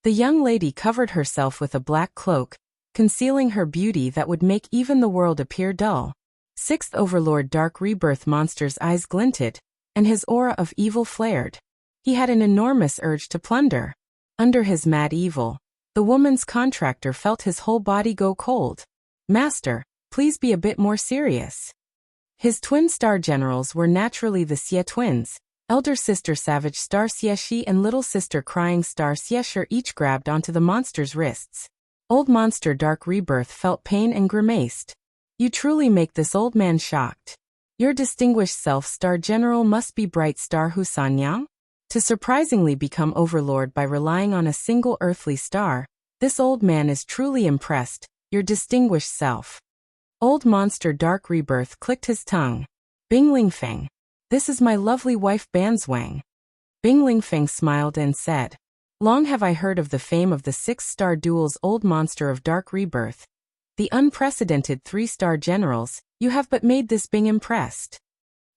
The young lady covered herself with a black cloak, concealing her beauty that would make even the world appear dull. Sixth Overlord Dark Rebirth Monster's eyes glinted, and his aura of evil flared. He had an enormous urge to plunder. Under his mad evil, the woman's contractor felt his whole body go cold. Master, please be a bit more serious. His twin star generals were naturally the Xie twins. Elder sister Savage Star Xieshi and little sister Crying Star Xiesher each grabbed onto the monster's wrists. Old Monster Dark Rebirth felt pain and grimaced. You truly make this old man shocked. Your distinguished self Star General must be Bright Star Husanyang? To surprisingly become Overlord by relying on a single earthly star, this old man is truly impressed, your distinguished self. Old Monster Dark Rebirth clicked his tongue. Bing Lingfeng. This is my lovely wife Banzwang. Bing Lingfeng smiled and said, long have I heard of the fame of the 6-star duel's Old Monster of Dark Rebirth. The unprecedented 3-star generals, you have but made this Bing impressed.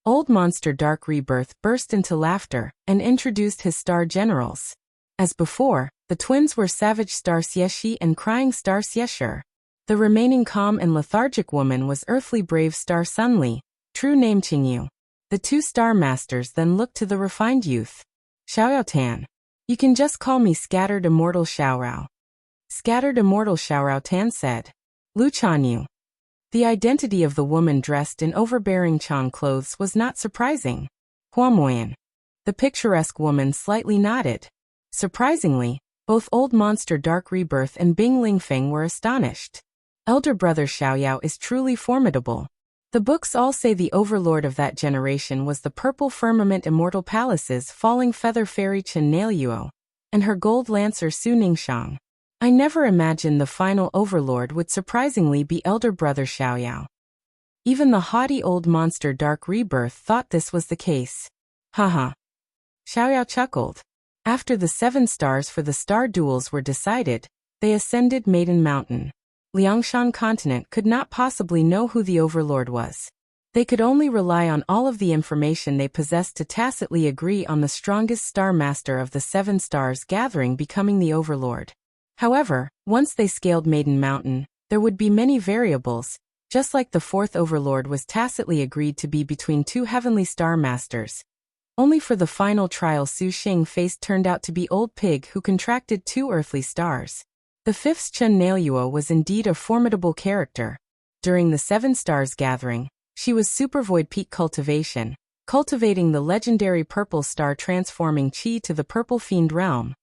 Old Monster Dark Rebirth burst into laughter and introduced his star generals. As before, the twins were Savage Star Xieshi and Crying Star Xiesher. The remaining calm and lethargic woman was Earthly Brave Star Sunli, true name Qingyu. The 2 star masters then looked to the refined youth. Xiaoyao-tan. You can just call me Scattered Immortal Xiaorao. Scattered Immortal Xiaorao-tan said. Lu Chanyu. The identity of the woman dressed in overbearing Chan clothes was not surprising. Huamoyan. The picturesque woman slightly nodded. Surprisingly, both Old Monster Dark Rebirth and Bing Lingfeng were astonished. Elder brother Xiaoyao is truly formidable. The books all say the overlord of that generation was the purple firmament immortal palace's falling feather fairy Chen Nailyuo, and her gold lancer Su Ningxiang. I never imagined the final overlord would surprisingly be elder brother Xiaoyao. Even the haughty Old Monster Dark Rebirth thought this was the case. Haha. Xiaoyao chuckled. After the 7 stars for the star duels were decided, they ascended Maiden Mountain. Liangshan continent could not possibly know who the overlord was. They could only rely on all of the information they possessed to tacitly agree on the strongest star master of the 7 stars gathering becoming the overlord. However, once they scaled Maiden Mountain, there would be many variables, just like the 4th overlord was tacitly agreed to be between 2 heavenly star masters. Only for the final trial Su Xiangfei turned out to be Old Pig who contracted 2 earthly stars. The 5th Chen Nailyuo was indeed a formidable character. During the 7 stars gathering, she was Supervoid Peak cultivation, cultivating the legendary purple star transforming Qi to the purple fiend realm.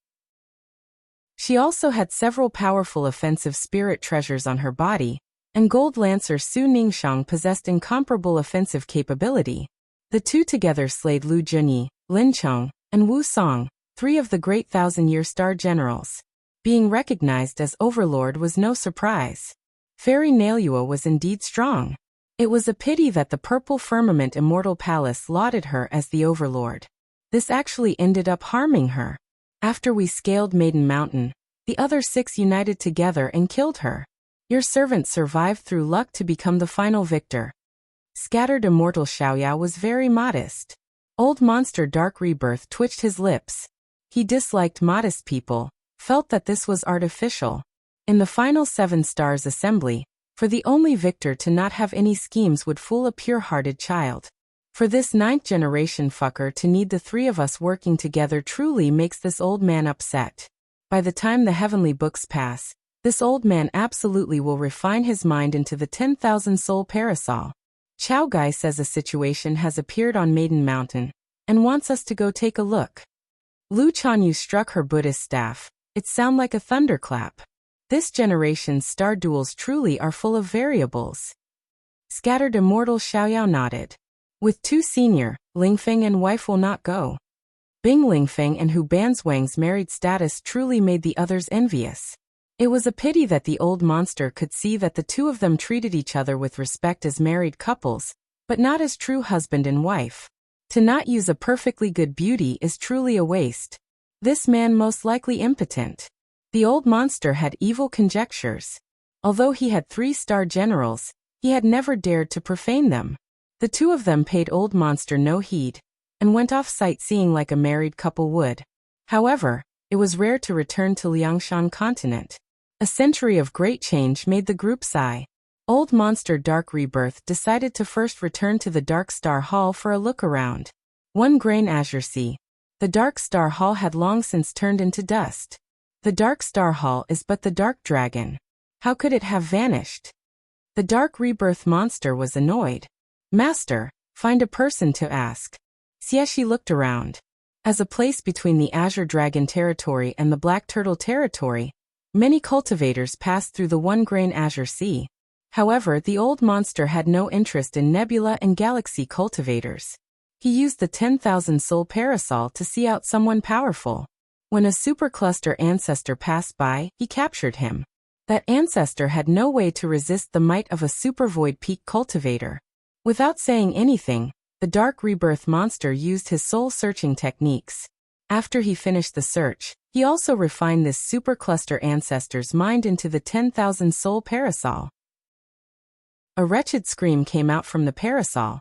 She also had several powerful offensive spirit treasures on her body, and Gold Lancer Su Ningxiang possessed incomparable offensive capability. The 2 together slayed Lu Junyi, Lin Cheng, and Wu Song, 3 of the great 1,000-year star generals. Being recognized as Overlord was no surprise. Fairy Nailyuo was indeed strong. It was a pity that the Purple Firmament Immortal Palace lauded her as the Overlord. This actually ended up harming her. After we scaled Maiden Mountain, the other 6 united together and killed her. Your servant survived through luck to become the final victor. Scattered Immortal Xiaoyao was very modest. Old Monster Dark Rebirth twitched his lips. He disliked modest people, felt that this was artificial. In the final 7 stars assembly, for the only victor to not have any schemes would fool a pure-hearted child. For this 9th generation fucker to need the 3 of us working together truly makes this old man upset. By the time the heavenly books pass, this old man absolutely will refine his mind into the 10,000 soul parasol. Chao Guy says a situation has appeared on Maiden Mountain, and wants us to go take a look. Lu Chanyu struck her Buddhist staff. It sounded like a thunderclap. This generation's star duels truly are full of variables. Scattered Immortal Xiaoyao nodded. With 2 senior, Lingfeng and wife will not go. Bing Lingfeng and Hu Banzwang's married status truly made the others envious. It was a pity that the old monster could see that the 2 of them treated each other with respect as married couples, but not as true husband and wife. To not use a perfectly good beauty is truly a waste. This man most likely impotent. The old monster had evil conjectures. Although he had 3-star generals, he had never dared to profane them. The 2 of them paid old monster no heed, and went off sightseeing like a married couple would. However, It was rare to return to Liangshan continent. A century of great change made the group sigh. Old Monster Dark Rebirth decided to first return to the Dark Star Hall for a look around. One grain azure sea. The Dark Star Hall had long since turned into dust. The Dark Star Hall is but the Dark Dragon. How could it have vanished? The Dark Rebirth monster was annoyed. Master, find a person to ask. Xiangfei looked around. As a place between the Azure Dragon territory and the Black Turtle territory, many cultivators passed through the One Grain Azure Sea. However, the old monster had no interest in nebula and galaxy cultivators. He used the 10,000 soul parasol to see out someone powerful. When a supercluster ancestor passed by, he captured him. That ancestor had no way to resist the might of a super void peak cultivator. Without saying anything, the Dark Rebirth monster used his soul-searching techniques. After he finished the search, he also refined this supercluster ancestor's mind into the 10,000 soul parasol. A wretched scream came out from the parasol.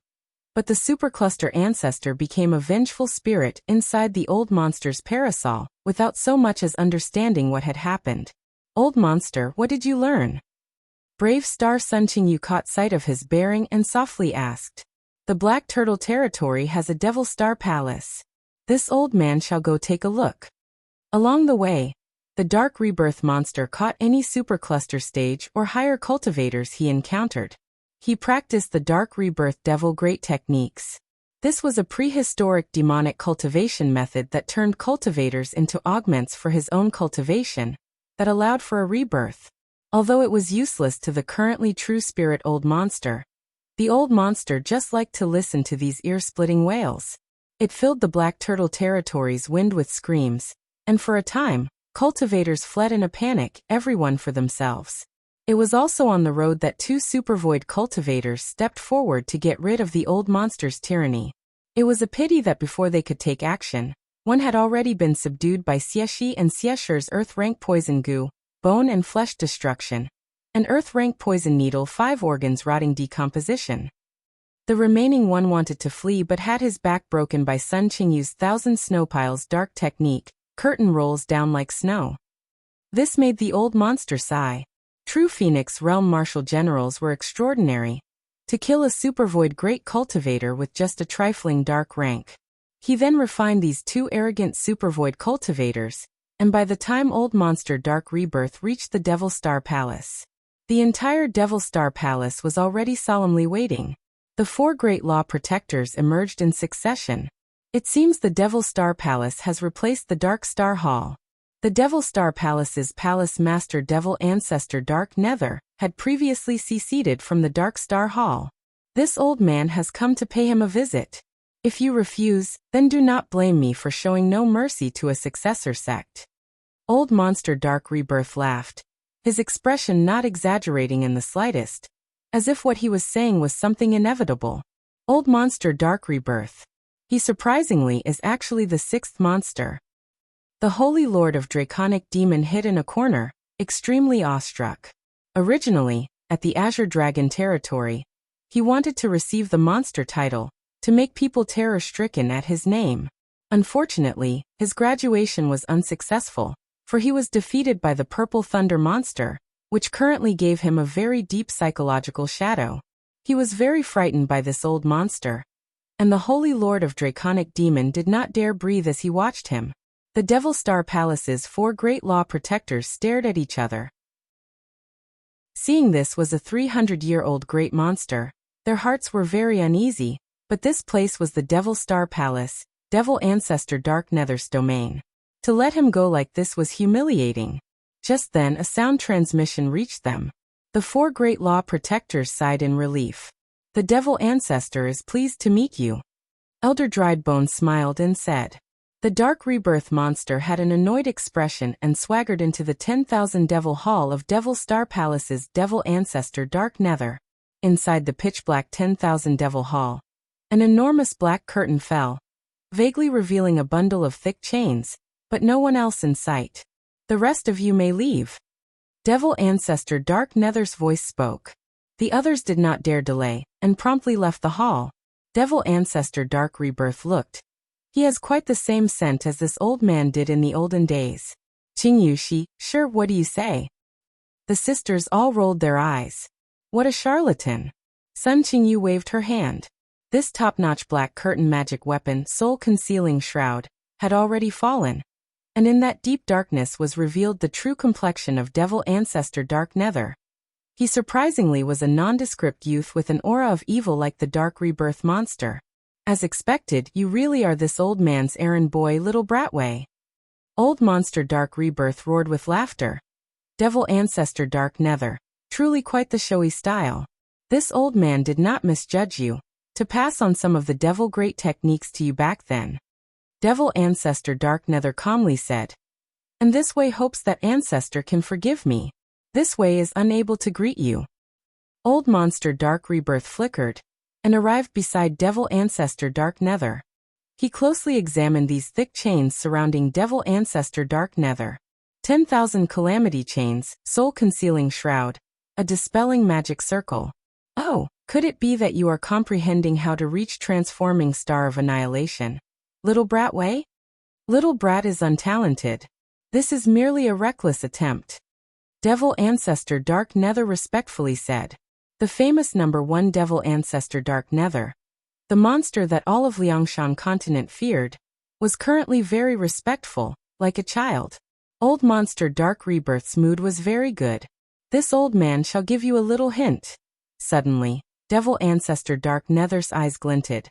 But the supercluster ancestor became a vengeful spirit inside the old monster's parasol, without so much as understanding what had happened. Old monster, what did you learn? Brave Star Sunqing Yu caught sight of his bearing and softly asked. The Black Turtle territory has a Devil Star Palace. This old man shall go take a look. Along the way, the Dark Rebirth monster caught any supercluster stage or higher cultivators he encountered. He practiced the Dark Rebirth Devil Great techniques. This was a prehistoric demonic cultivation method that turned cultivators into augments for his own cultivation, that allowed for a rebirth. Although it was useless to the currently true spirit old monster, the old monster just liked to listen to these ear-splitting wails. It filled the Black Turtle territory's wind with screams, and for a time, cultivators fled in a panic, everyone for themselves. It was also on the road that two supervoid cultivators stepped forward to get rid of the old monster's tyranny. It was a pity that before they could take action, one had already been subdued by Xiangfei and Xiangshi's Earth-rank poison goo, bone and flesh destruction, and Earth-rank poison needle 5 organs rotting decomposition. The remaining one wanted to flee but had his back broken by Sun Qingyu's 1,000 snowpiles dark technique, curtain rolls down like snow. This made the old monster sigh. True Phoenix Realm Martial Generals were extraordinary. To kill a supervoid great cultivator with just a trifling dark rank. He then refined these two arrogant supervoid cultivators, and by the time old monster Dark Rebirth reached the Devil Star Palace, the entire Devil Star Palace was already solemnly waiting. The 4 great law protectors emerged in succession. It seems the Devil Star Palace has replaced the Dark Star Hall. The Devil Star Palace's Palace Master Devil Ancestor Dark Nether had previously seceded from the Dark Star Hall. This old man has come to pay him a visit. If you refuse, then do not blame me for showing no mercy to a successor sect. Old Monster Dark Rebirth laughed, his expression not exaggerating in the slightest, as if what he was saying was something inevitable. Old Monster Dark Rebirth. He surprisingly is actually the 6th monster. The Holy Lord of Draconic Demon hid in a corner, extremely awestruck. Originally, at the Azure Dragon territory, he wanted to receive the monster title, to make people terror-stricken at his name. Unfortunately, his graduation was unsuccessful, for he was defeated by the Purple Thunder monster, which currently gave him a very deep psychological shadow. He was very frightened by this old monster, and the Holy Lord of Draconic Demon did not dare breathe as he watched him. The Devil Star Palace's 4 great law protectors stared at each other. Seeing this was a 300-year-old great monster, their hearts were very uneasy, but this place was the Devil Star Palace, Devil Ancestor Dark Nether's domain. To let him go like this was humiliating. Just then a sound transmission reached them. The 4 great law protectors sighed in relief. The Devil Ancestor is pleased to meet you. Elder Driedbone smiled and said. The Dark Rebirth monster had an annoyed expression and swaggered into the 10,000 Devil Hall of Devil Star Palace's Devil Ancestor Dark Nether. Inside the pitch-black 10,000 Devil Hall, an enormous black curtain fell, vaguely revealing a bundle of thick chains, but no one else in sight. The rest of you may leave. Devil Ancestor Dark Nether's voice spoke. The others did not dare delay, and promptly left the hall. Devil Ancestor Dark Rebirth looked. He has quite the same scent as this old man did in the olden days. Qing Yuxi, sure, what do you say? The sisters all rolled their eyes. What a charlatan. Sun Qingyu waved her hand. This top-notch black curtain magic weapon, soul-concealing shroud, had already fallen. And in that deep darkness was revealed the true complexion of devil ancestor Dark Nether. He surprisingly was a nondescript youth with an aura of evil like the dark rebirth monster. As expected, you really are this old man's errand boy, little Bratway. Old monster Dark Rebirth roared with laughter. Devil ancestor Dark Nether, truly quite the showy style. This old man did not misjudge you, to pass on some of the devil great techniques to you back then. Devil ancestor Dark Nether calmly said. And this way hopes that ancestor can forgive me. This way is unable to greet you. Old monster Dark Rebirth flickered, and arrived beside devil ancestor Dark Nether. He closely examined these thick chains surrounding devil ancestor Dark Nether. 10,000 calamity chains, soul-concealing shroud, a dispelling magic circle. Oh, could it be that you are comprehending how to reach transforming star of annihilation? Little Bratway? Little Brat is untalented. This is merely a reckless attempt. Devil ancestor Dark Nether respectfully said. The famous #1 devil ancestor Dark Nether, the monster that all of Liangshan continent feared, was currently very respectful, like a child. Old monster Dark Rebirth's mood was very good. This old man shall give you a little hint. Suddenly, devil ancestor Dark Nether's eyes glinted.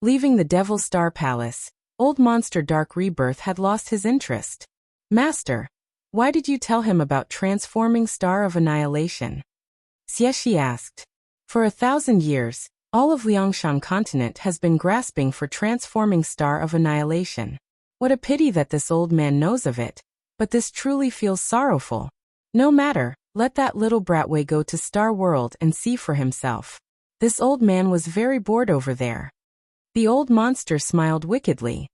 Leaving the Devil Star Palace, old monster Dark Rebirth had lost his interest. Master, why did you tell him about transforming star of annihilation? Xieshi asked. For 1,000 years, all of Liangshan continent has been grasping for transforming star of annihilation. What a pity that this old man knows of it, but this truly feels sorrowful. No matter, let that little Bratway go to Star World and see for himself. This old man was very bored over there. The old monster smiled wickedly.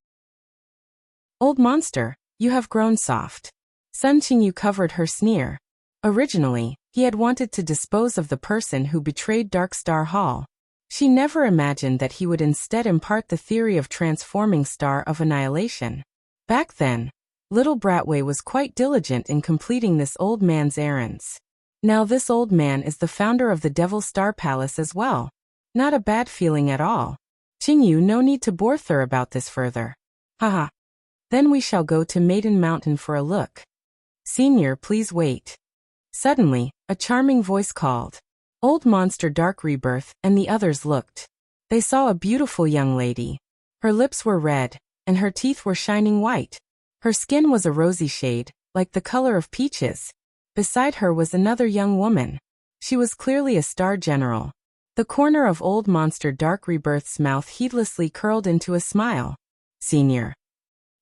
Old monster, you have grown soft. Sun Qingyu covered her sneer. Originally, he had wanted to dispose of the person who betrayed Dark Star Hall. She never imagined that he would instead impart the theory of transforming star of annihilation. Back then, little Bratway was quite diligent in completing this old man's errands. Now this old man is the founder of the Devil Star Palace as well. Not a bad feeling at all. Qingyu, no need to bore her about this further. Haha. Then we shall go to Maiden Mountain for a look. Senior, please wait. Suddenly, a charming voice called. Old monster Dark Rebirth and the others looked. They saw a beautiful young lady. Her lips were red, and her teeth were shining white. Her skin was a rosy shade, like the color of peaches. Beside her was another young woman. She was clearly a star general. The corner of old monster Dark Rebirth's mouth heedlessly curled into a smile. Senior.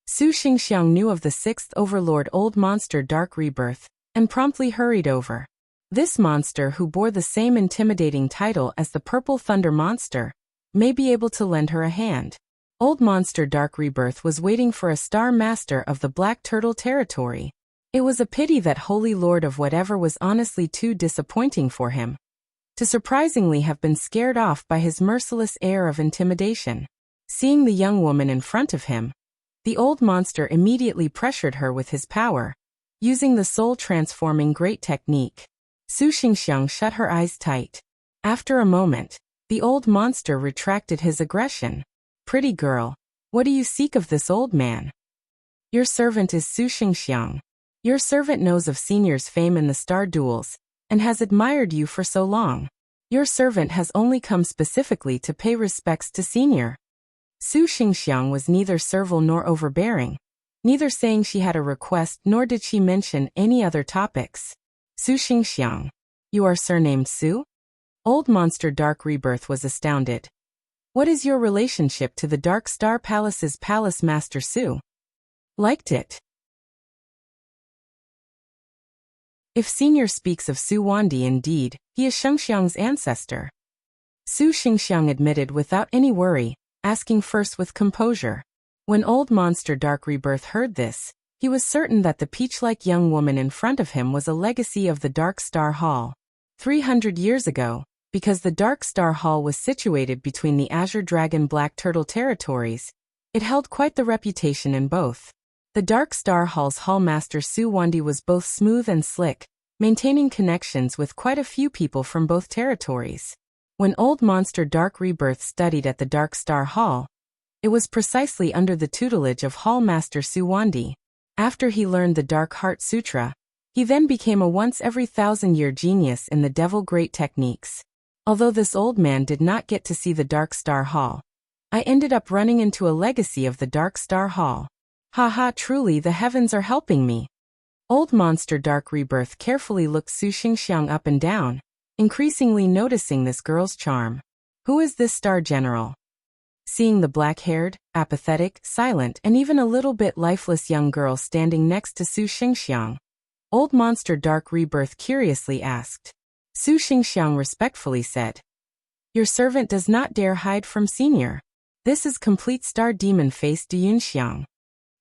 Su Xingxiang knew of the 6th Overlord old monster Dark Rebirth, and promptly hurried over. This monster, who bore the same intimidating title as the Purple Thunder monster, may be able to lend her a hand. Old monster Dark Rebirth was waiting for a star master of the Black Turtle territory. It was a pity that Holy Lord of whatever was honestly too disappointing for him to surprisingly have been scared off by his merciless air of intimidation. Seeing the young woman in front of him, the old monster immediately pressured her with his power, using the soul-transforming great technique. Su Xingxiang shut her eyes tight. After a moment, the old monster retracted his aggression. Pretty girl, what do you seek of this old man? Your servant is Su Xingxiang. Your servant knows of Senior's fame in the star duels, and has admired you for so long. Your servant has only come specifically to pay respects to Senior. Su Xingxiang was neither servile nor overbearing, neither saying she had a request nor did she mention any other topics. Su Xingxiang, you are surnamed Su? Old monster Dark Rebirth was astounded. What is your relationship to the Dark Star Palace's Palace Master Su? Liked it. If Senior speaks of Su Wandi indeed, he is Shengxiang's ancestor. Su Xingxiang admitted without any worry, asking first with composure. When old monster Dark Rebirth heard this, he was certain that the peach-like young woman in front of him was a legacy of the Dark Star Hall. 300 years ago, because the Dark Star Hall was situated between the Azure Dragon Black Turtle territories, It held quite the reputation in both. The Dark Star Hall's hallmaster Su Wandi was both smooth and slick, maintaining connections with quite a few people from both territories. When Old Monster Dark Rebirth studied at the Dark Star Hall, it was precisely under the tutelage of Hallmaster Su Wandi. After he learned the Dark Heart Sutra, he then became a once-every-thousand-year genius in the Devil Great techniques. Although this old man did not get to see the Dark Star Hall, I ended up running into a legacy of the Dark Star Hall. Haha, truly the heavens are helping me. Old Monster Dark Rebirth carefully looked Su Xingxiang up and down, increasingly noticing this girl's charm. Who is this star general? Seeing the black-haired, apathetic, silent, and even a little bit lifeless young girl standing next to Su Xingxiang, Old Monster Dark Rebirth curiously asked. Su Xingxiang respectfully said, "Your servant does not dare hide from Senior. This is complete star demon face Du Yunxiang."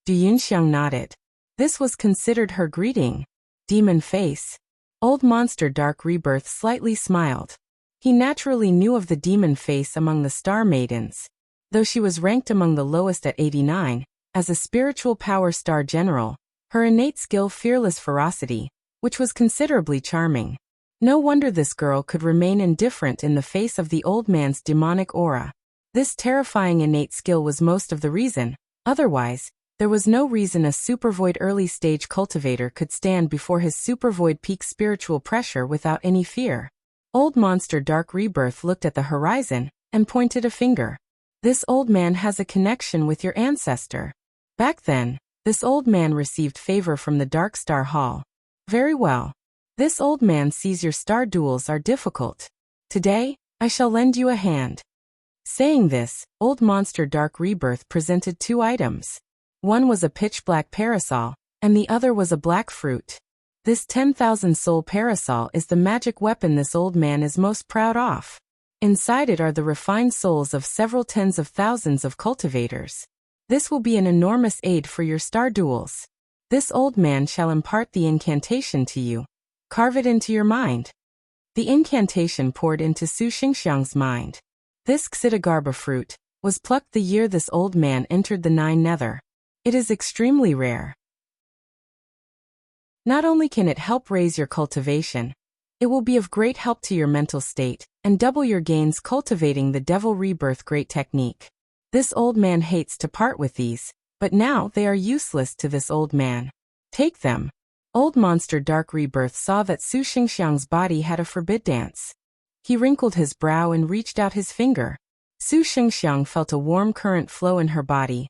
Du Yunxiang nodded. This was considered her greeting. Demon face. Old Monster Dark Rebirth slightly smiled. He naturally knew of the demon face among the star maidens. Though she was ranked among the lowest at 89, as a spiritual power star general, her innate skill fearless ferocity, which was considerably charming. No wonder this girl could remain indifferent in the face of the old man's demonic aura. This terrifying innate skill was most of the reason. Otherwise, there was no reason a Supervoid early-stage cultivator could stand before his Supervoid peak spiritual pressure without any fear. Old Monster Dark Rebirth looked at the horizon and pointed a finger. This old man has a connection with your ancestor. Back then, this old man received favor from the Dark Star Hall. Very well. This old man sees your star duels are difficult. Today, I shall lend you a hand. Saying this, Old Monster Dark Rebirth presented two items. One was a pitch-black parasol, and the other was a black fruit. This 10,000 soul parasol is the magic weapon this old man is most proud of. Inside it are the refined souls of several tens of thousands of cultivators. This will be an enormous aid for your star duels. This old man shall impart the incantation to you. Carve it into your mind. The incantation poured into Su Xingxiang's mind. This Xidagarba fruit was plucked the year this old man entered the Nine Nether. It is extremely rare. Not only can it help raise your cultivation, it will be of great help to your mental state, and double your gains cultivating the Devil Rebirth Great Technique. This old man hates to part with these, but now they are useless to this old man. Take them. Old Monster Dark Rebirth saw that Su Xingxiang's body had a forbid dance. He wrinkled his brow and reached out his finger. Su Xingxiang felt a warm current flow in her body.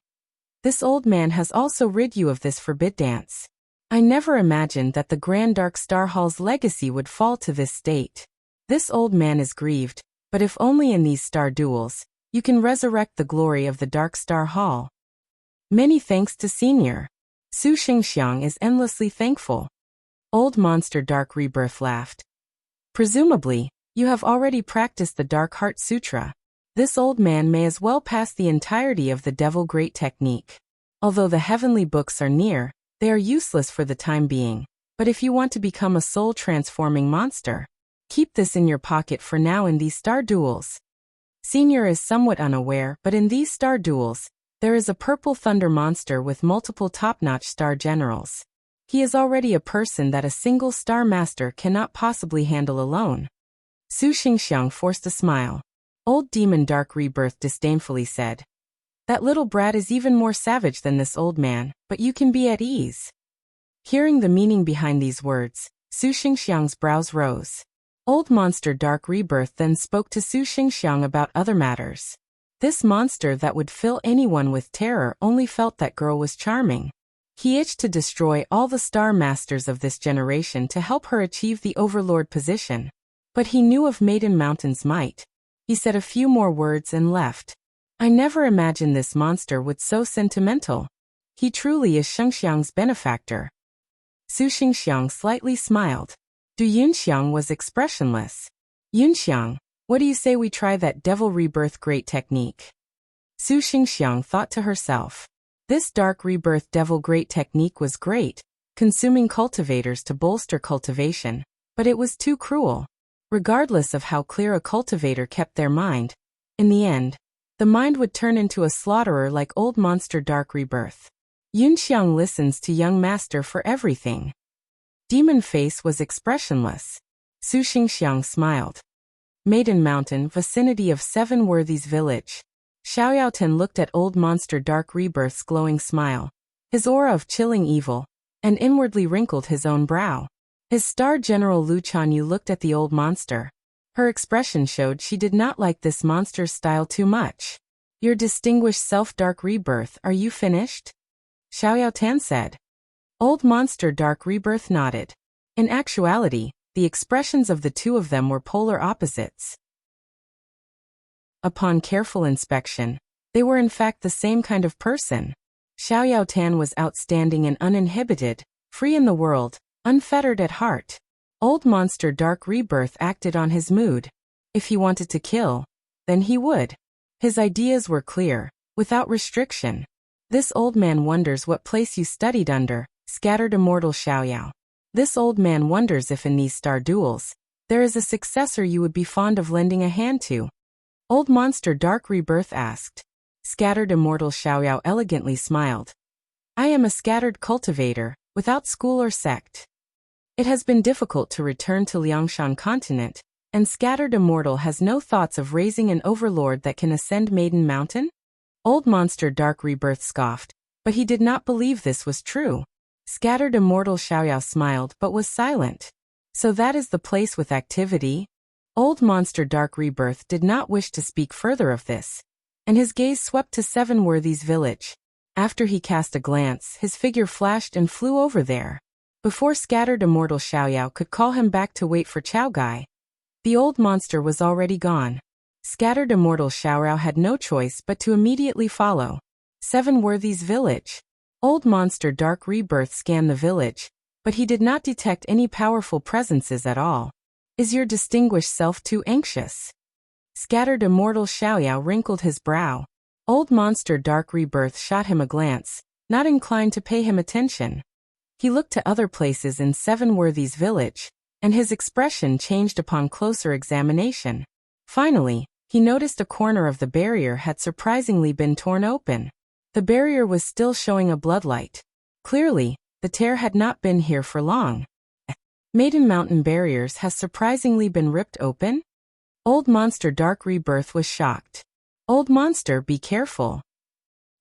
This old man has also rid you of this forbid dance. I never imagined that the Grand Dark Star Hall's legacy would fall to this state. This old man is grieved, but if only in these star duels, you can resurrect the glory of the Dark Star Hall. Many thanks to Senior. Su Xingxiang is endlessly thankful. Old Monster Dark Rebirth laughed. Presumably, you have already practiced the Dark Heart Sutra. This old man may as well pass the entirety of the Devil Great Technique. Although the heavenly books are near, they are useless for the time being. But if you want to become a soul-transforming monster, keep this in your pocket for now in these star duels. Senior is somewhat unaware, but in these star duels, there is a purple thunder monster with multiple top-notch star generals. He is already a person that a single star master cannot possibly handle alone. Su Xingxiang forced a smile. Old Demon Dark Rebirth disdainfully said, "That little brat is even more savage than this old man, but you can be at ease." Hearing the meaning behind these words, Su Xingxiang's brows rose. Old Monster Dark Rebirth then spoke to Su Xingxiang about other matters. This monster that would fill anyone with terror only felt that girl was charming. He itched to destroy all the star masters of this generation to help her achieve the Overlord position. But he knew of Maiden Mountain's might. He said a few more words and left. I never imagined this monster would so sentimental. He truly is Xingxiang's benefactor. Su Xingxiang slightly smiled. Du Yunxiang was expressionless. Yunxiang, what do you say we try that Devil Rebirth Great Technique? Su Xingxiang thought to herself. This Dark Rebirth Devil Great Technique was great, consuming cultivators to bolster cultivation, but it was too cruel. Regardless of how clear a cultivator kept their mind, in the end, The mind would turn into a slaughterer like Old Monster Dark Rebirth. Yunxiang listens to young master for everything. Demon face was expressionless. Su Xingxiang smiled. Maiden Mountain, vicinity of Seven Worthies Village. Xiaoyaoten looked at Old Monster Dark Rebirth's glowing smile, his aura of chilling evil, and inwardly wrinkled his own brow. His star general Lu Chanyu looked at the old monster. Her expression showed she did not like this monster's style too much. Your distinguished self Dark Rebirth, are you finished? Xiaoyaoten said. Old Monster Dark Rebirth nodded. In actuality, the expressions of the two of them were polar opposites. Upon careful inspection, they were in fact the same kind of person. Xiaoyaoten was outstanding and uninhibited, free in the world, unfettered at heart. Old Monster Dark Rebirth acted on his mood. If he wanted to kill, then he would. His ideas were clear, without restriction. This old man wonders what place you studied under, scattered immortal Xiaoyao. This old man wonders if in these star duels, there is a successor you would be fond of lending a hand to. Old Monster Dark Rebirth asked. Scattered immortal Xiaoyao elegantly smiled. I am a scattered cultivator, without school or sect. It has been difficult to return to Liangshan continent, and Scattered Immortal has no thoughts of raising an overlord that can ascend Maiden Mountain? Old Monster Dark Rebirth scoffed, but he did not believe this was true. Scattered Immortal Xiaoyao smiled but was silent. So that is the place with activity? Old Monster Dark Rebirth did not wish to speak further of this, and his gaze swept to Seven Worthies Village. After he cast a glance, his figure flashed and flew over there. Before Scattered Immortal Xiaoyao could call him back to wait for Chao Gai, the old monster was already gone. Scattered Immortal Xiaoyao had no choice but to immediately follow. Seven Worthies Village. Old Monster Dark Rebirth scanned the village, but he did not detect any powerful presences at all. Is your distinguished self too anxious? Scattered Immortal Xiaoyao wrinkled his brow. Old Monster Dark Rebirth shot him a glance, not inclined to pay him attention. He looked to other places in Seven Worthies Village, and his expression changed upon closer examination. Finally, he noticed a corner of the barrier had surprisingly been torn open. The barrier was still showing a bloodlight. Clearly, the tear had not been here for long. Maiden Mountain barriers has surprisingly been ripped open? Old Monster Dark Rebirth was shocked. Old Monster, be careful.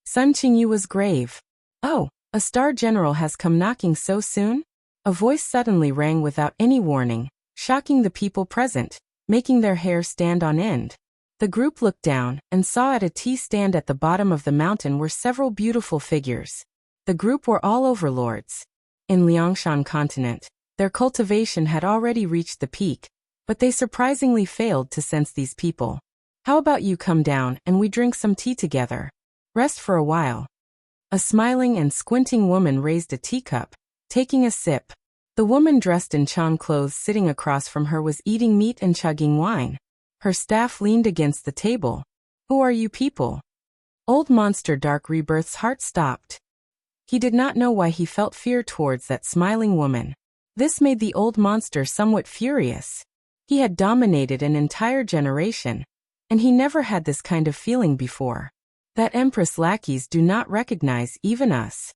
Sun Qingyu was grave. Oh, a star general has come knocking so soon? A voice suddenly rang without any warning, shocking the people present, making their hair stand on end. The group looked down and saw at a tea stand at the bottom of the mountain were several beautiful figures. The group were all overlords. In Liangshan continent, their cultivation had already reached the peak, but they surprisingly failed to sense these people. How about you come down and we drink some tea together? Rest for a while. A smiling and squinting woman raised a teacup, taking a sip. The woman dressed in Chan clothes sitting across from her was eating meat and chugging wine. Her staff leaned against the table. Who are you people? Old Monster Dark Rebirth's heart stopped. He did not know why he felt fear towards that smiling woman. This made the old monster somewhat furious. He had dominated an entire generation, and he never had this kind of feeling before. That Empress lackeys do not recognize even us.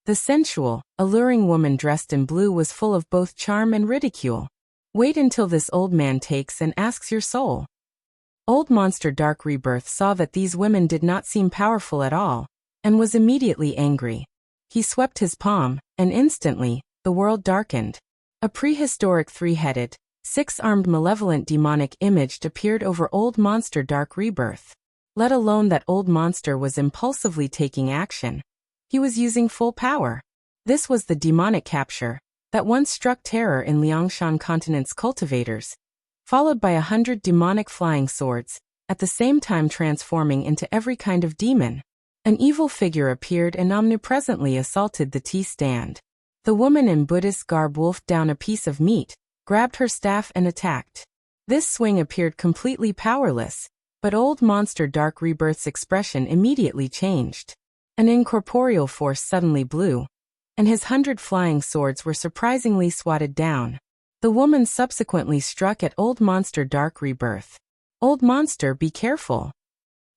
The sensual, alluring woman dressed in blue was full of both charm and ridicule. Wait until this old man takes and asks your soul. Old Monster Dark Rebirth saw that these women did not seem powerful at all, and was immediately angry. He swept his palm, and instantly, the world darkened. A prehistoric three-headed, six-armed malevolent demonic image appeared over Old Monster Dark Rebirth. Let alone that old monster was impulsively taking action. He was using full power. This was the demonic capture that once struck terror in Liangshan continent's cultivators, followed by 100 demonic flying swords, at the same time transforming into every kind of demon. An evil figure appeared and omnipresently assaulted the tea stand. The woman in Buddhist garb wolfed down a piece of meat, grabbed her staff and attacked. This swing appeared completely powerless, but Old Monster Dark Rebirth's expression immediately changed. An incorporeal force suddenly blew, and his 100 flying swords were surprisingly swatted down. The woman subsequently struck at Old Monster Dark Rebirth. Old monster, be careful.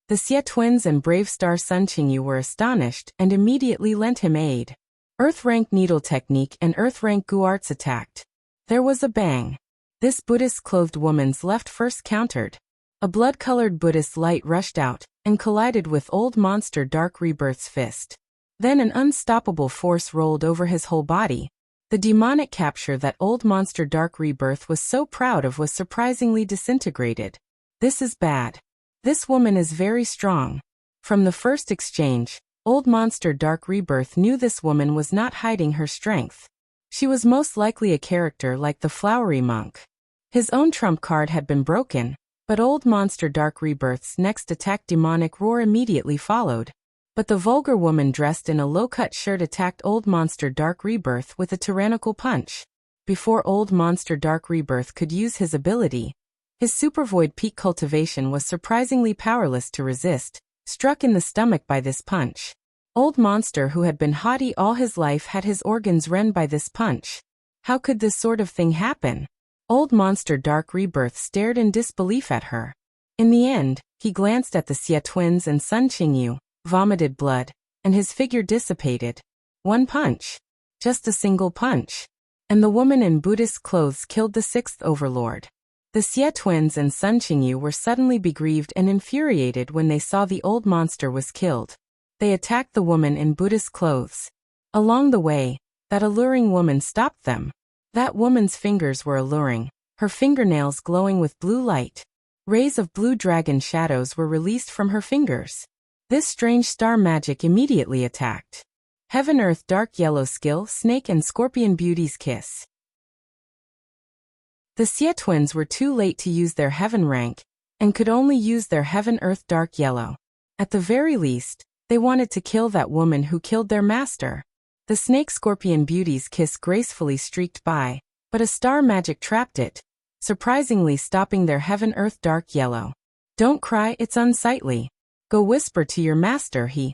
The Xie twins and brave star Sun Qingyu were astonished and immediately lent him aid. Earth-rank needle technique and earth-rank gu arts attacked. There was a bang. This Buddhist-clothed woman's left first countered. A blood-colored Buddhist light rushed out and collided with old monster Dark Rebirth's fist. Then an unstoppable force rolled over his whole body. The demonic capture that old monster Dark Rebirth was so proud of was surprisingly disintegrated. This is bad. This woman is very strong. From the first exchange, old monster Dark Rebirth knew this woman was not hiding her strength. She was most likely a character like the flowery monk. His own trump card had been broken, but old monster Dark Rebirth's next attack demonic roar immediately followed. But the vulgar woman dressed in a low-cut shirt attacked old monster Dark Rebirth with a tyrannical punch. Before old monster Dark Rebirth could use his ability, his supervoid peak cultivation was surprisingly powerless to resist, struck in the stomach by this punch. Old monster who had been haughty all his life had his organs rent by this punch. How could this sort of thing happen? Old monster Dark Rebirth stared in disbelief at her. In the end, he glanced at the Xie twins and Sun Qingyu, vomited blood, and his figure dissipated. One punch. Just a single punch. And the woman in Buddhist clothes killed the sixth overlord. The Xie twins and Sun Qingyu were suddenly begrieved and infuriated when they saw the old monster was killed. They attacked the woman in Buddhist clothes. Along the way, that alluring woman stopped them. That woman's fingers were alluring, her fingernails glowing with blue light. Rays of blue dragon shadows were released from her fingers. This strange star magic immediately attacked. Heaven Earth Dark Yellow Skill Snake and Scorpion Beauty's Kiss. The Xie twins were too late to use their Heaven rank, and could only use their Heaven Earth Dark Yellow. At the very least, they wanted to kill that woman who killed their master. The Snake Scorpion Beauty's Kiss gracefully streaked by, but a star magic trapped it, surprisingly stopping their Heaven Earth Dark Yellow. Don't cry, it's unsightly. Go whisper to your master, he.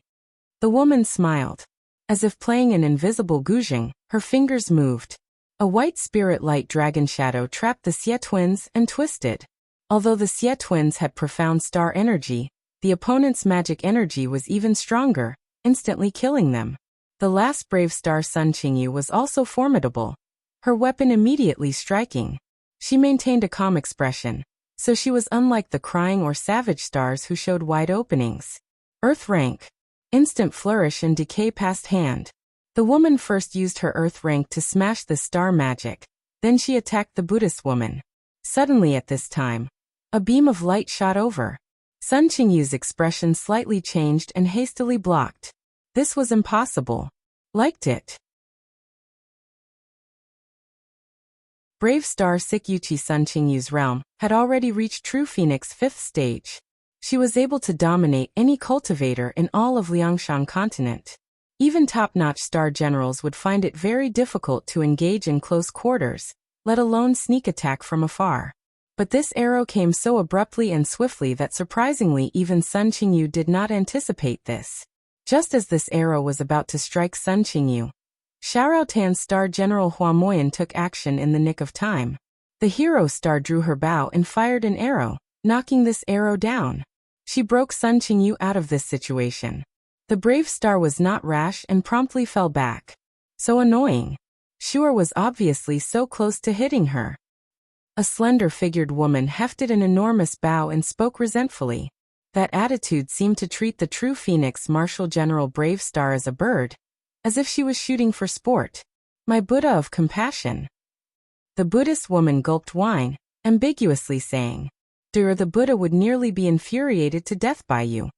The woman smiled. As if playing an invisible guzheng, her fingers moved. A white spirit light dragon shadow trapped the Xie twins and twisted. Although the Xie twins had profound star energy, the opponent's magic energy was even stronger, instantly killing them. The last brave star Sun Qingyu was also formidable, her weapon immediately striking. She maintained a calm expression, so she was unlike the crying or savage stars who showed wide openings. Earth rank. Instant flourish and decay past hand. The woman first used her earth rank to smash the star magic, then she attacked the Buddhist woman. Suddenly at this time, a beam of light shot over. Sun Qingyu's expression slightly changed and hastily blocked. This was impossible. Liked it. Brave star Sikyuchi Sun Qingyu's realm had already reached True Phoenix 5th stage. She was able to dominate any cultivator in all of Liangshan continent. Even top-notch star generals would find it very difficult to engage in close quarters, let alone sneak attack from afar. But this arrow came so abruptly and swiftly that surprisingly even Sun Qingyu did not anticipate this. Just as this arrow was about to strike Sun Qingyu, Xiaotan's star general Hua Moyan took action in the nick of time. The hero star drew her bow and fired an arrow, knocking this arrow down. She broke Sun Qingyu out of this situation. The brave star was not rash and promptly fell back. So annoying. Shuer was obviously so close to hitting her. A slender-figured woman hefted an enormous bow and spoke resentfully. That attitude seemed to treat the true Phoenix Martial General Brave Star as a bird, as if she was shooting for sport. My Buddha of compassion. The Buddhist woman gulped wine, ambiguously saying, "Dear, the Buddha would nearly be infuriated to death by you."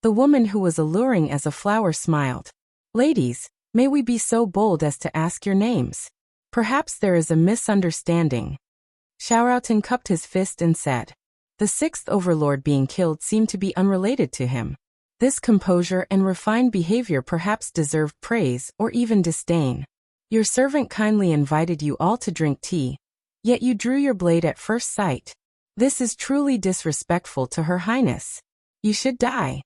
The woman who was alluring as a flower smiled. "Ladies, may we be so bold as to ask your names? Perhaps there is a misunderstanding." Xiaotan cupped his fist and said, "The sixth overlord being killed seemed to be unrelated to him. This composure and refined behavior perhaps deserved praise or even disdain. Your servant kindly invited you all to drink tea, yet you drew your blade at first sight. This is truly disrespectful to Her Highness. You should die."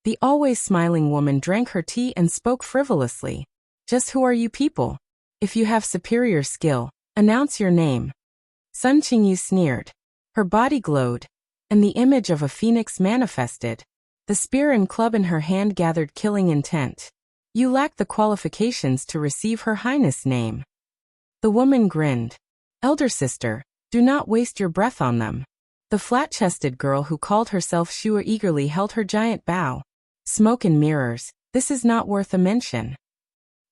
The always smiling woman drank her tea and spoke frivolously. "Just who are you people? If you have superior skill, announce your name." Sun Qingyu sneered. Her body glowed. and the image of a phoenix manifested. The spear and club in her hand gathered killing intent. You lack the qualifications to receive Her Highness' name. The woman grinned. Elder sister, do not waste your breath on them. The flat-chested girl who called herself Shua eagerly held her giant bow. Smoke and mirrors, this is not worth a mention.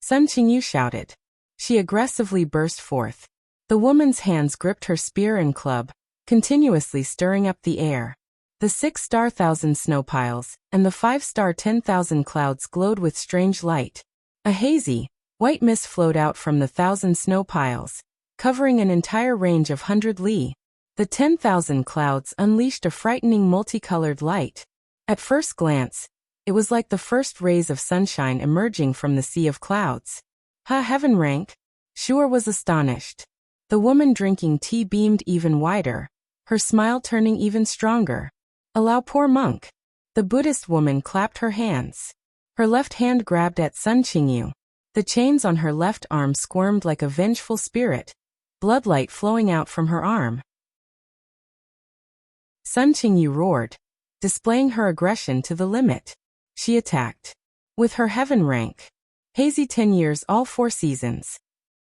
Sun Qingyu shouted. She aggressively burst forth. The woman's hands gripped her spear and club, continuously stirring up the air. The 6-star 1,000 snow piles and the 5-star 10,000 clouds glowed with strange light. A hazy, white mist flowed out from the 1,000 snow piles, covering an entire range of 100 li. The 10,000 clouds unleashed a frightening multicolored light. At first glance, it was like the first rays of sunshine emerging from the sea of clouds. Heaven rank? Shua was astonished. The woman drinking tea beamed even wider, her smile turning even stronger. Allow poor monk. The Buddhist woman clapped her hands. Her left hand grabbed at Sun Qingyu. The chains on her left arm squirmed like a vengeful spirit, bloodlight flowing out from her arm. Sun Qingyu roared, displaying her aggression to the limit. She attacked. With her heaven rank. Hazy 10 years all 4 seasons.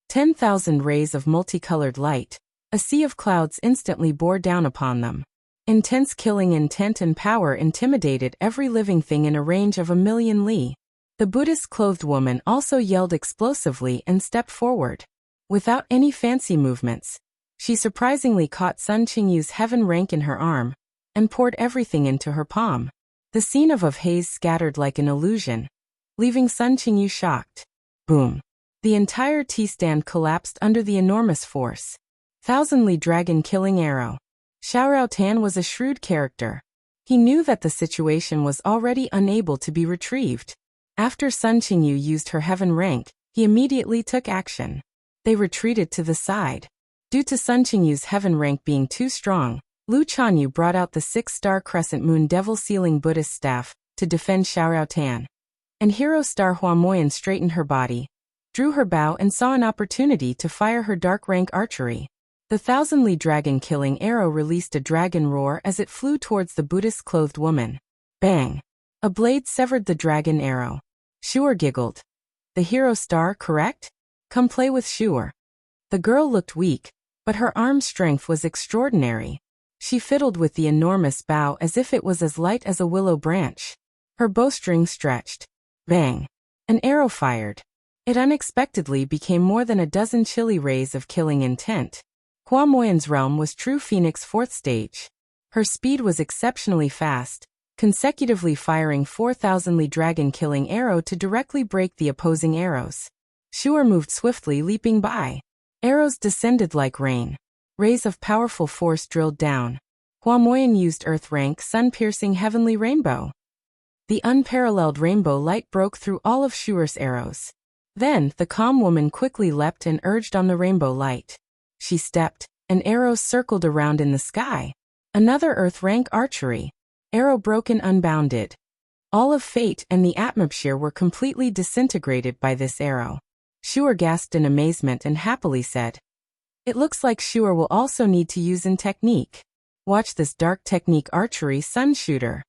10,000 rays of multicolored light. A sea of clouds instantly bore down upon them. Intense killing intent and power intimidated every living thing in a range of 1,000,000 li. The Buddhist-clothed woman also yelled explosively and stepped forward. Without any fancy movements, she surprisingly caught Sun Qingyu's heaven rank in her arm, and poured everything into her palm. The scene of haze scattered like an illusion, leaving Sun Qingyu shocked. Boom. The entire tea stand collapsed under the enormous force. 1,000 li dragon-killing arrow. Xiaotan was a shrewd character. He knew that the situation was already unable to be retrieved. After Sun Qingyu used her heaven rank, he immediately took action. They retreated to the side. Due to Sun Qingyu's heaven rank being too strong, Lu Chanyu brought out the 6-star crescent moon devil-sealing Buddhist staff to defend Xiaotan. And hero star Hua Moyan straightened her body, drew her bow and saw an opportunity to fire her dark rank archery. The 1,000 li dragon-killing arrow released a dragon roar as it flew towards the Buddhist-clothed woman. Bang! A blade severed the dragon arrow. Shua giggled. The hero star, correct? Come play with Shua. The girl looked weak, but her arm strength was extraordinary. She fiddled with the enormous bow as if it was as light as a willow branch. Her bowstring stretched. Bang! An arrow fired. It unexpectedly became more than a dozen chilly rays of killing intent. Hua Moyan's realm was true Phoenix 4th stage. Her speed was exceptionally fast, consecutively firing 4,000 li dragon-killing arrow to directly break the opposing arrows. Shua moved swiftly, leaping by. Arrows descended like rain. Rays of powerful force drilled down. Hua Moyan used earth rank sun-piercing heavenly rainbow. The unparalleled rainbow light broke through all of Shua's arrows. Then, the calm woman quickly leapt and urged on the rainbow light. She stepped, and arrows circled around in the sky. Another earth rank archery. Arrow broken unbounded. All of fate and the atmosphere were completely disintegrated by this arrow. Shua gasped in amazement and happily said, "It looks like Shua will also need to use in technique. Watch this dark technique archery sun shooter."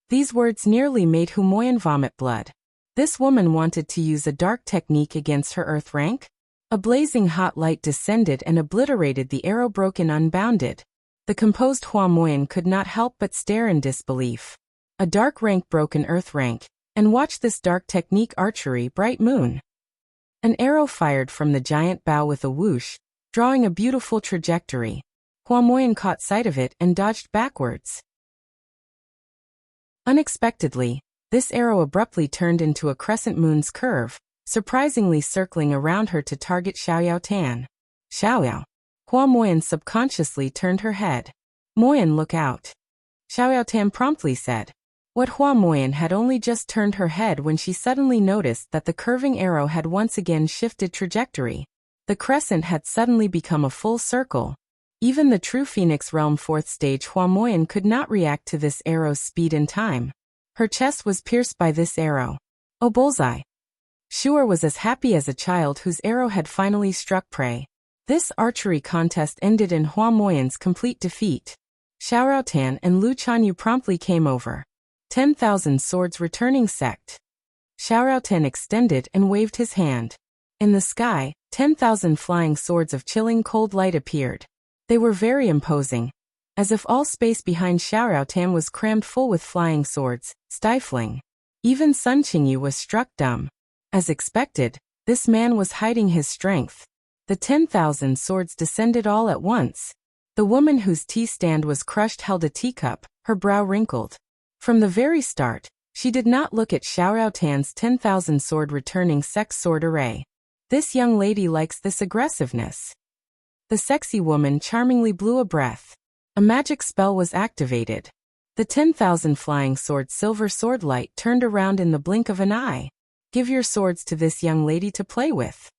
These words nearly made Hua Moyan vomit blood. This woman wanted to use a dark technique against her earth rank? A blazing hot light descended and obliterated the arrow broken unbounded. The composed Hua Moyan could not help but stare in disbelief. A dark rank broken earth rank, and watch this dark technique archery bright moon. An arrow fired from the giant bow with a whoosh, drawing a beautiful trajectory. Hua Moyan caught sight of it and dodged backwards. Unexpectedly, this arrow abruptly turned into a crescent moon's curve, surprisingly circling around her to target Xiaotan. Xiao. Hua Moyan subconsciously turned her head. "Moyan, look out." Xiaotan promptly said. What Hua Moyan had only just turned her head when she suddenly noticed that the curving arrow had once again shifted trajectory. The crescent had suddenly become a full circle. Even the true Phoenix Realm 4th stage Hua Moyan could not react to this arrow's speed and time. Her chest was pierced by this arrow. Oh, bullseye. Shua was as happy as a child whose arrow had finally struck prey. This archery contest ended in Hua Moyan's complete defeat. Xiaotan and Lu Chanyu promptly came over. 10,000 swords returning sect. Xiaotan extended and waved his hand. In the sky, 10,000 flying swords of chilling cold light appeared. They were very imposing, as if all space behind Xiaotan was crammed full with flying swords, stifling. Even Sun Qingyu was struck dumb. As expected, this man was hiding his strength. The 10,000 swords descended all at once. The woman whose tea stand was crushed held a teacup, her brow wrinkled. From the very start, she did not look at Xiaotan's 10,000 sword returning sex sword array. This young lady likes this aggressiveness. The sexy woman charmingly blew a breath. A magic spell was activated. The 10,000 flying sword silver sword light turned around in the blink of an eye. Give your swords to this young lady to play with.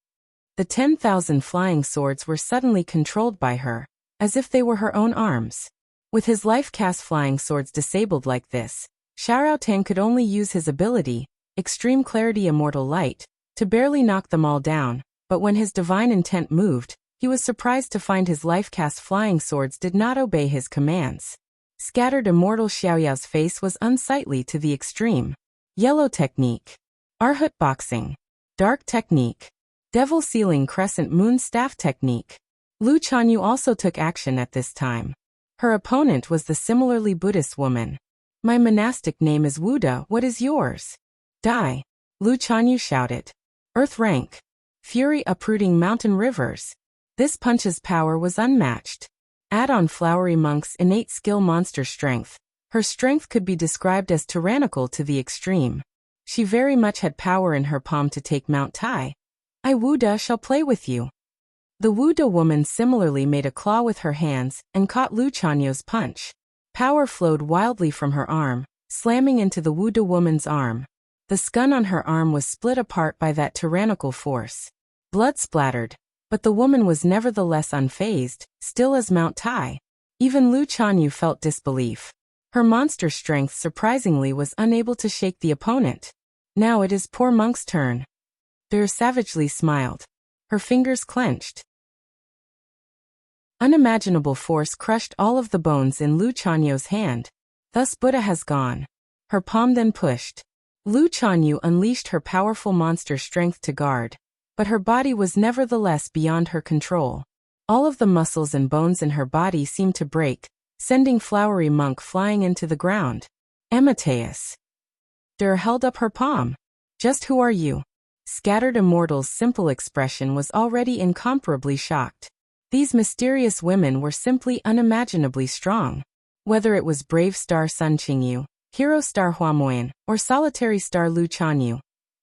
The 10,000 flying swords were suddenly controlled by her, as if they were her own arms. With his life-cast flying swords disabled like this, Xiaotan could only use his ability, Extreme Clarity Immortal Light, to barely knock them all down, but when his divine intent moved, he was surprised to find his life-cast flying swords did not obey his commands. Scattered Immortal Xiaoyao's face was unsightly to the extreme. Yellow Technique. Arhut Boxing. Dark Technique. Devil Sealing Crescent Moon Staff Technique. Lu Chanyu also took action at this time. Her opponent was the similarly Buddhist woman. My monastic name is Wuda, what is yours? Die. Lu Chanyu shouted. Earth rank. Fury uprooting mountain rivers. This punch's power was unmatched. Add on Flowery Monk's innate skill monster strength. Her strength could be described as tyrannical to the extreme. She very much had power in her palm to take Mount Tai. I Wuda shall play with you. The Wuda woman similarly made a claw with her hands and caught Lu Chanyu's punch. Power flowed wildly from her arm, slamming into the Wuda woman's arm. The skin on her arm was split apart by that tyrannical force. Blood splattered, but the woman was nevertheless unfazed, still as Mount Tai. Even Lu Chanyu felt disbelief. Her monster strength surprisingly was unable to shake the opponent. Now it is poor Monk's turn. Bear savagely smiled. Her fingers clenched. Unimaginable force crushed all of the bones in Lu Chanyu's hand. Thus Buddha has gone. Her palm then pushed. Lu Chanyu unleashed her powerful monster strength to guard, but her body was nevertheless beyond her control. All of the muscles and bones in her body seemed to break, sending Flowery Monk flying into the ground. Amateus. Der held up her palm. Just who are you? Scattered Immortal's simple expression was already incomparably shocked. These mysterious women were simply unimaginably strong. Whether it was brave star Sun Qingyu, hero star Huamoyan, or solitary star Lu Chanyu,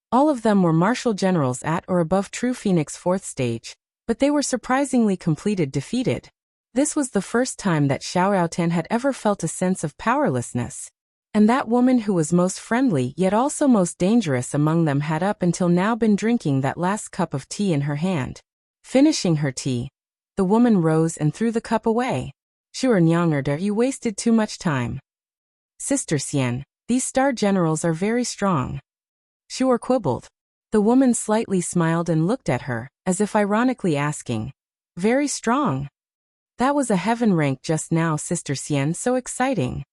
all of them were martial generals at or above True Phoenix 4th stage, but they were surprisingly completed defeated. This was the first time that Xiaotan had ever felt a sense of powerlessness. And that woman who was most friendly yet also most dangerous among them had up until now been drinking that last cup of tea in her hand. Finishing her tea, the woman rose and threw the cup away. Sure Nyang'erda, you wasted too much time. Sister Xian, these star generals are very strong. Sure quibbled. The woman slightly smiled and looked at her, as if ironically asking, very strong? That was a heaven rank just now, Sister Xian, so exciting.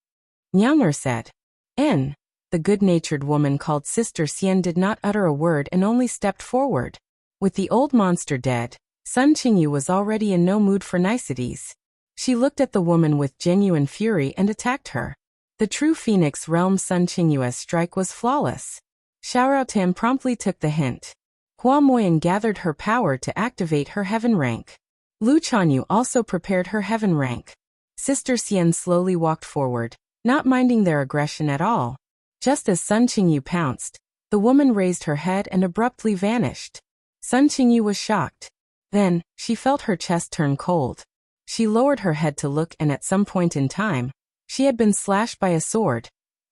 Nyang'er said. The good-natured woman called Sister Xian did not utter a word and only stepped forward. With the old monster dead, Sun Qingyu was already in no mood for niceties. She looked at the woman with genuine fury and attacked her. The true Phoenix realm Sun Qingyu's strike was flawless. Xiaotan promptly took the hint. Hua Moyan gathered her power to activate her heaven rank. Lu Chanyu also prepared her heaven rank. Sister Xian slowly walked forward, not minding their aggression at all. Just as Sun Qingyu pounced, the woman raised her head and abruptly vanished. Sun Qingyu was shocked. Then, she felt her chest turn cold. She lowered her head to look, and at some point in time, she had been slashed by a sword,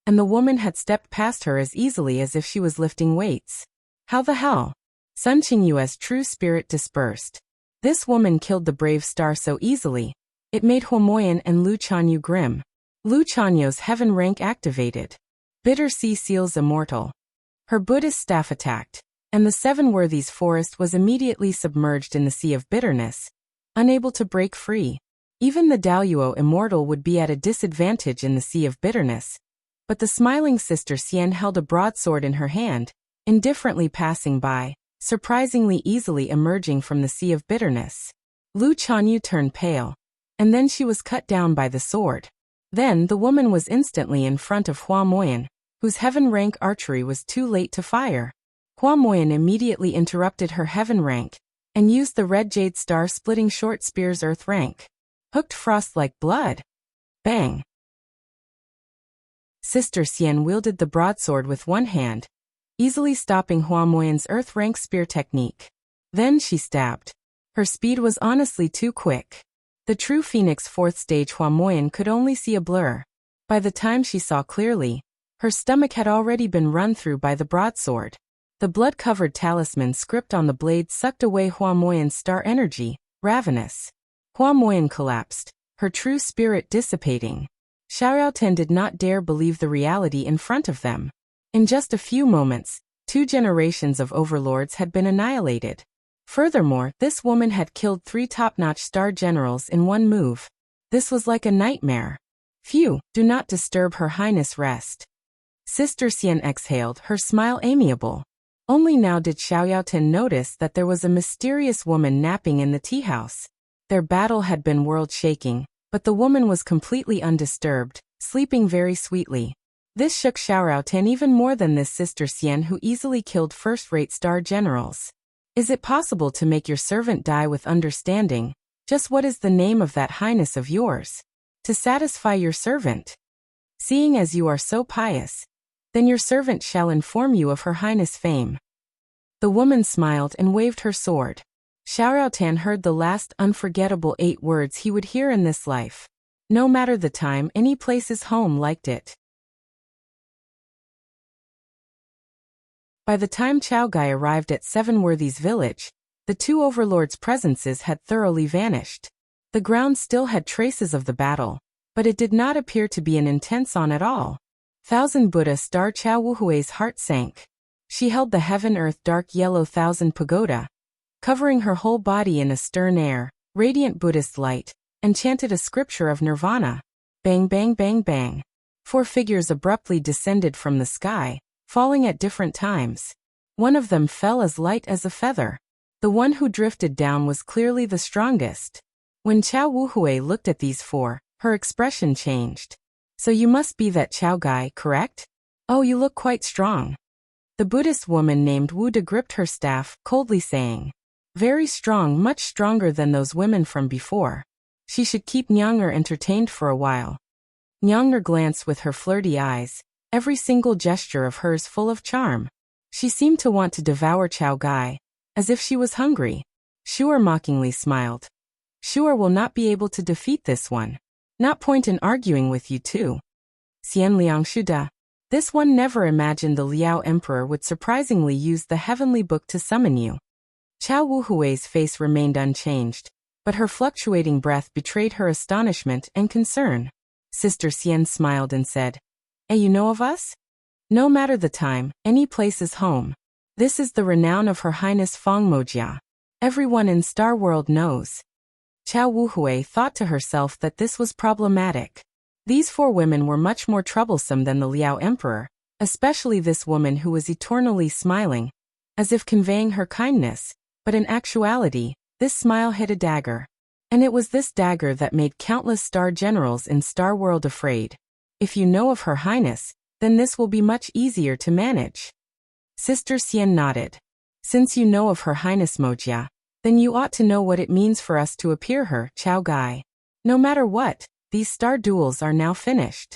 and the woman had stepped past her as easily as if she was lifting weights. How the hell? Sun Qingyu's true spirit dispersed. This woman killed the brave star so easily. It made Huamoyan and Lu Chanyu grim. Lu Chanyu's heaven rank activated. Bitter Sea Seals Immortal. Her Buddhist staff attacked, and the Seven Worthies forest was immediately submerged in the sea of bitterness, unable to break free. Even the Daluo immortal would be at a disadvantage in the Sea of Bitterness. But the smiling Sister Xian held a broadsword in her hand, indifferently passing by, surprisingly easily emerging from the Sea of Bitterness. Lu Chanyu turned pale, and then she was cut down by the sword. Then the woman was instantly in front of Hua Moyan, whose heaven rank archery was too late to fire. Hua Moyan immediately interrupted her heaven rank, and used the red jade star splitting short spear's earth rank. Hooked frost like blood. Bang! Sister Xian wielded the broadsword with one hand, easily stopping Hua Moyan's earth rank spear technique. Then she stabbed. Her speed was honestly too quick. The true Phoenix 4th stage Hua Moyan could only see a blur. By the time she saw clearly, her stomach had already been run through by the broadsword. The blood-covered talisman script on the blade sucked away Hua Moyan's star energy, ravenous. Hua Moyan collapsed, her true spirit dissipating. Xiaoyaoten did not dare believe the reality in front of them. In just a few moments, 2 generations of overlords had been annihilated. Furthermore, this woman had killed 3 top-notch star generals in one move. This was like a nightmare. Phew, do not disturb Her Highness rest. Sister Xian exhaled, her smile amiable. Only now did Xiaoyaoten notice that there was a mysterious woman napping in the tea house. Their battle had been world-shaking, but the woman was completely undisturbed, sleeping very sweetly. This shook Xiaoyaoten even more than this Sister Xian who easily killed first-rate star generals. Is it possible to make your servant die with understanding? Just what is the name of that highness of yours? To satisfy your servant. Seeing as you are so pious, then your servant shall inform you of Her Highness' fame. The woman smiled and waved her sword. Xiaoyaoten heard the last unforgettable 8 words he would hear in this life. No matter the time, any place is home liked it. By the time Chao Gai arrived at Seven Worthies village, the 2 overlords' presences had thoroughly vanished. The ground still had traces of the battle, but it did not appear to be an intense one at all. Thousand Buddha Star Chao Wuhui's heart sank. She held the heaven-earth dark yellow thousand pagoda, covering her whole body in a stern air, radiant Buddhist light, and chanted a scripture of nirvana. Bang bang bang bang. 4 figures abruptly descended from the sky, falling at different times. One of them fell as light as a feather. The one who drifted down was clearly the strongest. When Chao Wuhui looked at these 4, her expression changed. So you must be that Chao Gai, correct? Oh, you look quite strong. The Buddhist woman named Wu De gripped her staff, coldly saying, very strong, much stronger than those women from before. She should keep Nyang'er entertained for a while. Nyang'er glanced with her flirty eyes, every single gesture of hers full of charm. She seemed to want to devour Chao Gai, as if she was hungry. Shu'er mockingly smiled. Shu'er will not be able to defeat this one. Not point in arguing with you too. Xian Liang Shuda. This one never imagined the Liao Emperor would surprisingly use the heavenly book to summon you. Chao Wuhui's face remained unchanged, but her fluctuating breath betrayed her astonishment and concern. Sister Xian smiled and said, you know of us? No matter the time, any place is home. This is the renown of Her Highness Feng Mojia. Everyone in Star World knows. Chao Wuhui thought to herself that this was problematic. These 4 women were much more troublesome than the Liao Emperor, especially this woman who was eternally smiling, as if conveying her kindness, but in actuality, this smile hit a dagger. And it was this dagger that made countless star generals in Star World afraid. If you know of Her Highness, then this will be much easier to manage. Sister Xian nodded. Since you know of Her Highness Mojia, then you ought to know what it means for us to appear her, Chao Gai. No matter what, these star duels are now finished.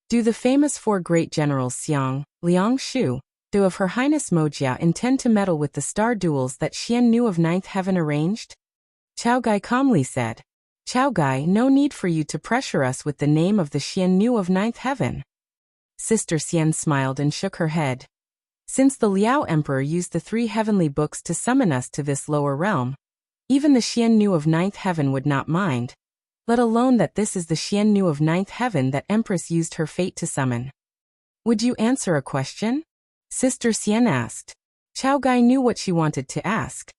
Do the famous 4 great generals Xiang, Liang Shu, do of Her Highness Mojia intend to meddle with the star duels that Xian Nu of Ninth Heaven arranged? Chao Gai calmly said. Chao Gai, no need for you to pressure us with the name of the Xian Nu of Ninth Heaven. Sister Xian smiled and shook her head. Since the Liao Emperor used the 3 heavenly books to summon us to this lower realm, even the Xian Nu of Ninth Heaven would not mind, let alone that this is the Xian Nu of Ninth Heaven that Empress used her fate to summon. Would you answer a question? Sister Xian asked. Chao Gai knew what she wanted to ask.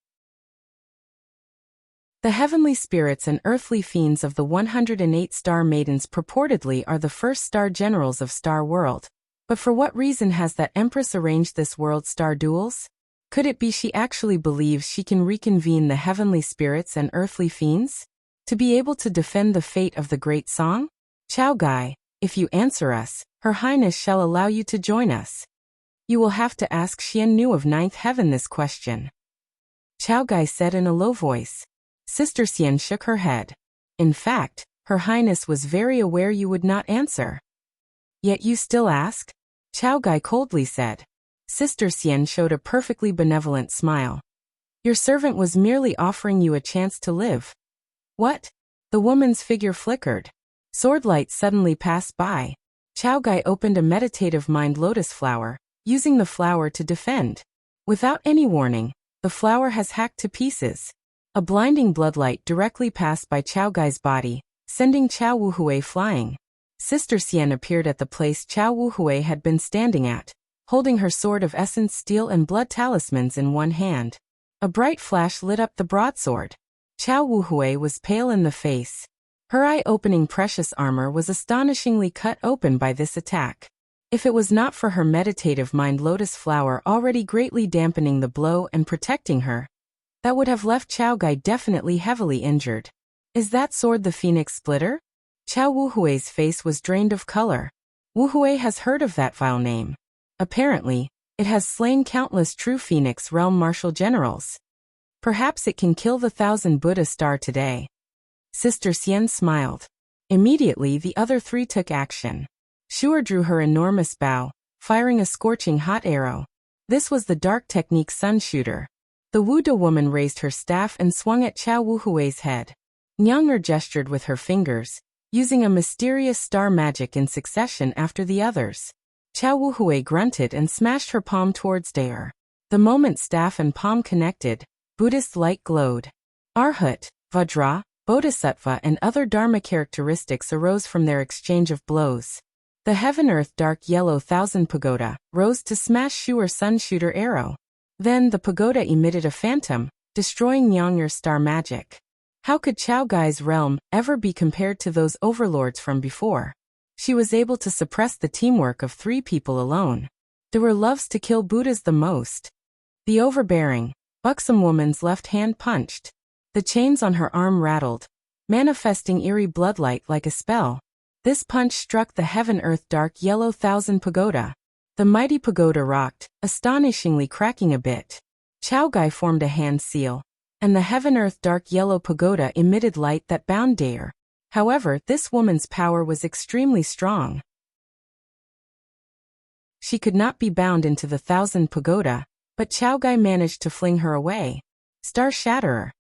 The heavenly spirits and earthly fiends of the 108 star maidens purportedly are the first star generals of Star World. But for what reason has that empress arranged this world star duels? Could it be she actually believes she can reconvene the heavenly spirits and earthly fiends? To be able to defend the fate of the great song? Chao Gai, if you answer us, Her Highness shall allow you to join us. You will have to ask Xian Nu of Ninth Heaven this question. Chao Gai said in a low voice. Sister Xian shook her head. In fact, Her Highness was very aware you would not answer. Yet you still ask? Chao Gai coldly said. Sister Xian showed a perfectly benevolent smile. Your servant was merely offering you a chance to live. What? The woman's figure flickered. Sword light suddenly passed by. Chao Gai opened a meditative mind lotus flower, using the flower to defend. Without any warning, the flower has hacked to pieces. A blinding bloodlight directly passed by Chao Gai's body, sending Chao Wuhui flying. Sister Xian appeared at the place Chao Wuhui had been standing at, holding her sword of essence steel and blood talismans in one hand. A bright flash lit up the broadsword. Chao Wuhui was pale in the face. Her eye-opening precious armor was astonishingly cut open by this attack. If it was not for her meditative mind lotus flower already greatly dampening the blow and protecting her, that would have left Chao Gai definitely heavily injured. Is that sword the Phoenix Splitter? Chao Wuhui's face was drained of color. Wuhui has heard of that vile name. Apparently, it has slain countless true Phoenix realm martial generals. Perhaps it can kill the 1,000 Buddha star today. Sister Xian smiled. Immediately the other three took action. Shuer drew her enormous bow, firing a scorching hot arrow. This was the dark technique sun shooter. The Wuda woman raised her staff and swung at Chao Wuhui's head. Nyang'er gestured with her fingers, using a mysterious star magic in succession after the others. Chao Wuhui grunted and smashed her palm towards Daer. The moment staff and palm connected, Buddhist light glowed. Arhat, Vajra, Bodhisattva and other Dharma characteristics arose from their exchange of blows. The Heaven-Earth Dark Yellow Thousand Pagoda rose to smash Shuer Sun Shooter arrow. Then the pagoda emitted a phantom, destroying Nyang'er's star magic. How could Chao Gai's realm ever be compared to those overlords from before? She was able to suppress the teamwork of 3 people alone. There were loves to kill Buddhas the most. The overbearing, buxom woman's left hand punched. The chains on her arm rattled, manifesting eerie bloodlight like a spell. This punch struck the Heaven-Earth Dark Yellow Thousand Pagoda. The mighty pagoda rocked, astonishingly cracking a bit. Chao Gai formed a hand seal, and the Heaven-Earth Dark Yellow Pagoda emitted light that bound Daer. However, this woman's power was extremely strong. She could not be bound into the Thousand Pagoda, but Chao Gai managed to fling her away. Star Shatterer.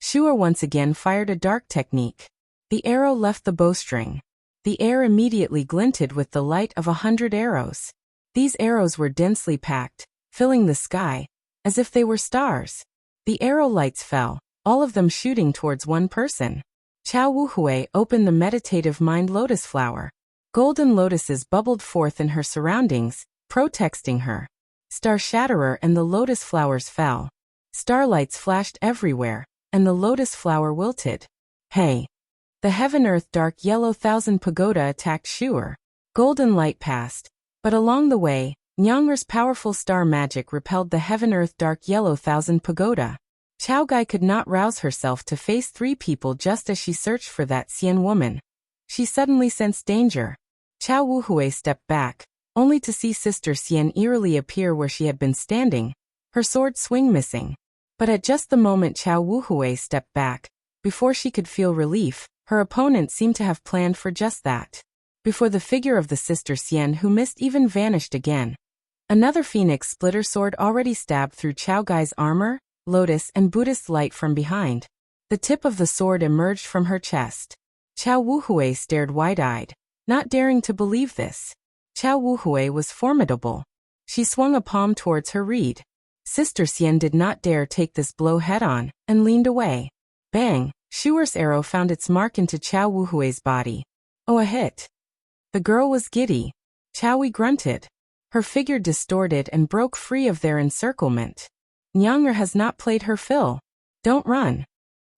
Shuer once again fired a dark technique. The arrow left the bowstring. The air immediately glinted with the light of 100 arrows. These arrows were densely packed, filling the sky, as if they were stars. The arrow lights fell, all of them shooting towards one person. Chao Wuhui opened the meditative mind lotus flower. Golden lotuses bubbled forth in her surroundings, protecting her. Star Shatterer and the lotus flowers fell. Starlights flashed everywhere, and the lotus flower wilted. Hey! The Heaven-Earth Dark Yellow Thousand Pagoda attacked Shuer. Golden light passed, but along the way, Nyang'er's powerful star magic repelled the Heaven-Earth Dark Yellow Thousand Pagoda. Chao Gai could not rouse herself to face 3 people just as she searched for that Xian woman. She suddenly sensed danger. Chao Wuhui stepped back, only to see Sister Xian eerily appear where she had been standing, her sword swing missing. But at just the moment Chao Wuhui stepped back, before she could feel relief, her opponent seemed to have planned for just that. Before the figure of the Sister Xian who missed even vanished again. Another Phoenix Splitter sword already stabbed through Chao Gai's armor, lotus and Buddhist light from behind. The tip of the sword emerged from her chest. Chao Wuhui stared wide-eyed, not daring to believe this. Chao Wuhui was formidable. She swung a palm towards her reed. Sister Xian did not dare take this blow head-on, and leaned away. Bang! Shuer's arrow found its mark into Chao Wuhui's body. Oh, a hit. The girl was giddy. Chaoui grunted. Her figure distorted and broke free of their encirclement. Nyang'er has not played her fill. Don't run.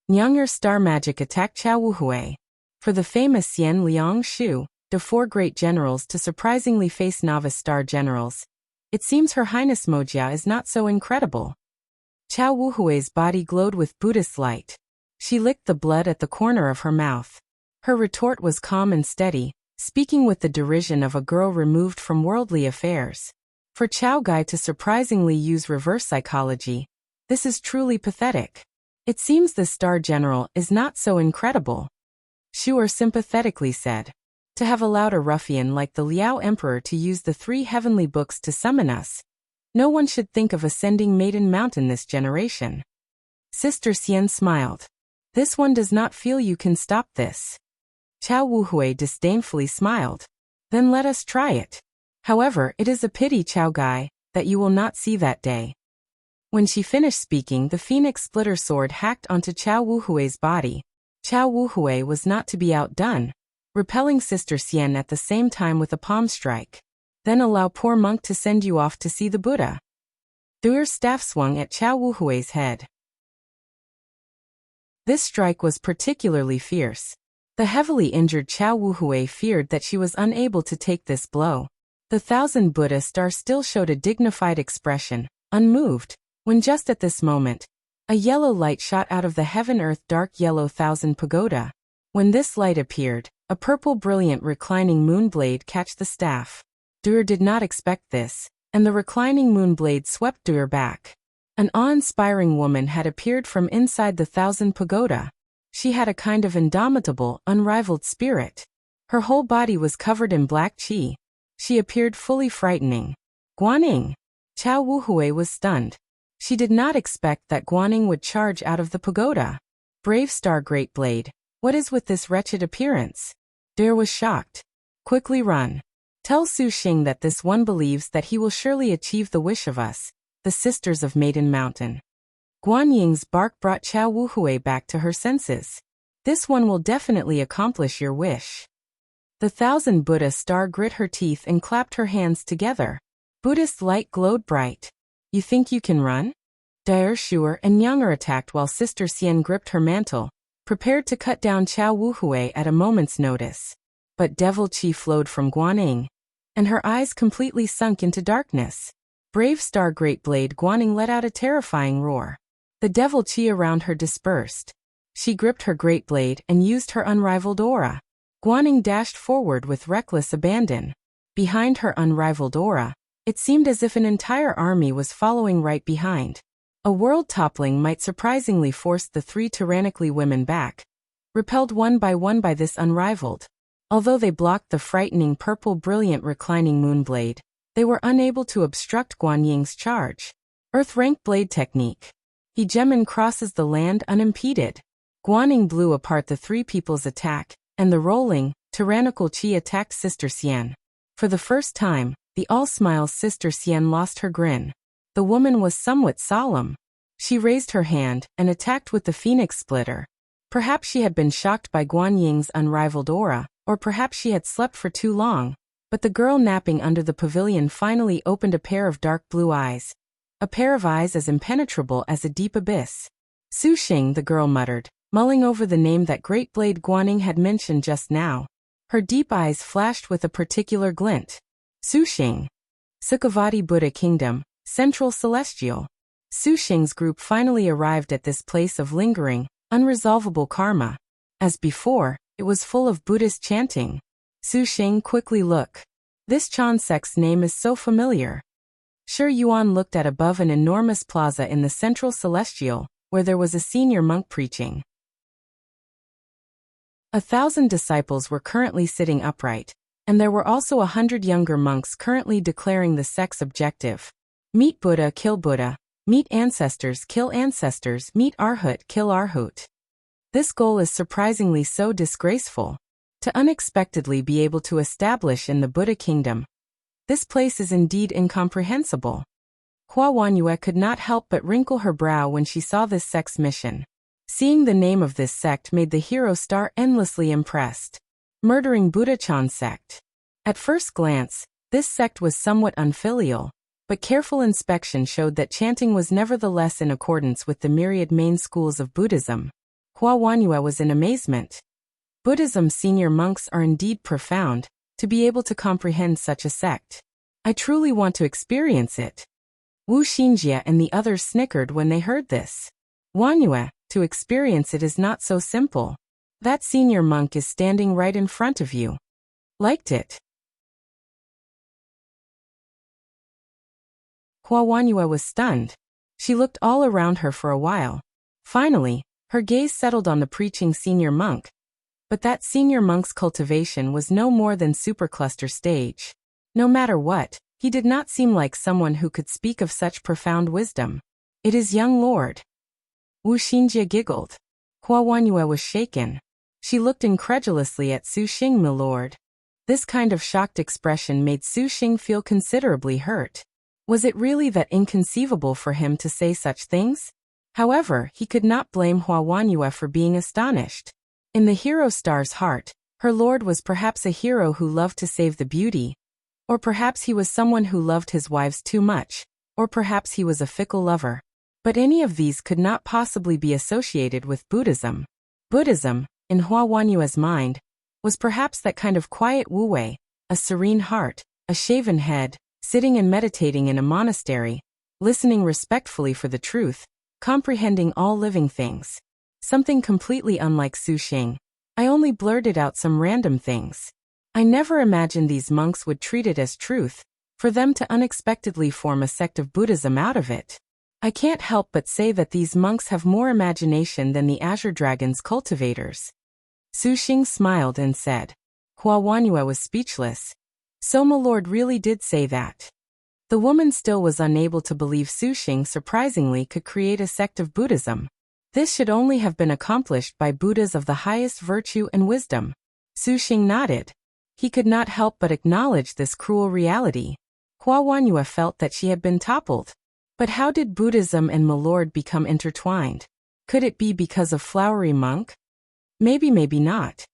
Nyang'er star magic attack Chao Wuhui. For the famous Xian Liang Shu, de 4 great generals to surprisingly face novice star generals, it seems Her Highness Mojia is not so incredible. Chao Wuhui's body glowed with Buddhist light. She licked the blood at the corner of her mouth. Her retort was calm and steady, speaking with the derision of a girl removed from worldly affairs. For Chao Gai to surprisingly use reverse psychology, this is truly pathetic. It seems the star general is not so incredible. Shu'er sympathetically said. To have allowed a ruffian like the Liao Emperor to use the 3 heavenly books to summon us, no one should think of ascending Maiden Mountain this generation. Sister Xian smiled. This one does not feel you can stop this. Chao Wuhui disdainfully smiled. Then let us try it. However, it is a pity, Chao Gai, that you will not see that day. When she finished speaking, the phoenix splitter sword hacked onto Chao Wuhui's body. Chao Wuhui was not to be outdone, repelling Sister Xian at the same time with a palm strike. Then allow poor monk to send you off to see the Buddha. Thu'er's staff swung at Chao Wuhui's head. This strike was particularly fierce. The heavily injured Chao Wuhui feared that she was unable to take this blow. The 1,000 Buddha star still showed a dignified expression, unmoved, when just at this moment, a yellow light shot out of the heaven-earth dark yellow 1,000 pagoda. When this light appeared, a purple brilliant reclining moon blade catch the staff. Thu'er did not expect this, and the reclining moon blade swept Thu'er back. An awe-inspiring woman had appeared from inside the 1,000 pagoda. She had a kind of indomitable, unrivaled spirit. Her whole body was covered in black qi. She appeared fully frightening. Guan. Chao Wuhui was stunned. She did not expect that Guan would charge out of the pagoda. Brave star great blade, what is with this wretched appearance? Thu'er was shocked. Quickly run. Tell Shaqing that this one believes that he will surely achieve the wish of us, the sisters of Maiden Mountain. Guan Ying's bark brought Chao Wuhui back to her senses. This one will definitely accomplish your wish. The 1,000 Buddha star grit her teeth and clapped her hands together. Buddhist light glowed bright. You think you can run? Daer Shu'er and Nyang'er attacked while Sister Xian gripped her mantle, prepared to cut down Chao Wuhui at a moment's notice. But devil qi flowed from Guan, and her eyes completely sunk into darkness. Brave star great blade Guan let out a terrifying roar. The devil qi around her dispersed. She gripped her great blade and used her unrivaled aura. Guan dashed forward with reckless abandon. Behind her unrivaled aura, it seemed as if an entire army was following right behind. A world toppling might surprisingly force the 3 tyrannically women back, repelled one by this unrivaled. Although they blocked the frightening purple brilliant reclining moonblade, they were unable to obstruct Guan Ying's charge. Earth rank blade technique. He Gemin crosses the land unimpeded. Guan blew apart the 3 people's attack, and the rolling, tyrannical qi attacked Sister Xian. For the first time, the all-smiles Sister Xian lost her grin. The woman was somewhat solemn. She raised her hand and attacked with the phoenix splitter. Perhaps she had been shocked by Guan Ying's unrivaled aura, or perhaps she had slept for too long, but the girl napping under the pavilion finally opened a pair of dark blue eyes. A pair of eyes as impenetrable as a deep abyss. Shaqing, the girl muttered, mulling over the name that great blade Guan had mentioned just now. Her deep eyes flashed with a particular glint. Shaqing. Sukhavati Buddha Kingdom, Central Celestial. Shaqing's group finally arrived at this place of lingering, unresolvable karma. As before, it was full of Buddhist chanting. Shaqing, quickly look. This Chan sect's name is so familiar. Sure Yuan looked at above an enormous plaza in the Central Celestial, where there was a senior monk preaching. 1,000 disciples were currently sitting upright, and there were also 100 younger monks currently declaring the sect's objective. Meet Buddha, kill Buddha. Meet ancestors, kill ancestors. Meet Arhut, kill Arhut. This goal is surprisingly so disgraceful. To unexpectedly be able to establish in the Buddha kingdom. This place is indeed incomprehensible. Hua Wanyue could not help but wrinkle her brow when she saw this sect's mission. Seeing the name of this sect made the hero star endlessly impressed. Murdering Buddha Chan sect. At first glance, this sect was somewhat unfilial, but careful inspection showed that chanting was nevertheless in accordance with the myriad main schools of Buddhism. Hua Wanyue was in amazement. Buddhism's senior monks are indeed profound, to be able to comprehend such a sect. I truly want to experience it. Wu Xinjie and the others snickered when they heard this. Wanyue, to experience it is not so simple. That senior monk is standing right in front of you. Liked it. Hua Wanyue was stunned. She looked all around her for a while. Finally, her gaze settled on the preaching senior monk. But that senior monk's cultivation was no more than supercluster stage. No matter what, he did not seem like someone who could speak of such profound wisdom. It is young lord. Wu Xinjie giggled. Hua Wanyue was shaken. She looked incredulously at Shaqing, my lord. This kind of shocked expression made Shaqing feel considerably hurt. Was it really that inconceivable for him to say such things? However, he could not blame Hua Wanyue for being astonished. In the hero star's heart, her lord was perhaps a hero who loved to save the beauty, or perhaps he was someone who loved his wives too much, or perhaps he was a fickle lover. But any of these could not possibly be associated with Buddhism. Buddhism, in Hua Wanyue's mind, was perhaps that kind of quiet wu-wei, a serene heart, a shaven head, sitting and meditating in a monastery, listening respectfully for the truth, comprehending all living things. Something completely unlike Shaqing. I only blurted out some random things. I never imagined these monks would treat it as truth, for them to unexpectedly form a sect of Buddhism out of it. I can't help but say that these monks have more imagination than the Azure Dragon's cultivators. Shaqing smiled and said. Hua Wanyue was speechless. So my lord really did say that. The woman still was unable to believe Shaqing surprisingly could create a sect of Buddhism. This should only have been accomplished by Buddhas of the highest virtue and wisdom. Shaqing nodded. He could not help but acknowledge this cruel reality. Hua Wanyue felt that she had been toppled. But how did Buddhism and my lord become intertwined? Could it be because of flowery monk? Maybe not.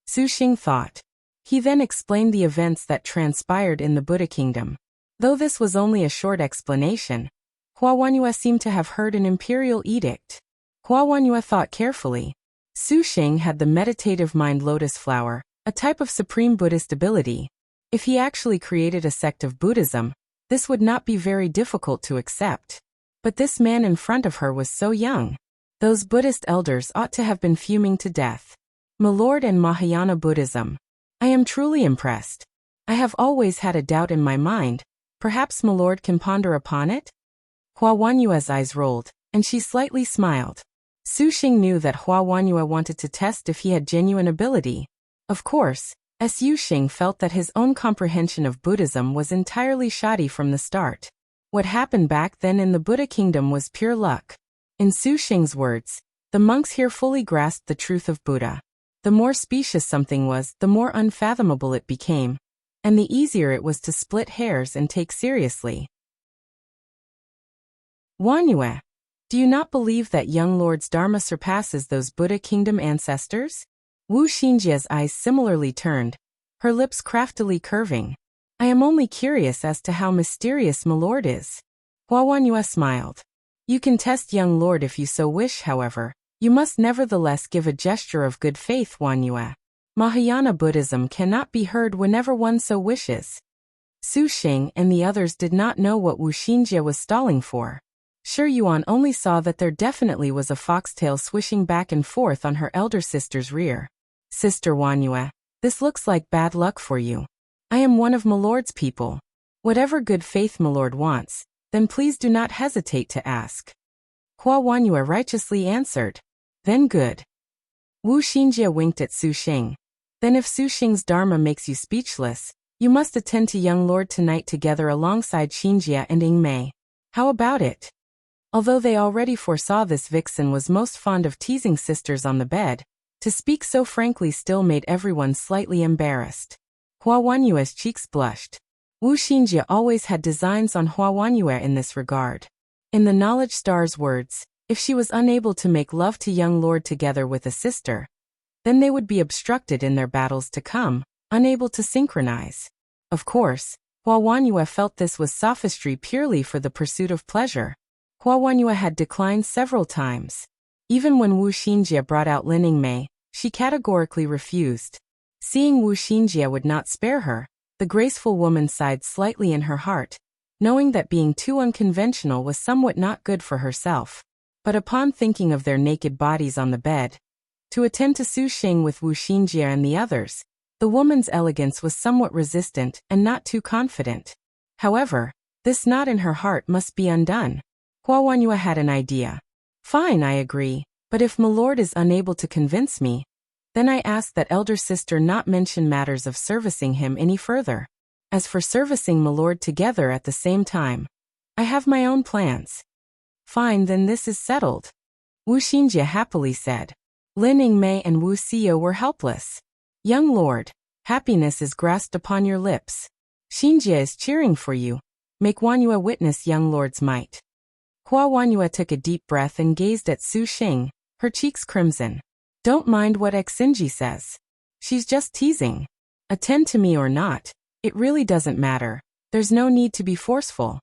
Shaqing thought. He then explained the events that transpired in the Buddha kingdom. Though this was only a short explanation, Hua Wanyue seemed to have heard an imperial edict. Hua Wanyue thought carefully. Shaqing had the meditative mind lotus flower, a type of supreme Buddhist ability. If he actually created a sect of Buddhism, this would not be very difficult to accept. But this man in front of her was so young. Those Buddhist elders ought to have been fuming to death. My lord and Mahayana Buddhism. I am truly impressed. I have always had a doubt in my mind. Perhaps my lord can ponder upon it? Hua Wanyue's eyes rolled, and she slightly smiled. Shaqing knew that Hua Wanyue wanted to test if he had genuine ability. Of course, Shaqing felt that his own comprehension of Buddhism was entirely shoddy from the start. What happened back then in the Buddha kingdom was pure luck. In Shaqing's words, the monks here fully grasped the truth of Buddha. The more specious something was, the more unfathomable it became, and the easier it was to split hairs and take seriously. Wanyue, do you not believe that young lord's dharma surpasses those Buddha kingdom ancestors? Wu Xinjie's eyes similarly turned, her lips craftily curving. I am only curious as to how mysterious my lord is. Hua Wanyue smiled. You can test young lord if you so wish, however. You must nevertheless give a gesture of good faith, Wanyue. Mahayana Buddhism cannot be heard whenever one so wishes. Shaqing and the others did not know what Wu Xinjie was stalling for. Sure, Yuan only saw that there definitely was a foxtail swishing back and forth on her elder sister's rear. Sister Wanyue, this looks like bad luck for you. I am one of my lord's people. Whatever good faith my lord wants, then please do not hesitate to ask. Hua Wanyue righteously answered. Then good. Wu Xinjie winked at Shaqing. Then if Shaqing's dharma makes you speechless, you must attend to young lord tonight together alongside Xinjie and Ying. How about it? Although they already foresaw this vixen was most fond of teasing sisters on the bed, to speak so frankly still made everyone slightly embarrassed. Hua Wanyue's cheeks blushed. Wu Xinjie always had designs on Hua Wanyue in this regard. In the Knowledge Star's words, if she was unable to make love to young lord together with a sister, then they would be obstructed in their battles to come, unable to synchronize. Of course, Hua Wanyue felt this was sophistry purely for the pursuit of pleasure. Hua Wanyue had declined several times. Even when Wu Xinjie brought out Lin Ningmei, she categorically refused. Seeing Wu Xinjie would not spare her, the graceful woman sighed slightly in her heart, knowing that being too unconventional was somewhat not good for herself. But upon thinking of their naked bodies on the bed, to attend to Shaqing with Wu Xinjie and the others, the woman's elegance was somewhat resistant and not too confident. However, this knot in her heart must be undone. Hua Wanyue had an idea. Fine, I agree, but if Milord is unable to convince me, then I ask that elder sister not mention matters of servicing him any further. As for servicing Milord together at the same time, I have my own plans. Fine, then this is settled. Wu Xinjie happily said. Lin Ningmei and Wu Xio were helpless. Young lord, happiness is grasped upon your lips. Xinjie is cheering for you. Make Wanyue witness young lord's might. Hua Wanyue took a deep breath and gazed at Shaqing, her cheeks crimson. Don't mind what Xinji says. She's just teasing. Attend to me or not, it really doesn't matter. There's no need to be forceful.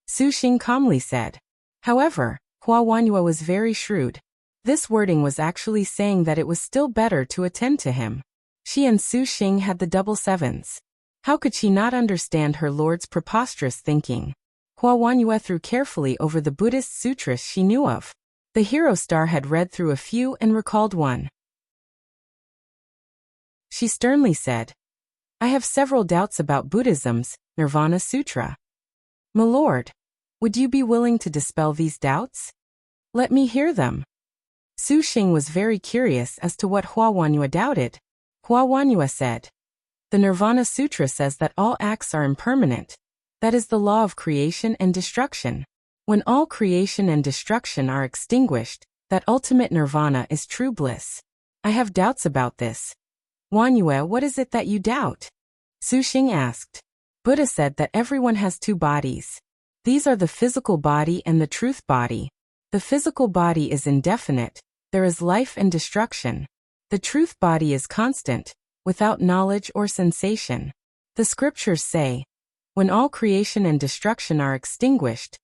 Shaqing calmly said. However, Hua Wanyue was very shrewd. This wording was actually saying that it was still better to attend to him. She and Shaqing had the double sevens. How could she not understand her lord's preposterous thinking? Hua Wanyue threw carefully over the Buddhist sutras she knew of. The hero star had read through a few and recalled one. She sternly said, I have several doubts about Buddhism's Nirvana Sutra. Milord, would you be willing to dispel these doubts? Let me hear them. Shaqing was very curious as to what Hua Wanyue doubted. Hua Wanyue said, the Nirvana Sutra says that all acts are impermanent. That is the law of creation and destruction. When all creation and destruction are extinguished, that ultimate nirvana is true bliss. I have doubts about this. Wanyue, what is it that you doubt? Shaqing asked. Buddha said that everyone has two bodies. These are the physical body and the truth body. The physical body is indefinite. There is life and destruction. The truth body is constant, without knowledge or sensation. The scriptures say, when all creation and destruction are extinguished,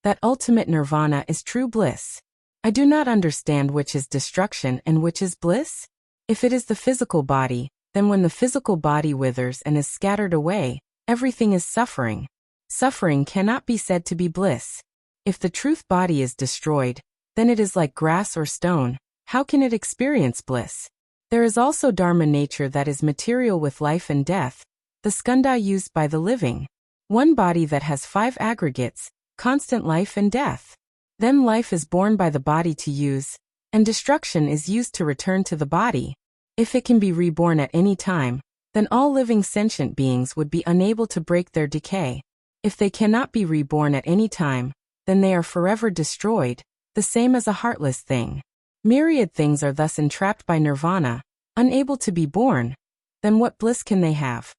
that ultimate nirvana is true bliss. I do not understand which is destruction and which is bliss. If it is the physical body, then when the physical body withers and is scattered away, everything is suffering. Suffering cannot be said to be bliss. If the truth body is destroyed, then it is like grass or stone. How can it experience bliss? There is also dharma nature that is material with life and death, the skandha used by the living. One body that has 5 aggregates, constant life and death. Then life is born by the body to use, and destruction is used to return to the body. If it can be reborn at any time, then all living sentient beings would be unable to break their decay. If they cannot be reborn at any time, then they are forever destroyed, the same as a heartless thing. Myriad things are thus entrapped by nirvana, unable to be born. Then what bliss can they have?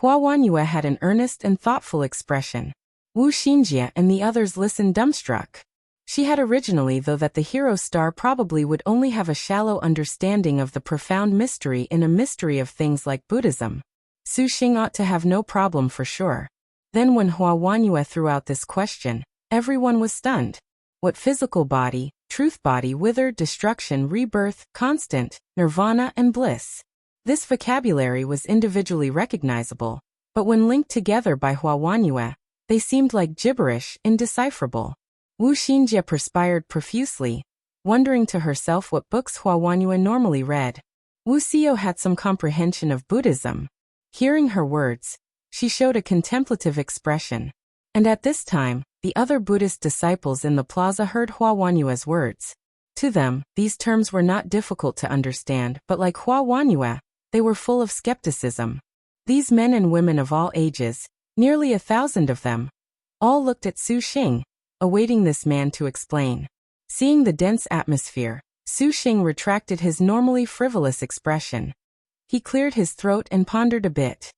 Hua Wanyue had an earnest and thoughtful expression. Wu Xinjie and the others listened dumbstruck. She had originally thought that the hero star probably would only have a shallow understanding of the profound mystery in a mystery of things like Buddhism. Shaqing ought to have no problem for sure. Then when Hua Wanyue threw out this question, everyone was stunned. What physical body, truth body, wither, destruction, rebirth, constant, nirvana, and bliss? This vocabulary was individually recognizable, but when linked together by Hua Wanyue, they seemed like gibberish, indecipherable. Wu Xinjie perspired profusely, wondering to herself what books Hua Wanyue normally read. Wu Xio had some comprehension of Buddhism. Hearing her words, she showed a contemplative expression. And at this time, the other Buddhist disciples in the plaza heard Hua Wanyue's words. To them, these terms were not difficult to understand, but like Hua Wanyue, they were full of skepticism. These men and women of all ages, nearly 1,000 of them, all looked at Shaqing, awaiting this man to explain. Seeing the dense atmosphere, Shaqing retracted his normally frivolous expression. He cleared his throat and pondered a bit.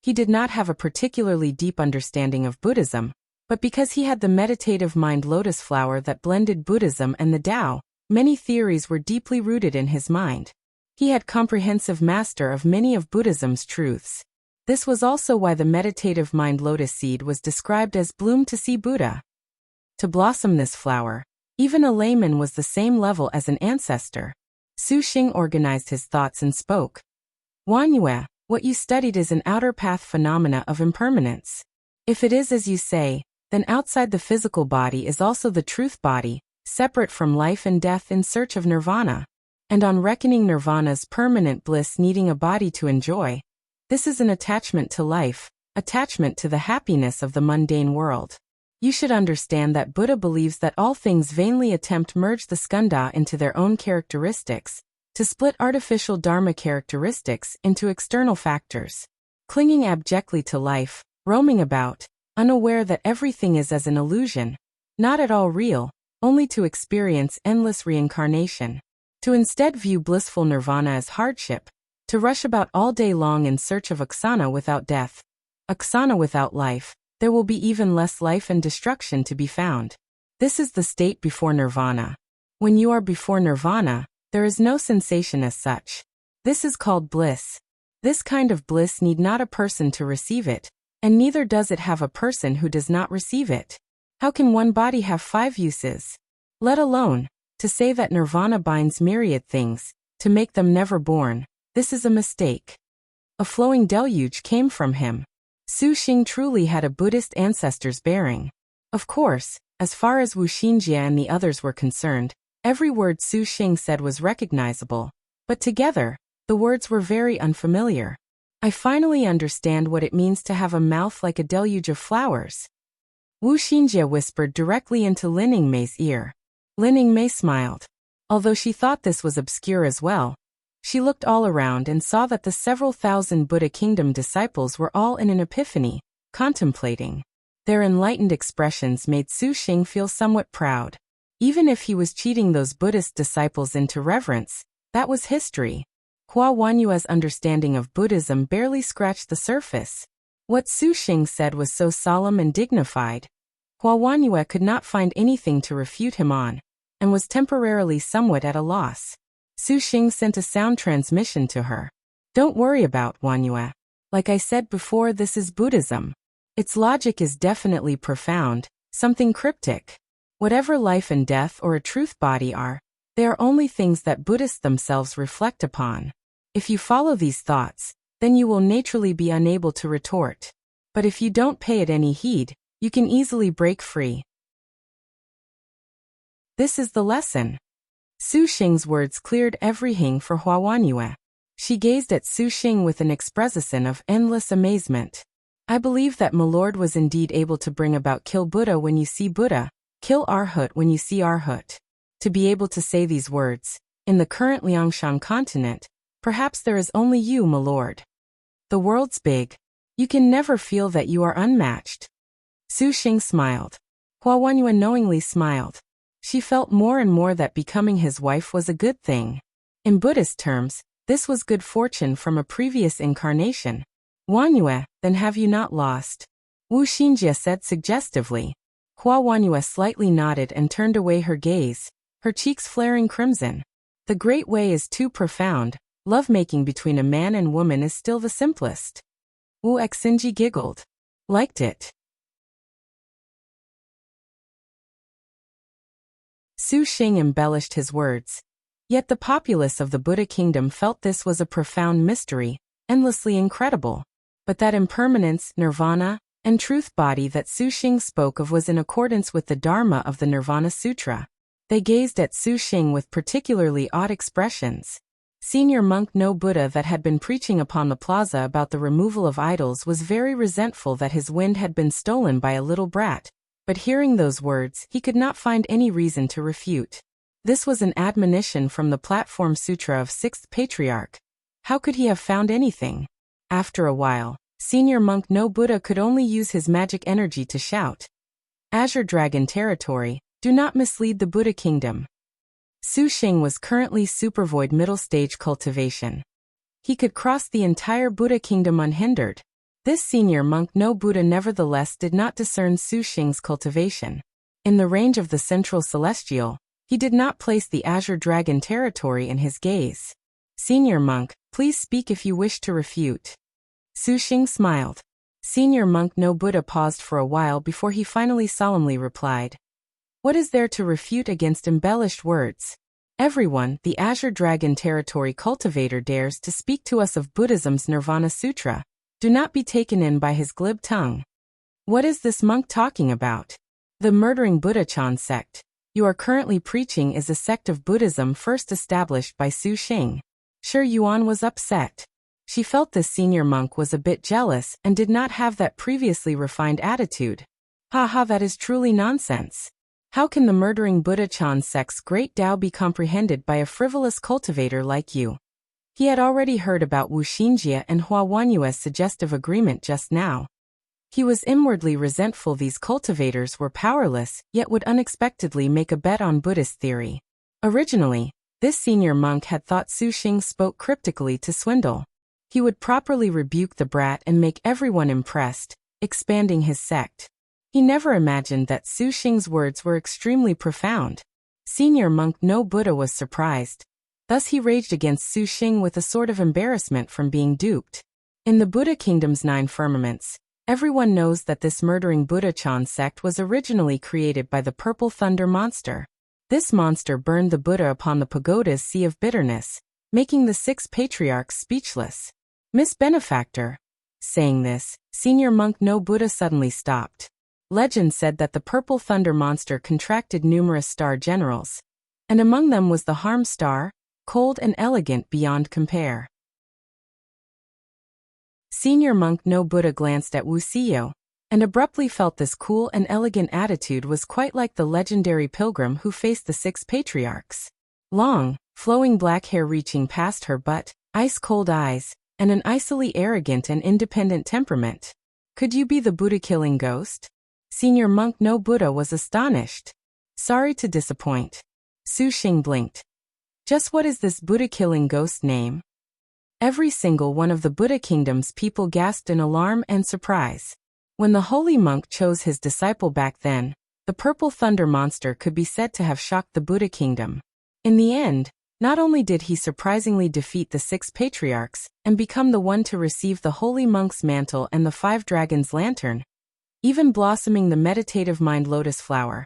He did not have a particularly deep understanding of Buddhism, but because he had the meditative mind lotus flower that blended Buddhism and the Tao, many theories were deeply rooted in his mind. He had comprehensive master of many of Buddhism's truths. This was also why the meditative mind lotus seed was described as bloom to see Buddha. To blossom this flower, Even a layman was the same level as an ancestor. Shaqing organized his thoughts and spoke. Guan, what you studied is an outer path phenomena of impermanence. If it is as you say, then outside the physical body is also the truth body, separate from life and death in search of nirvana. And on reckoning nirvana's permanent bliss needing a body to enjoy, this is an attachment to life, attachment to the happiness of the mundane world. You should understand that Buddha believes that all things vainly attempt merge the skandha into their own characteristics, to split artificial dharma characteristics into external factors. Clinging abjectly to life, roaming about, unaware that everything is as an illusion, not at all real, only to experience endless reincarnation. To instead view blissful nirvana as hardship, to rush about all day long in search of aksana without death, aksana without life, there will be even less life and destruction to be found. This is the state before nirvana. When you are before nirvana, there is no sensation as such. This is called bliss. This kind of bliss need not a person to receive it, and neither does it have a person who does not receive it. How can one body have 5 uses? Let alone, to say that nirvana binds myriad things, to make them never born, this is a mistake. A flowing deluge came from him. Shaqing truly had a Buddhist ancestor's bearing. Of course, as far as Wuxia and the others were concerned, every word Shaqing said was recognizable, but together, the words were very unfamiliar. I finally understand what it means to have a mouth like a deluge of flowers. Wuxia whispered directly into Lin Mei's ear. Lin Mei smiled. Although she thought this was obscure as well, she looked all around and saw that the several thousand Buddha Kingdom disciples were all in an epiphany, contemplating. Their enlightened expressions made Shaqing feel somewhat proud. Even if he was cheating those Buddhist disciples into reverence, that was history. Hua Wanyue's understanding of Buddhism barely scratched the surface. What Shaqing said was so solemn and dignified. Hua Wanyue could not find anything to refute him on, and was temporarily somewhat at a loss. Shaqing sent a sound transmission to her. Don't worry about Wanyue. Like I said before, this is Buddhism. Its logic is definitely profound, something cryptic. Whatever life and death or a truth body are, they are only things that Buddhists themselves reflect upon. If you follow these thoughts, then you will naturally be unable to retort. But if you don't pay it any heed, you can easily break free. This is the lesson. Shaqing's words cleared everything for Hua Wanyue. She gazed at Shaqing with an expression of endless amazement. I believe that my lord was indeed able to bring about kill Buddha when you see Buddha, kill Arhat when you see Arhat. To be able to say these words, in the current Liangshan continent, perhaps there is only you, my lord. The world's big. You can never feel that you are unmatched. Shaqing smiled. Hua Wanyue knowingly smiled. She felt more and more that becoming his wife was a good thing. In Buddhist terms, this was good fortune from a previous incarnation. Wanyue, then have you not lost? Wuxia said suggestively. Hua Wanyue slightly nodded and turned away her gaze, her cheeks flaring crimson. The great way is too profound. Lovemaking between a man and woman is still the simplest. Wu Xinji giggled. Liked it. Shaqing embellished his words. Yet the populace of the Buddha kingdom felt this was a profound mystery, endlessly incredible. But that impermanence, nirvana, and truth body that Shaqing spoke of was in accordance with the Dharma of the Nirvana Sutra. They gazed at Shaqing with particularly odd expressions. Senior monk No Buddha that had been preaching upon the plaza about the removal of idols was very resentful that his wind had been stolen by a little brat. But hearing those words, he could not find any reason to refute. This was an admonition from the Platform Sutra of 6th Patriarch. How could he have found anything? After a while, Senior monk No Buddha could only use his magic energy to shout. Azure Dragon Territory, do not mislead the Buddha Kingdom. Shaqing was currently supervoid middle stage cultivation. He could cross the entire Buddha Kingdom unhindered. This senior monk No Buddha nevertheless did not discern Shaqing's cultivation. In the range of the central celestial, he did not place the Azure Dragon Territory in his gaze. Senior monk, please speak if you wish to refute. Shaqing smiled. Senior monk No Buddha paused for a while before he finally solemnly replied. What is there to refute against embellished words? Everyone, the Azure Dragon Territory cultivator dares to speak to us of Buddhism's Nirvana Sutra. Do not be taken in by his glib tongue. What is this monk talking about? The murdering Buddha-chan sect you are currently preaching is a sect of Buddhism first established by Shaqing. Sure, Yuan was upset. She felt this senior monk was a bit jealous and did not have that previously refined attitude. Haha, that is truly nonsense. How can the murdering Buddha-chan sect's great Tao be comprehended by a frivolous cultivator like you? He had already heard about Wuxia and Hua Wanyue's suggestive agreement just now. He was inwardly resentful these cultivators were powerless, yet would unexpectedly make a bet on Buddhist theory. Originally, this senior monk had thought Shaqing spoke cryptically to swindle. He would properly rebuke the brat and make everyone impressed, expanding his sect. He never imagined that Shaqing's words were extremely profound. Senior monk No Buddha was surprised. Thus he raged against Shaqing with a sort of embarrassment from being duped. In the Buddha Kingdom's 9 firmaments, everyone knows that this murdering Buddha-chan sect was originally created by the Purple Thunder monster. This monster burned the Buddha upon the Pagoda's Sea of Bitterness, making the 6 patriarchs speechless. Miss Benefactor. Saying this, senior monk No Buddha suddenly stopped. Legend said that the Purple Thunder monster contracted numerous star generals, and among them was the Harm star, cold and elegant beyond compare. Senior monk No Buddha glanced at Wuxia, and abruptly felt this cool and elegant attitude was quite like the legendary pilgrim who faced the 6 patriarchs. Long, flowing black hair reaching past her butt, ice-cold eyes, and an icily arrogant and independent temperament. Could you be the Buddha-killing ghost? Senior monk No Buddha was astonished. Sorry to disappoint. Shaqing blinked. Just what is this Buddha-killing ghost name? Every single one of the Buddha Kingdom's people gasped in alarm and surprise. When the holy monk chose his disciple back then, the Purple Thunder monster could be said to have shocked the Buddha Kingdom. In the end, not only did he surprisingly defeat the 6 patriarchs and become the one to receive the holy monk's mantle and the 5 dragons' lantern, even blossoming the meditative mind lotus flower,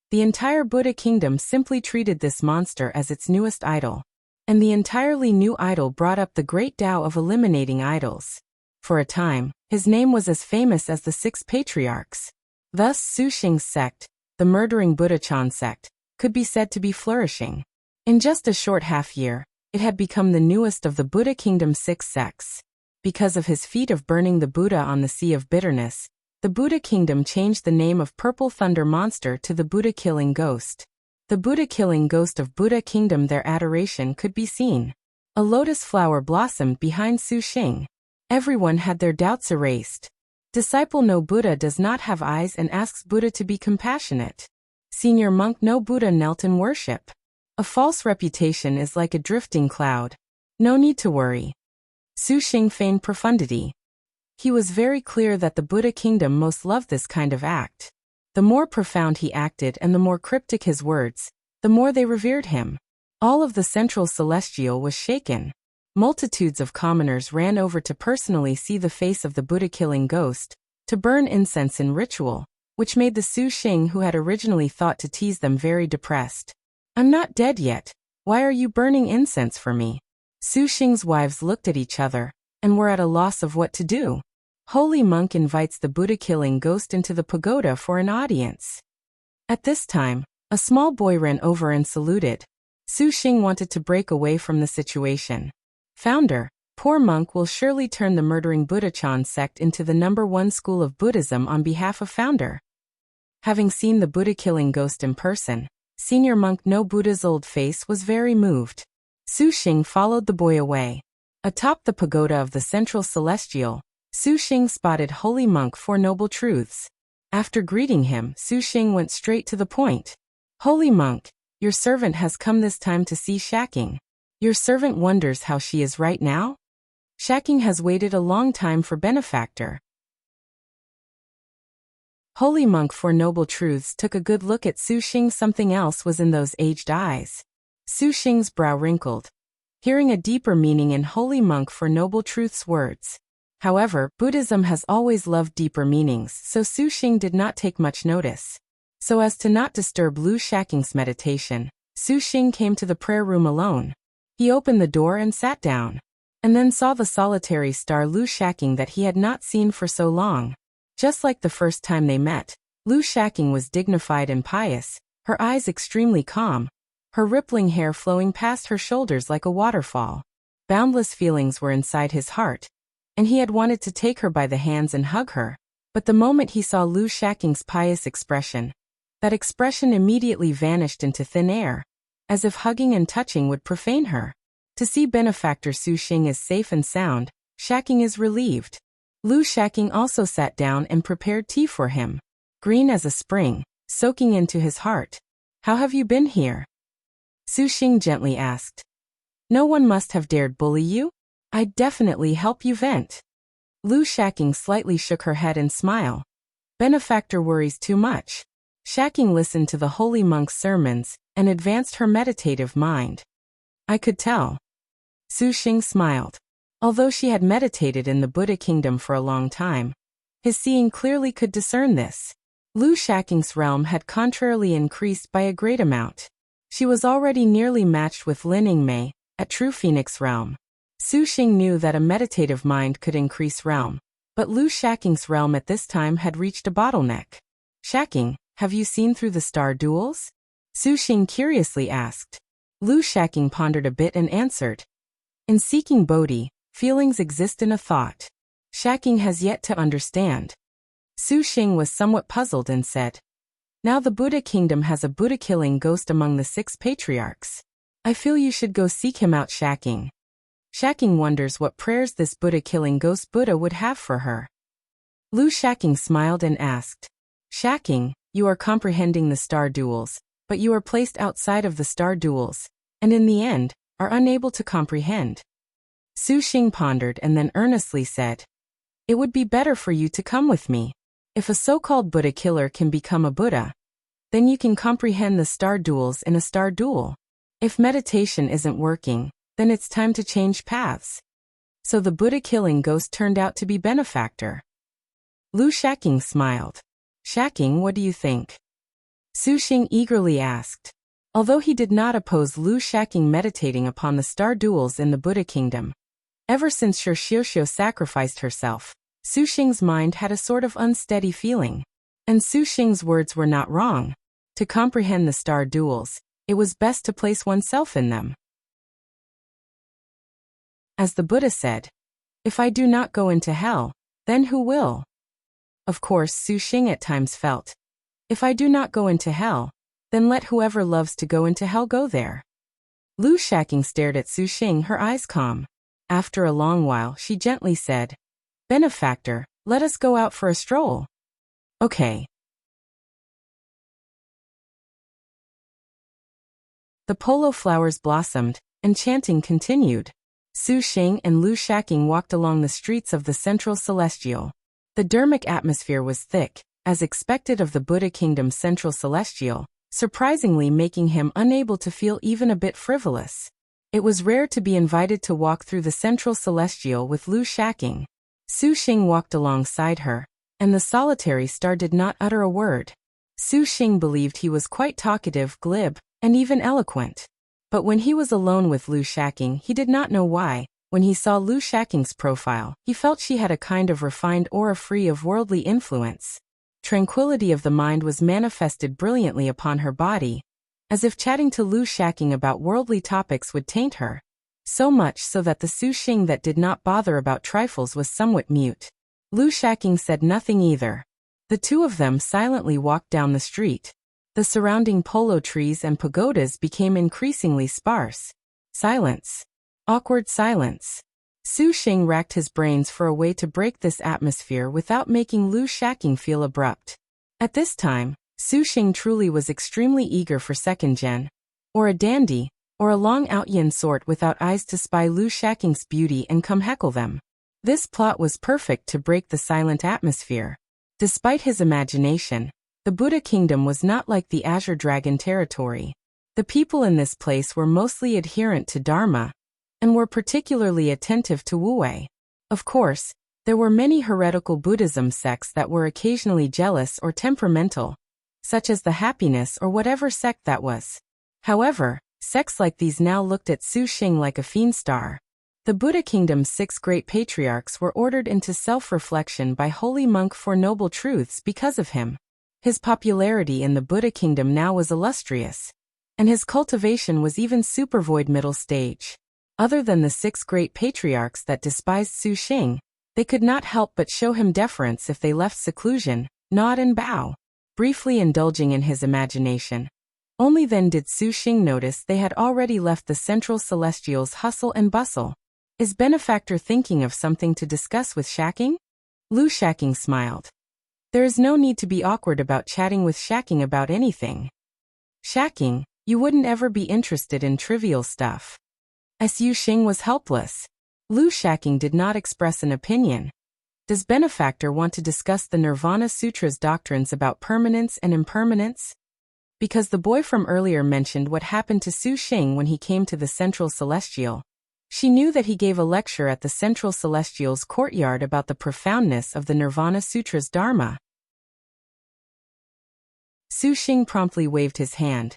the entire Buddha Kingdom simply treated this monster as its newest idol. And the entirely new idol brought up the great Tao of eliminating idols. For a time, his name was as famous as the 6 patriarchs. Thus Shaqing's sect, the murdering Buddha-chan sect, could be said to be flourishing. In just a short half-year, it had become the newest of the Buddha Kingdom's 6 sects. Because of his feat of burning the Buddha on the Sea of Bitterness, the Buddha Kingdom changed the name of Purple Thunder Monster to the Buddha-killing ghost. The Buddha-killing ghost of Buddha Kingdom, their adoration could be seen. A lotus flower blossomed behind Shaqing. Everyone had their doubts erased. Disciple No Buddha does not have eyes and asks Buddha to be compassionate. Senior monk No Buddha knelt in worship. A false reputation is like a drifting cloud. No need to worry. Shaqing feigned profundity. He was very clear that the Buddha Kingdom most loved this kind of act. The more profound he acted and the more cryptic his words, the more they revered him. All of the central celestial was shaken. Multitudes of commoners ran over to personally see the face of the Buddha-killing ghost, to burn incense in ritual, which made the Shaqing who had originally thought to tease them very depressed. I'm not dead yet. Why are you burning incense for me? Shaqing's wives looked at each other, and were at a loss of what to do. Holy monk invites the Buddha-killing ghost into the pagoda for an audience. At this time, a small boy ran over and saluted. Shaqing wanted to break away from the situation. Founder, poor monk will surely turn the murdering Buddha-chan sect into the #1 school of Buddhism on behalf of founder. Having seen the Buddha-killing ghost in person, senior monk No Buddha's old face was very moved. Shaqing followed the boy away. Atop the pagoda of the central celestial, Shaqing spotted holy monk Four Noble Truths. After greeting him, Shaqing went straight to the point. Holy monk, your servant has come this time to see Shaqing. Your servant wonders how she is right now? Shaqing has waited a long time for benefactor. Holy monk Four Noble Truths took a good look at Shaqing. Something else was in those aged eyes. Shaqing's brow wrinkled, hearing a deeper meaning in holy monk Four Noble Truths' words. However, Buddhism has always loved deeper meanings, so Shaqing did not take much notice. So as to not disturb Lu Shaqing's meditation, Shaqing came to the prayer room alone. He opened the door and sat down, and then saw the solitary star Lu Shaqing that he had not seen for so long. Just like the first time they met, Lu Shaqing was dignified and pious, her eyes extremely calm, her rippling hair flowing past her shoulders like a waterfall. Boundless feelings were inside his heart, and he had wanted to take her by the hands and hug her. But the moment he saw Lu Shaqing's pious expression, that expression immediately vanished into thin air, as if hugging and touching would profane her. To see benefactor Shaqing is safe and sound, Shaqing is relieved. Lu Shaqing also sat down and prepared tea for him, green as a spring, soaking into his heart. "How have you been here?" Shaqing gently asked. "No one must have dared bully you? I'd definitely help you vent." Lu Shaqing slightly shook her head and smiled. Benefactor worries too much. Shaqing listened to the holy monk's sermons and advanced her meditative mind. "I could tell." Shaqing smiled. Although she had meditated in the Buddha kingdom for a long time, his seeing clearly could discern this. Lu Shaqing's realm had contrarily increased by a great amount. She was already nearly matched with Lin Yingmei at True Phoenix realm. Shaqing knew that a meditative mind could increase realm, but Lu Shaqing's realm at this time had reached a bottleneck. "Shaqing, have you seen through the star duels?" Shaqing curiously asked. Lu Shaqing pondered a bit and answered. "In seeking Bodhi, feelings exist in a thought. Shaqing has yet to understand." Shaqing was somewhat puzzled and said, "Now the Buddha kingdom has a Buddha-killing ghost among the 6 patriarchs. I feel you should go seek him out, Shaqing." Shaqing wonders what prayers this Buddha-killing ghost Buddha would have for her. Lu Shaqing smiled and asked, "Shaqing, you are comprehending the star duels, but you are placed outside of the star duels, and in the end, are unable to comprehend." Shaqing pondered and then earnestly said, "It would be better for you to come with me. If a so-called Buddha killer can become a Buddha, then you can comprehend the star duels in a star duel. If meditation isn't working, then it's time to change paths." So the Buddha-killing ghost turned out to be benefactor. Lu Shaqing smiled. "Shaqing, what do you think?" Shaqing eagerly asked. Although he did not oppose Lu Shaqing meditating upon the star duels in the Buddha kingdom, ever since Xiangfei sacrificed herself, Shaqing's mind had a sort of unsteady feeling. And Shaqing's words were not wrong. To comprehend the star duels, it was best to place oneself in them. As the Buddha said, "If I do not go into hell, then who will?" Of course, Shaqing at times felt, "If I do not go into hell, then let whoever loves to go into hell go there." Lu Shaqing stared at Shaqing, her eyes calm. After a long while, she gently said, "Benefactor, let us go out for a stroll." "Okay." The polo flowers blossomed, and chanting continued. Shaqing and Lu Shaqing walked along the streets of the central celestial. The dharmic atmosphere was thick, as expected of the Buddha kingdom's central celestial, surprisingly making him unable to feel even a bit frivolous. It was rare to be invited to walk through the central celestial with Lu Shaqing. Shaqing walked alongside her, and the solitary star did not utter a word. Shaqing believed he was quite talkative, glib, and even eloquent. But when he was alone with Lu Shaqing, he did not know why. When he saw Lu Shaqing's profile, he felt she had a kind of refined aura free of worldly influence. Tranquility of the mind was manifested brilliantly upon her body, as if chatting to Lu Shaqing about worldly topics would taint her. So much so that the Shaqing that did not bother about trifles was somewhat mute. Lu Shaqing said nothing either. The two of them silently walked down the street. The surrounding polo trees and pagodas became increasingly sparse. Silence. Awkward silence. Shaqing racked his brains for a way to break this atmosphere without making Lu Shaqing feel abrupt. At this time, Shaqing truly was extremely eager for second gen, or a dandy, or a long outyin sort without eyes to spy Lu Shaqing's beauty and come heckle them. This plot was perfect to break the silent atmosphere. Despite his imagination, the Buddha kingdom was not like the Azure Dragon territory. The people in this place were mostly adherent to Dharma, and were particularly attentive to Wu-wei. Of course, there were many heretical Buddhism sects that were occasionally jealous or temperamental, such as the happiness or whatever sect that was. However, sects like these now looked at Shaqing like a fiend star. The Buddha Kingdom's 6 great patriarchs were ordered into self-reflection by holy monk for noble truths because of him. His popularity in the Buddha Kingdom now was illustrious, and his cultivation was even supervoid middle stage. Other than the 6 great patriarchs that despised Shaqing, they could not help but show him deference if they left seclusion, nod and bow, briefly indulging in his imagination. Only then did Shaqing notice they had already left the central celestial's hustle and bustle. Is Benefactor thinking of something to discuss with Shaqing? Shaqing smiled. There is no need to be awkward about chatting with Shaqing about anything. Shaqing, you wouldn't ever be interested in trivial stuff. Shaqing was helpless. Shaqing did not express an opinion. Does Benefactor want to discuss the Nirvana Sutra's doctrines about permanence and impermanence? Because the boy from earlier mentioned what happened to Shaqing when he came to the Central Celestial. She knew that he gave a lecture at the Central Celestial's courtyard about the profoundness of the Nirvana Sutra's Dharma. Shaqing promptly waved his hand.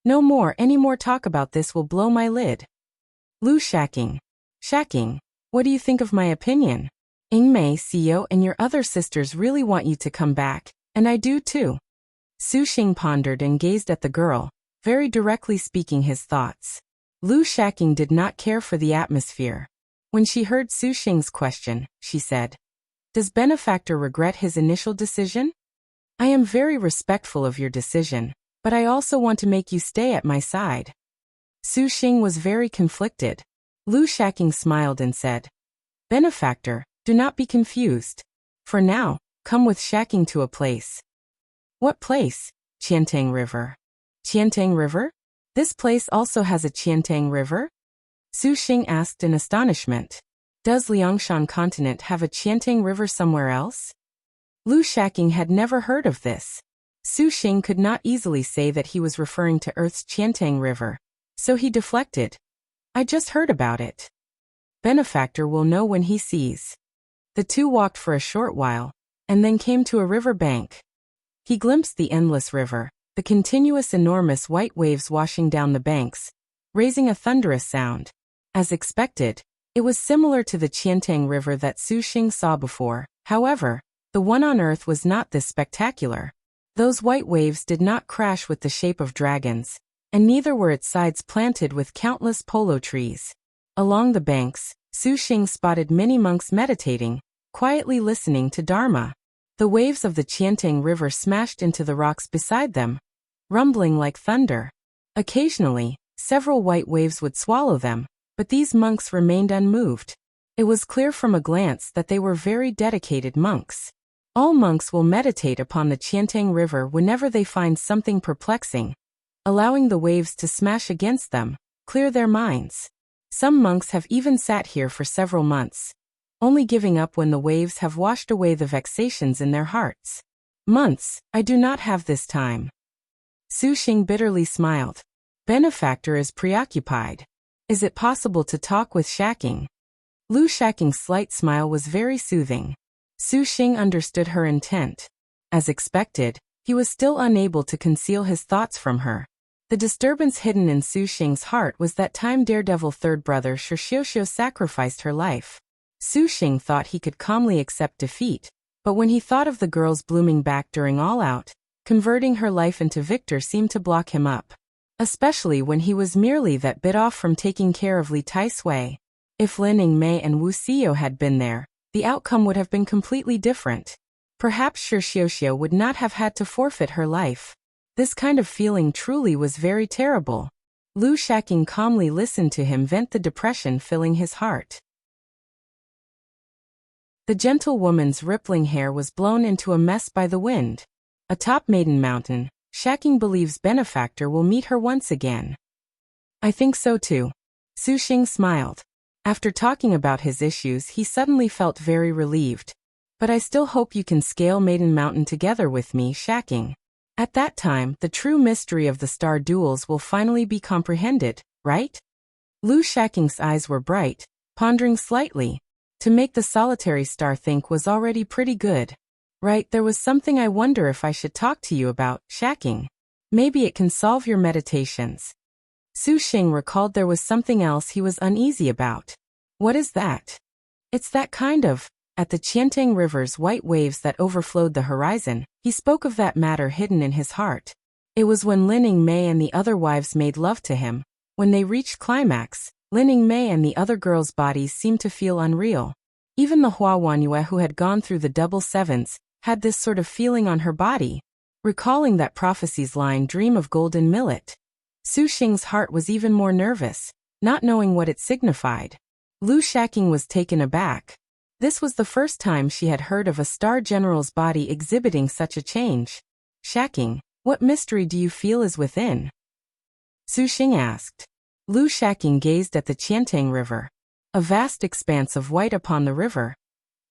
No more, any more talk about this will blow my lid. Shaqing. Shaqing, what do you think of my opinion? Yingmei, Xiao and your other sisters really want you to come back, and I do too. Shaqing pondered and gazed at the girl, very directly speaking his thoughts. Shaqing did not care for the atmosphere. When she heard Shaqing's question, she said, Does Benefactor regret his initial decision? I am very respectful of your decision, but I also want to make you stay at my side. Shaqing was very conflicted. Shaqing smiled and said, Benefactor, do not be confused. For now, come with Shaqing to a place. What place? Qiantang River. Qiantang River? This place also has a Qiantang River? Shaqing asked in astonishment. Does Liangshan continent have a Qiantang River somewhere else? Shaqing had never heard of this. Shaqing could not easily say that he was referring to Earth's Qiantang River, so he deflected. I just heard about it. Benefactor will know when he sees. The two walked for a short while, and then came to a river bank. He glimpsed the endless river, the continuous enormous white waves washing down the banks, raising a thunderous sound. As expected, it was similar to the Qiantang River that Shaqing saw before. However, the one on Earth was not this spectacular. Those white waves did not crash with the shape of dragons, and neither were its sides planted with countless polo trees. Along the banks, Shaqing spotted many monks meditating, quietly listening to Dharma. The waves of the Qiantang River smashed into the rocks beside them, rumbling like thunder. Occasionally, several white waves would swallow them, but these monks remained unmoved. It was clear from a glance that they were very dedicated monks. All monks will meditate upon the Qiantang River whenever they find something perplexing, allowing the waves to smash against them, clear their minds. Some monks have even sat here for several months, only giving up when the waves have washed away the vexations in their hearts. Months, I do not have this time. Shaqing bitterly smiled. Benefactor is preoccupied. Is it possible to talk with Shaqing? Shaqing's slight smile was very soothing. Shaqing understood her intent. As expected, he was still unable to conceal his thoughts from her. The disturbance hidden in Shaqing's heart was that time Daredevil third brother Xiangfei sacrificed her life. Shaqing thought he could calmly accept defeat, but when he thought of the girl's blooming back during All Out, converting her life into victor seemed to block him up. Especially when he was merely that bit off from taking care of Li Taisui. If Lin Yingmei and Wuxia had been there, the outcome would have been completely different. Perhaps Xiangfei would not have had to forfeit her life. This kind of feeling truly was very terrible. Shaqing calmly listened to him vent the depression filling his heart. The gentle woman's rippling hair was blown into a mess by the wind. Atop Maiden Mountain, Shaqing believes Benefactor will meet her once again. I think so too. Shaqing smiled. After talking about his issues, he suddenly felt very relieved. But I still hope you can scale Maiden Mountain together with me, Shaqing. At that time, the true mystery of the star duels will finally be comprehended, right? Shaqing's eyes were bright, pondering slightly. To make the solitary star think was already pretty good. Right, there was something I wonder if I should talk to you about, Shaqing. Maybe it can solve your meditations. Shaqing recalled there was something else he was uneasy about. What is that? It's that kind of. At the Qiantang River's white waves that overflowed the horizon, he spoke of that matter hidden in his heart. It was when Lining Mei and the other wives made love to him. When they reached climax, Lining Mei and the other girls' bodies seemed to feel unreal. Even the Hua Wanyue who had gone through the double sevens had this sort of feeling on her body. Recalling that prophecy's line, dream of golden millet. Shaqing's heart was even more nervous, not knowing what it signified. Lu Shaqing was taken aback. This was the first time she had heard of a star general's body exhibiting such a change. Shaqing, what mystery do you feel is within? Shaqing asked. Lu Shaqing gazed at the Qiantang River. A vast expanse of white upon the river.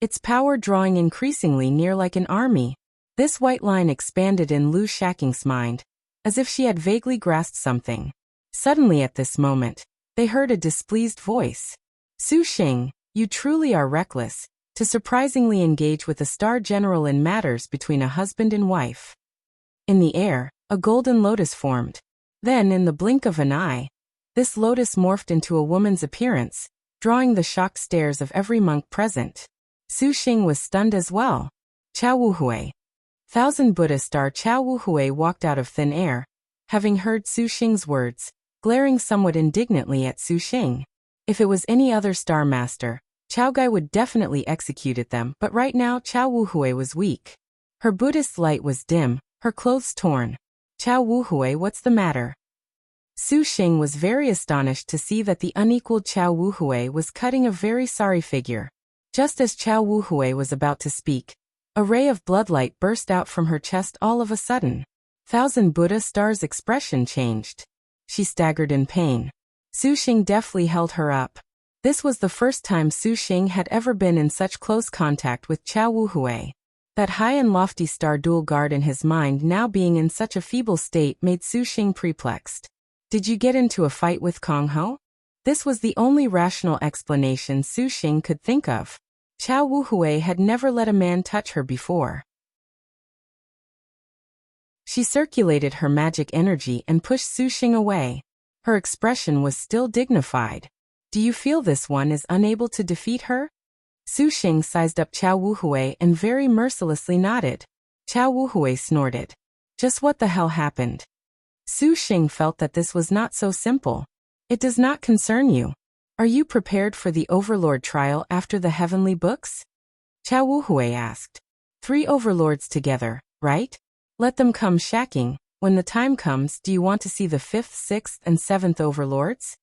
Its power drawing increasingly near like an army. This white line expanded in Lu Shaqing's mind, as if she had vaguely grasped something. Suddenly at this moment, they heard a displeased voice. Shaqing, you truly are reckless, to surprisingly engage with a star general in matters between a husband and wife. In the air, a golden lotus formed. Then, in the blink of an eye, this lotus morphed into a woman's appearance, drawing the shocked stares of every monk present. Shaqing was stunned as well. Chao Wuhui. Thousand Buddha star Chao Wuhui walked out of thin air, having heard Shaqing's words, glaring somewhat indignantly at Shaqing. If it was any other star master, Chao Gai would definitely executed them, but right now Chao Wuhui was weak. Her Buddhist light was dim, her clothes torn. Chao Wuhui, what's the matter? Shaqing was very astonished to see that the unequaled Chao Wuhui was cutting a very sorry figure. Just as Chao Wuhui was about to speak, a ray of bloodlight burst out from her chest all of a sudden. Thousand Buddha star's expression changed. She staggered in pain. Shaqing deftly held her up. This was the first time Shaqing had ever been in such close contact with Chao Wuhui. That high and lofty star dual guard in his mind now being in such a feeble state made Shaqing perplexed. Did you get into a fight with Kong Ho? This was the only rational explanation Shaqing could think of. Chao Wuhui had never let a man touch her before. She circulated her magic energy and pushed Shaqing away. Her expression was still dignified. Do you feel this one is unable to defeat her? Shaqing sized up Chao Wuhui and very mercilessly nodded. Chao Wuhui snorted. Just what the hell happened? Shaqing felt that this was not so simple. It does not concern you. Are you prepared for the Overlord trial after the heavenly books? Chao Wuhui asked. 3 Overlords together, right? Let them come, Shaqing. When the time comes, do you want to see the 5th, 6th, and 7th Overlords?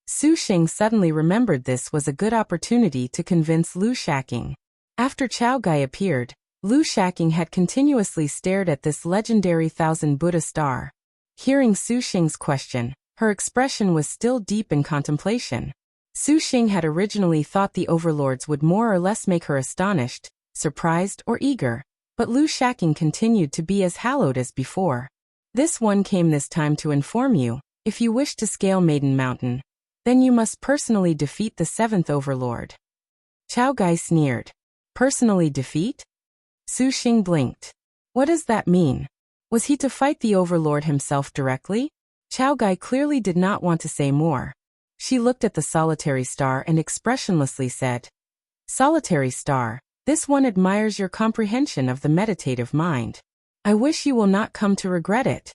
Shaqing suddenly remembered this was a good opportunity to convince Lu Shaqing. After Chao Gai appeared, Lu Shaqing had continuously stared at this legendary Thousand Buddha star. Hearing Shaqing's question, her expression was still deep in contemplation. Shaqing had originally thought the Overlords would more or less make her astonished, surprised, or eager, but Lu Shaqing continued to be as hallowed as before. This one came this time to inform you, if you wish to scale Maiden Mountain, then you must personally defeat the 7th Overlord. Chao Gai sneered. Personally defeat? Shaqing blinked. What does that mean? Was he to fight the Overlord himself directly? Chao Gai clearly did not want to say more. She looked at the solitary star and expressionlessly said, Solitary star, this one admires your comprehension of the meditative mind. I wish you will not come to regret it.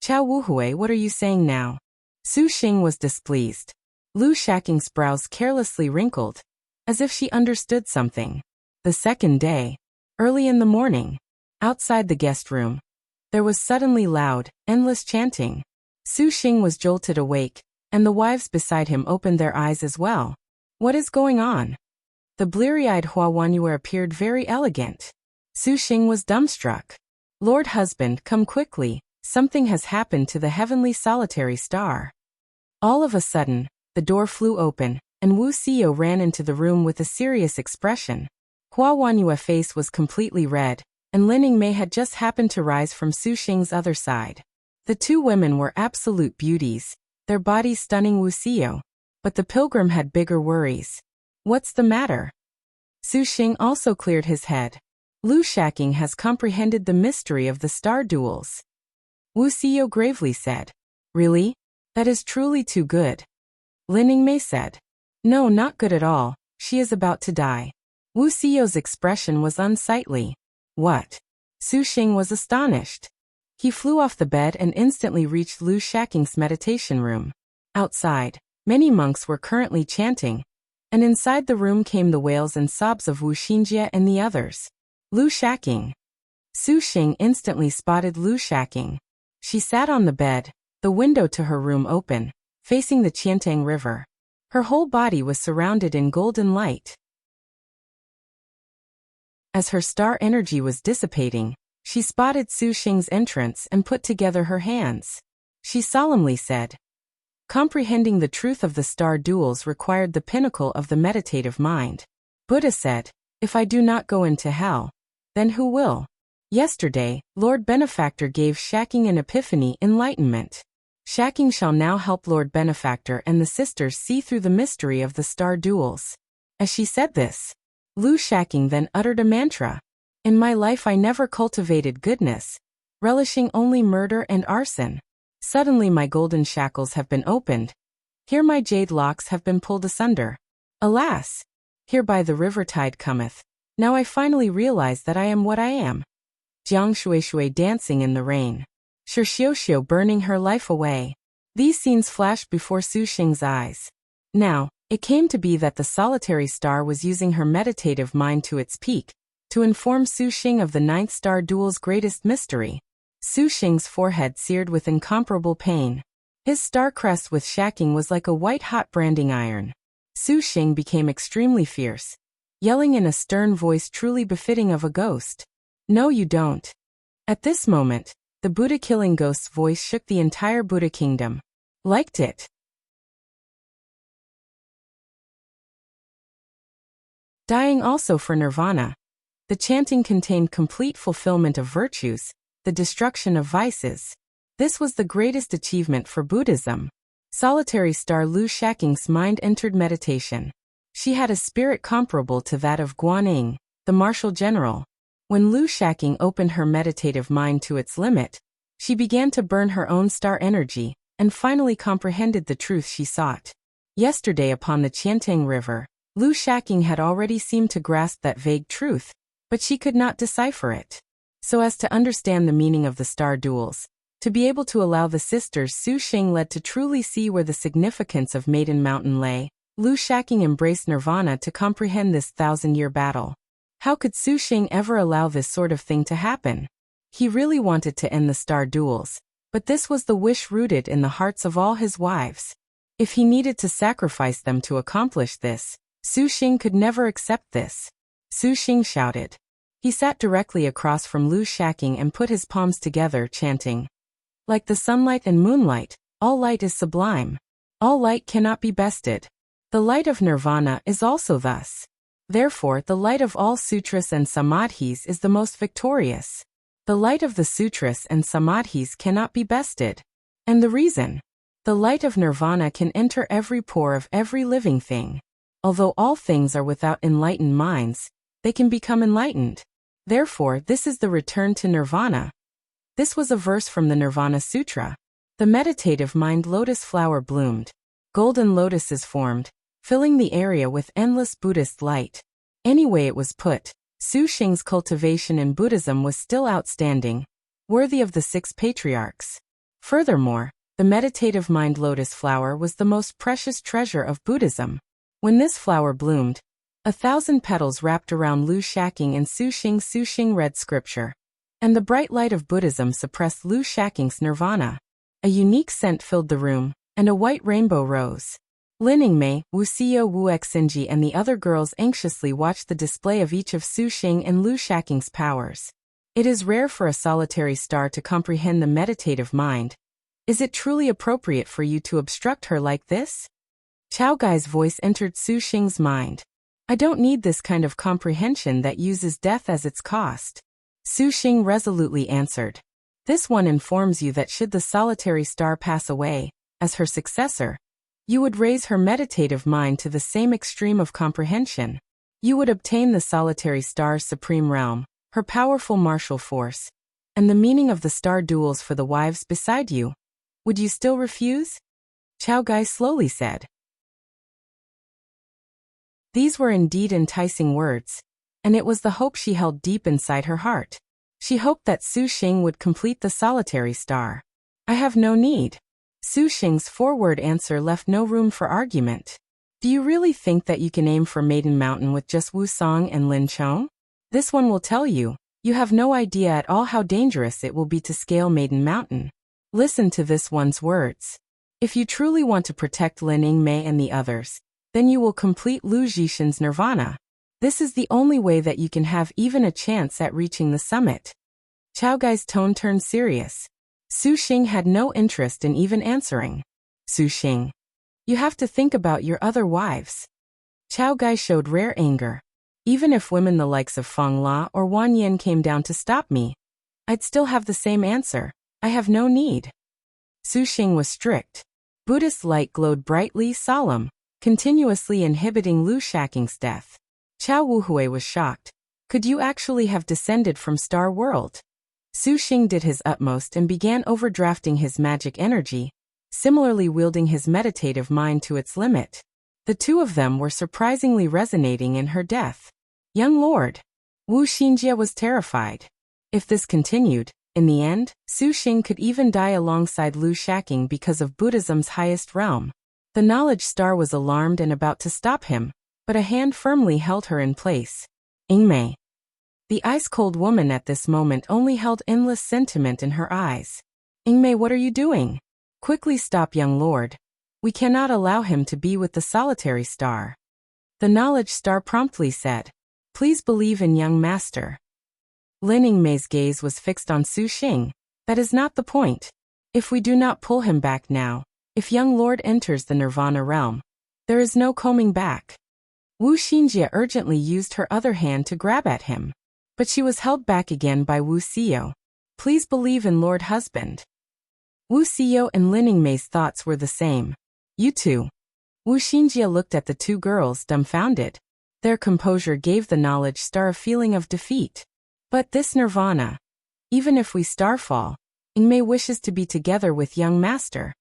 Chao Wuhui, what are you saying now? Shaqing was displeased. Lu Shaqing's brows carelessly wrinkled, as if she understood something. The second day, early in the morning, outside the guest room, there was suddenly loud, endless chanting. Shaqing was jolted awake, and the wives beside him opened their eyes as well. What is going on? The bleary-eyed Hua Wanyue appeared very elegant. Shaqing was dumbstruck. Lord husband, come quickly, something has happened to the heavenly solitary star. All of a sudden, the door flew open, and Wuxia ran into the room with a serious expression. Hua Wanyue's face was completely red, and Lining Mei had just happened to rise from Shaqing's other side. The two women were absolute beauties, their bodies stunning Wuxia, but the pilgrim had bigger worries. What's the matter? Shaqing also cleared his head. Shaqing has comprehended the mystery of the star duels. Wuxia gravely said. Really? That is truly too good. Yingmei said. No, not good at all, she is about to die. Wuxia's expression was unsightly. What? Shaqing was astonished. He flew off the bed and instantly reached Shaqing's meditation room. Outside, many monks were currently chanting, and inside the room came the wails and sobs of Wuxia and the others. Shaqing. Shaqing instantly spotted Shaqing. She sat on the bed, the window to her room open, facing the Qiantang River. Her whole body was surrounded in golden light. As her star energy was dissipating, she spotted Shaqing's entrance and put together her hands. She solemnly said, comprehending the truth of the star duels required the pinnacle of the meditative mind. Buddha said, if I do not go into hell, then who will? Yesterday, Lord Benefactor gave Shaqing an epiphany enlightenment. Shaqing shall now help Lord Benefactor and the sisters see through the mystery of the star duels. As she said this, Shaqing then uttered a mantra. In my life I never cultivated goodness, relishing only murder and arson. Suddenly my golden shackles have been opened. Here my jade locks have been pulled asunder. Alas! Hereby the river tide cometh. Now I finally realize that I am what I am. Jiang Shui dancing in the rain. Xiao burning her life away. These scenes flashed before Shaqing's eyes. Now, it came to be that the solitary star was using her meditative mind to its peak, to inform Shaqing of the ninth star duel's greatest mystery. Shaqing's forehead seared with incomparable pain. His star crest with Shaqing was like a white-hot branding iron. Shaqing became extremely fierce, yelling in a stern voice truly befitting of a ghost. No, you don't. At this moment, the Buddha-killing ghost's voice shook the entire Buddha kingdom. Liked it. Dying also for nirvana. The chanting contained complete fulfillment of virtues, the destruction of vices. This was the greatest achievement for Buddhism. Solitary star Shaqing's mind entered meditation. She had a spirit comparable to that of Guan, the martial general. When Shaqing opened her meditative mind to its limit, she began to burn her own star energy, and finally comprehended the truth she sought. Yesterday upon the Qiantang River, Shaqing had already seemed to grasp that vague truth, but she could not decipher it. So as to understand the meaning of the star duels, to be able to allow the sisters Shaqing led to truly see where the significance of Maiden Mountain lay, Shaqing embraced nirvana to comprehend this 1,000-year battle. How could Shaqing ever allow this sort of thing to happen? He really wanted to end the star duels, but this was the wish rooted in the hearts of all his wives. If he needed to sacrifice them to accomplish this, Shaqing could never accept this. Shaqing shouted. He sat directly across from Shaqing and put his palms together, chanting. Like the sunlight and moonlight, all light is sublime. All light cannot be bested. The light of nirvana is also thus. Therefore, the light of all sutras and samadhis is the most victorious. The light of the sutras and samadhis cannot be bested. And the reason? The light of nirvana can enter every pore of every living thing. Although all things are without enlightened minds, they can become enlightened. Therefore, this is the return to nirvana. This was a verse from the Nirvana Sutra. The meditative mind lotus flower bloomed. Golden lotuses formed, filling the area with endless Buddhist light. Any way it was put, Shaqing's cultivation in Buddhism was still outstanding, worthy of the 6 patriarchs. Furthermore, the meditative mind lotus flower was the most precious treasure of Buddhism. When this flower bloomed, 1,000 petals wrapped around Shaqing and Shaqing read scripture. And the bright light of Buddhism suppressed Shaqing's nirvana. A unique scent filled the room, and a white rainbow rose. Yingmei, Wuxia Wuxinji and the other girls anxiously watched the display of each of Shaqing and Shaqing's powers. It is rare for a solitary star to comprehend the meditative mind. Is it truly appropriate for you to obstruct her like this? Chao Gai's voice entered Shaqing's mind. I don't need this kind of comprehension that uses death as its cost. Shaqing resolutely answered. This one informs you that should the solitary star pass away, as her successor, you would raise her meditative mind to the same extreme of comprehension. You would obtain the solitary star's supreme realm, her powerful martial force, and the meaning of the star duels for the wives beside you. Would you still refuse? Chao Gai slowly said. These were indeed enticing words, and it was the hope she held deep inside her heart. She hoped that Su Xing would complete the solitary star. I have no need. Su Xing's four-word answer left no room for argument. Do you really think that you can aim for Maiden Mountain with just Wu Song and Lin Chong? This one will tell you, you have no idea at all how dangerous it will be to scale Maiden Mountain. Listen to this one's words. If you truly want to protect Lin Yingmei and the others, then you will complete Lu Zhishan's nirvana. This is the only way that you can have even a chance at reaching the summit. Chao Gai's tone turned serious. Su Xing had no interest in even answering. Su Xing, you have to think about your other wives. Chao Gai showed rare anger. Even if women the likes of Feng La or Wan Yin came down to stop me, I'd still have the same answer. I have no need. Su Xing was strict. Buddhist light glowed brightly solemn, continuously inhibiting Lu Shaqing's death. Chao Wuhui was shocked. Could you actually have descended from Star World? Su Xing did his utmost and began overdrafting his magic energy, similarly wielding his meditative mind to its limit. The two of them were surprisingly resonating in her death. Young Lord. Wu Xinjie was terrified. If this continued, in the end, Su Xing could even die alongside Lu Shaqing because of Buddhism's highest realm. The knowledge star was alarmed and about to stop him, but a hand firmly held her in place. Yingmei. The ice-cold woman at this moment only held endless sentiment in her eyes. Yingmei, what are you doing? Quickly stop, young lord. We cannot allow him to be with the solitary star. The knowledge star promptly said. Please believe in young master. Lin Yingmei's gaze was fixed on Su Xing. That is not the point. If we do not pull him back now, if young lord enters the nirvana realm, there is no coming back. Wu Xinjie urgently used her other hand to grab at him, but she was held back again by Wu Xiao. Please believe in Lord Husband. Wu Xiao and Lin Yingmei's thoughts were the same. You two. Wu Xinjie looked at the two girls dumbfounded. Their composure gave the knowledge star a feeling of defeat. But this nirvana. Even if we starfall, Yingmei wishes to be together with young master.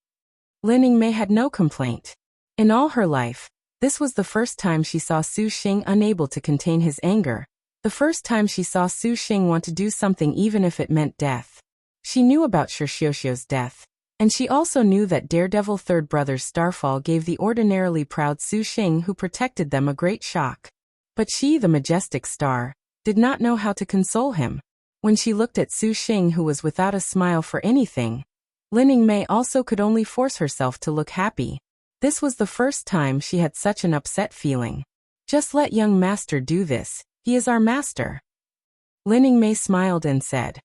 Lin Yingmei had no complaint. In all her life, this was the first time she saw Su Xing unable to contain his anger. The first time she saw Su Xing want to do something even if it meant death. She knew about Xiaoxiu's death, and she also knew that Daredevil Third Brother's starfall gave the ordinarily proud Su Xing who protected them a great shock. But she, the majestic star, did not know how to console him. When she looked at Su Xing, who was without a smile for anything, Lin Yingmei also could only force herself to look happy. This was the first time she had such an upset feeling. Just let young master do this, he is our master. Lin Yingmei smiled and said.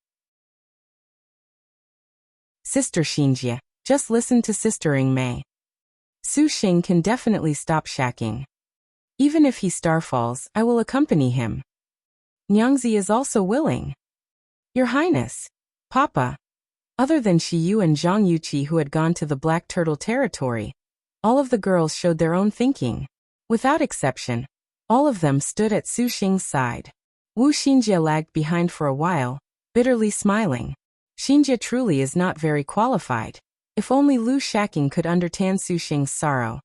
Sister Xinjie, just listen to Sister Yingmei. Su Xing can definitely stop Shaqing. Even if he starfalls, I will accompany him. Nyangzi is also willing. Your Highness. Papa. Other than Shiyu and Zhang Yuqi who had gone to the Black Turtle territory, all of the girls showed their own thinking. Without exception, all of them stood at Su Xing's side. Wu Xinjie lagged behind for a while, bitterly smiling. Xinjie truly is not very qualified. If only Lu Shaqing could understand Su Xing's sorrow.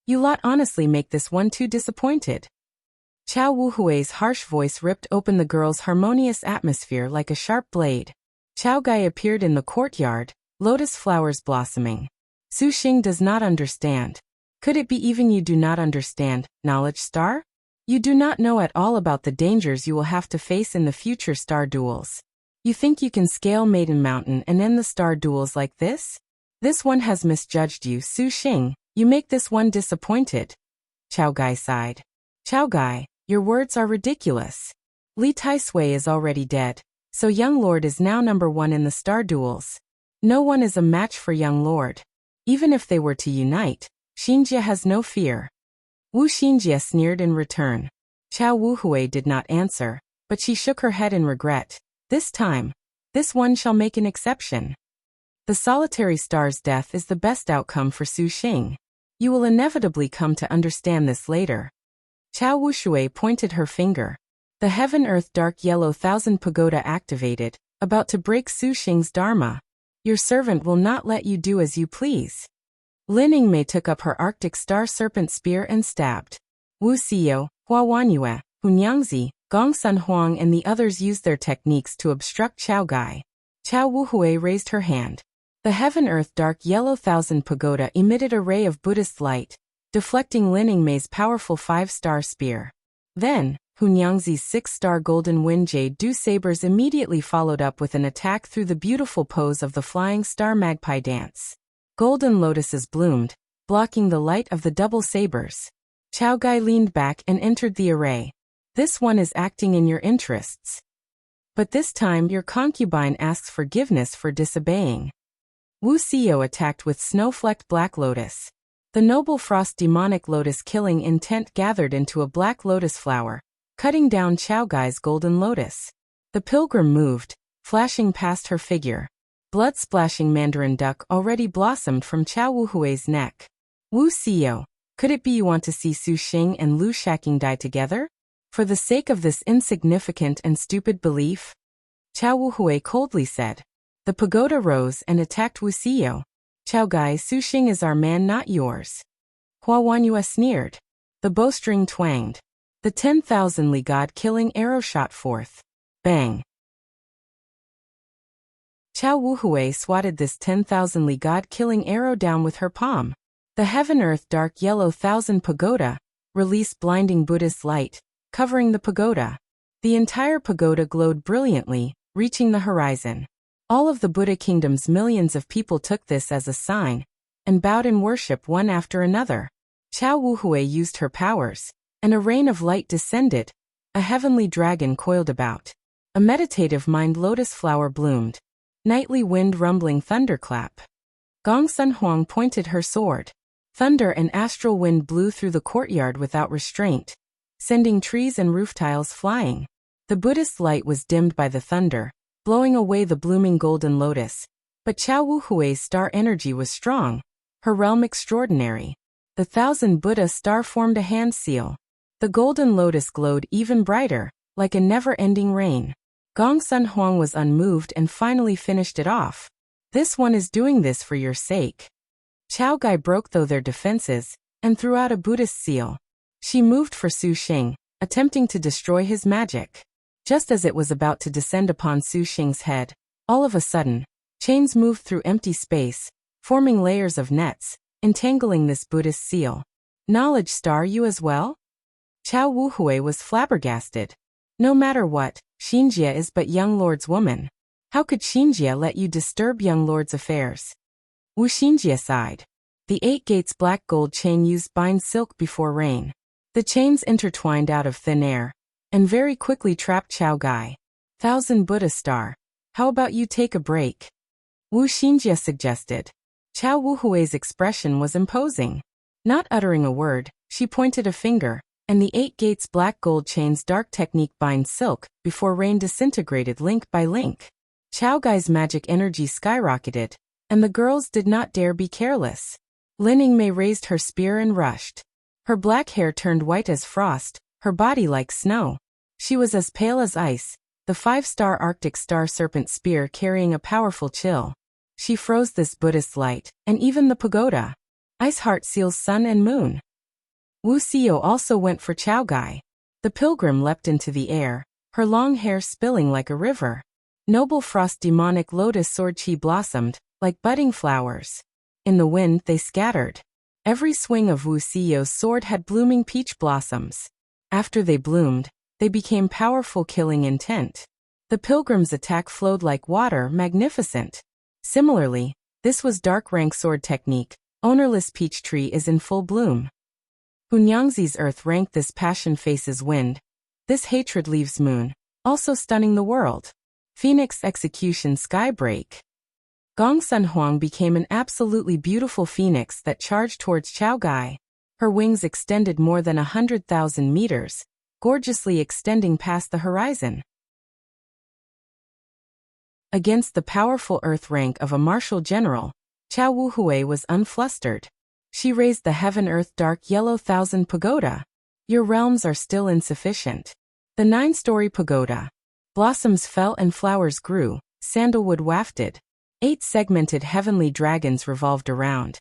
You lot honestly make this one too disappointed. Chao Wuhui's harsh voice ripped open the girls' harmonious atmosphere like a sharp blade. Chao Gai appeared in the courtyard, lotus flowers blossoming. Su Xing does not understand. Could it be even you do not understand, knowledge star? You do not know at all about the dangers you will have to face in the future star duels. You think you can scale Maiden Mountain and end the star duels like this? This one has misjudged you, Su Xing. You make this one disappointed. Chao Gai sighed. Chao Gai, your words are ridiculous. Li Taisui is already dead, so young lord is now number one in the star duels. No one is a match for young lord. Even if they were to unite, Xinjie has no fear. Wu Xinjie sneered in return. Chao Wuhui did not answer, but she shook her head in regret. This time, this one shall make an exception. The solitary star's death is the best outcome for Su Xing. You will inevitably come to understand this later. Chao Wushui pointed her finger. The Heaven-Earth Dark Yellow Thousand Pagoda activated, about to break Su Xing's dharma. Your servant will not let you do as you please. Lin Yingmei took up her Arctic Star Serpent Spear and stabbed. Wuxia, Hua Wanyue, Hunyangzi, Gong Sun Huang and the others used their techniques to obstruct Chao Gai. Chao Wuhui raised her hand. The Heaven-Earth Dark Yellow Thousand Pagoda emitted a ray of Buddhist light, deflecting Lin Yingmei's powerful 5-star spear. Then, Hunyangzi's 6-star Golden Wind Jade Dew Sabers immediately followed up with an attack through the beautiful pose of the Flying Star Magpie Dance. Golden lotuses bloomed, blocking the light of the double sabers. Chao Gai leaned back and entered the array. This one is acting in your interests. But this time your concubine asks forgiveness for disobeying. Wuxia attacked with snow-flecked black lotus. The noble frost demonic lotus killing intent gathered into a black lotus flower, cutting down Chao Gai's golden lotus. The pilgrim moved, flashing past her figure. Blood-splashing mandarin duck already blossomed from Chao Wuhui's neck. Wuxia, could it be you want to see Su Xing and Lu Shaqing die together? For the sake of this insignificant and stupid belief? Chao Wuhui coldly said. The pagoda rose and attacked Wuxia. Chao Gai, Su Xing is our man, not yours. Hua Wanyue sneered. The bowstring twanged. The 10,000 Li God-killing arrow shot forth. Bang! Chao Wuhui swatted this 10,000 Li God-killing arrow down with her palm. The Heaven-Earth Dark Yellow Thousand Pagoda released blinding Buddhist light, covering the pagoda. The entire pagoda glowed brilliantly, reaching the horizon. All of the Buddha kingdom's millions of people took this as a sign, and bowed in worship one after another. Chao Wuhui used her powers, and a rain of light descended. A heavenly dragon coiled about. A meditative mind lotus flower bloomed. Nightly wind rumbling thunderclap. Gong Sun Huang pointed her sword. Thunder and astral wind blew through the courtyard without restraint, sending trees and roof tiles flying. The Buddhist light was dimmed by the thunder, blowing away the blooming golden lotus. But Chao Wuhui's star energy was strong, her realm extraordinary. The 1,000 Buddha star formed a hand seal. The golden lotus glowed even brighter, like a never-ending rain. Gong Sun Huang was unmoved and finally finished it off. This one is doing this for your sake. Chao Gai broke through their defenses, and threw out a Buddhist seal. She moved for Su Xing, attempting to destroy his magic. Just as it was about to descend upon Su Xing's head, all of a sudden, chains moved through empty space, forming layers of nets, entangling this Buddhist seal. Knowledge star you as well? Chao Wuhui was flabbergasted. No matter what, Xinjie is but young lord's woman. How could Xinjie let you disturb young lord's affairs? Wu Xinjie sighed. The 8 gates black gold chain used bind silk before rain. The chains intertwined out of thin air, and very quickly trapped Chao Gai. 1,000 Buddha star. How about you take a break? Wu Xinjie suggested. Chao Wuhui's expression was imposing. Not uttering a word, she pointed a finger, and the 8 gates black gold chain's dark technique bind silk before rain disintegrated link by link. Chao Gai's magic energy skyrocketed, and the girls did not dare be careless. Lin Yingmei raised her spear and rushed. Her black hair turned white as frost, her body like snow. She was as pale as ice, the 5-star Arctic Star Serpent spear carrying a powerful chill. She froze this Buddhist light, and even the pagoda. Ice heart seals sun and moon. Wuxia also went for Chao Gai. The pilgrim leapt into the air, her long hair spilling like a river. Noble frost demonic lotus sword chi blossomed, like budding flowers. In the wind they scattered. Every swing of Wuxia's sword had blooming peach blossoms. After they bloomed, they became powerful killing intent. The pilgrim's attack flowed like water, magnificent. Similarly, this was dark rank sword technique. Ownerless peach tree is in full bloom. Hunyangzi's earth rank this passion faces wind. This hatred leaves moon, also stunning the world. Phoenix execution sky break. Gong Sun Huang became an absolutely beautiful phoenix that charged towards Chao Gai. Her wings extended more than 100,000 meters, gorgeously extending past the horizon. Against the powerful earth rank of a martial general, Chao Wuhui was unflustered. She raised the Heaven-Earth Dark Yellow Thousand Pagoda. Your realms are still insufficient. The 9-story pagoda. Blossoms fell and flowers grew, sandalwood wafted. 8 segmented heavenly dragons revolved around.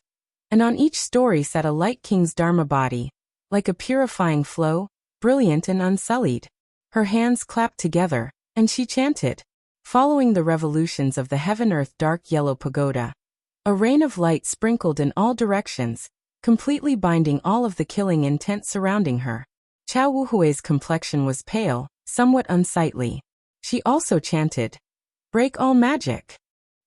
And on each story sat a light king's dharma body, like a purifying flow, brilliant and unsullied. Her hands clapped together, and she chanted, following the revolutions of the heaven-earth dark yellow pagoda. A rain of light sprinkled in all directions, completely binding all of the killing intent surrounding her. Chao Wuhui's complexion was pale, somewhat unsightly. She also chanted, "Break all magic."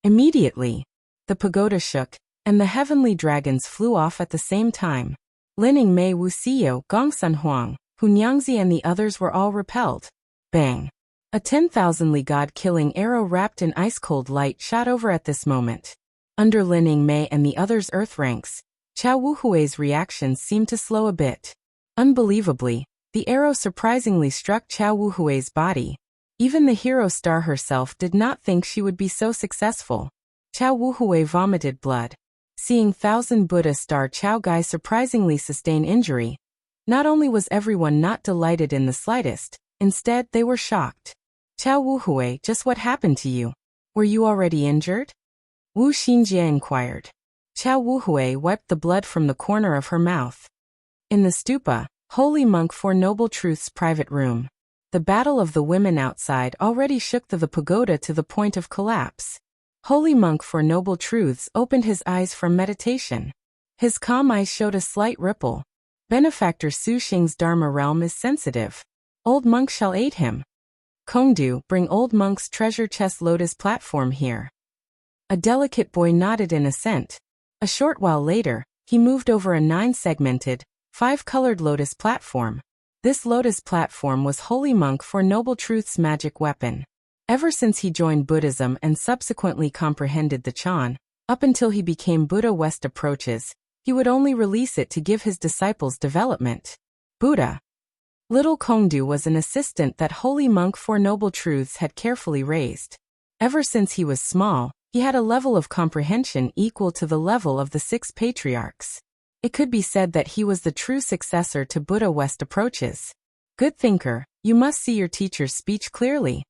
Immediately, the pagoda shook, and the heavenly dragons flew off at the same time. Lining Mei Wuxia, Gongsun Huang, Hunyangzi and the others were all repelled. Bang! A 10,000 god-killing arrow wrapped in ice-cold light shot over at this moment. Under Lining Mei and the others' earth ranks, Chao Wuhui's reactions seemed to slow a bit. Unbelievably, the arrow surprisingly struck Chao Wuhui's body. Even the hero star herself did not think she would be so successful. Chao Wuhui vomited blood. Seeing Thousand Buddha star Chao Gai surprisingly sustain injury, not only was everyone not delighted in the slightest, instead they were shocked. Chao Wuhui, just what happened to you? Were you already injured? Wu Xinjie inquired. Chao Wuhui wiped the blood from the corner of her mouth. In the stupa, Holy Monk Four Noble Truth's private room. The battle of the women outside already shook the pagoda to the point of collapse. Holy Monk Four Noble Truths opened his eyes from meditation. His calm eyes showed a slight ripple. Benefactor Su Xing's Dharma realm is sensitive. Old Monk shall aid him. Kongdu, bring Old Monk's treasure chest lotus platform here. A delicate boy nodded in assent. A short while later, he moved over a 9-segmented, 5-colored lotus platform. This lotus platform was Holy Monk Four Noble Truth's magic weapon. Ever since he joined Buddhism and subsequently comprehended the Chan, up until he became Buddha West approaches, he would only release it to give his disciples development. Buddha. Little Kongdu was an assistant that Holy Monk Four Noble Truths had carefully raised. Ever since he was small, he had a level of comprehension equal to the level of the 6 patriarchs. It could be said that he was the true successor to Buddha West approaches. Good thinker, you must see your teacher's speech clearly.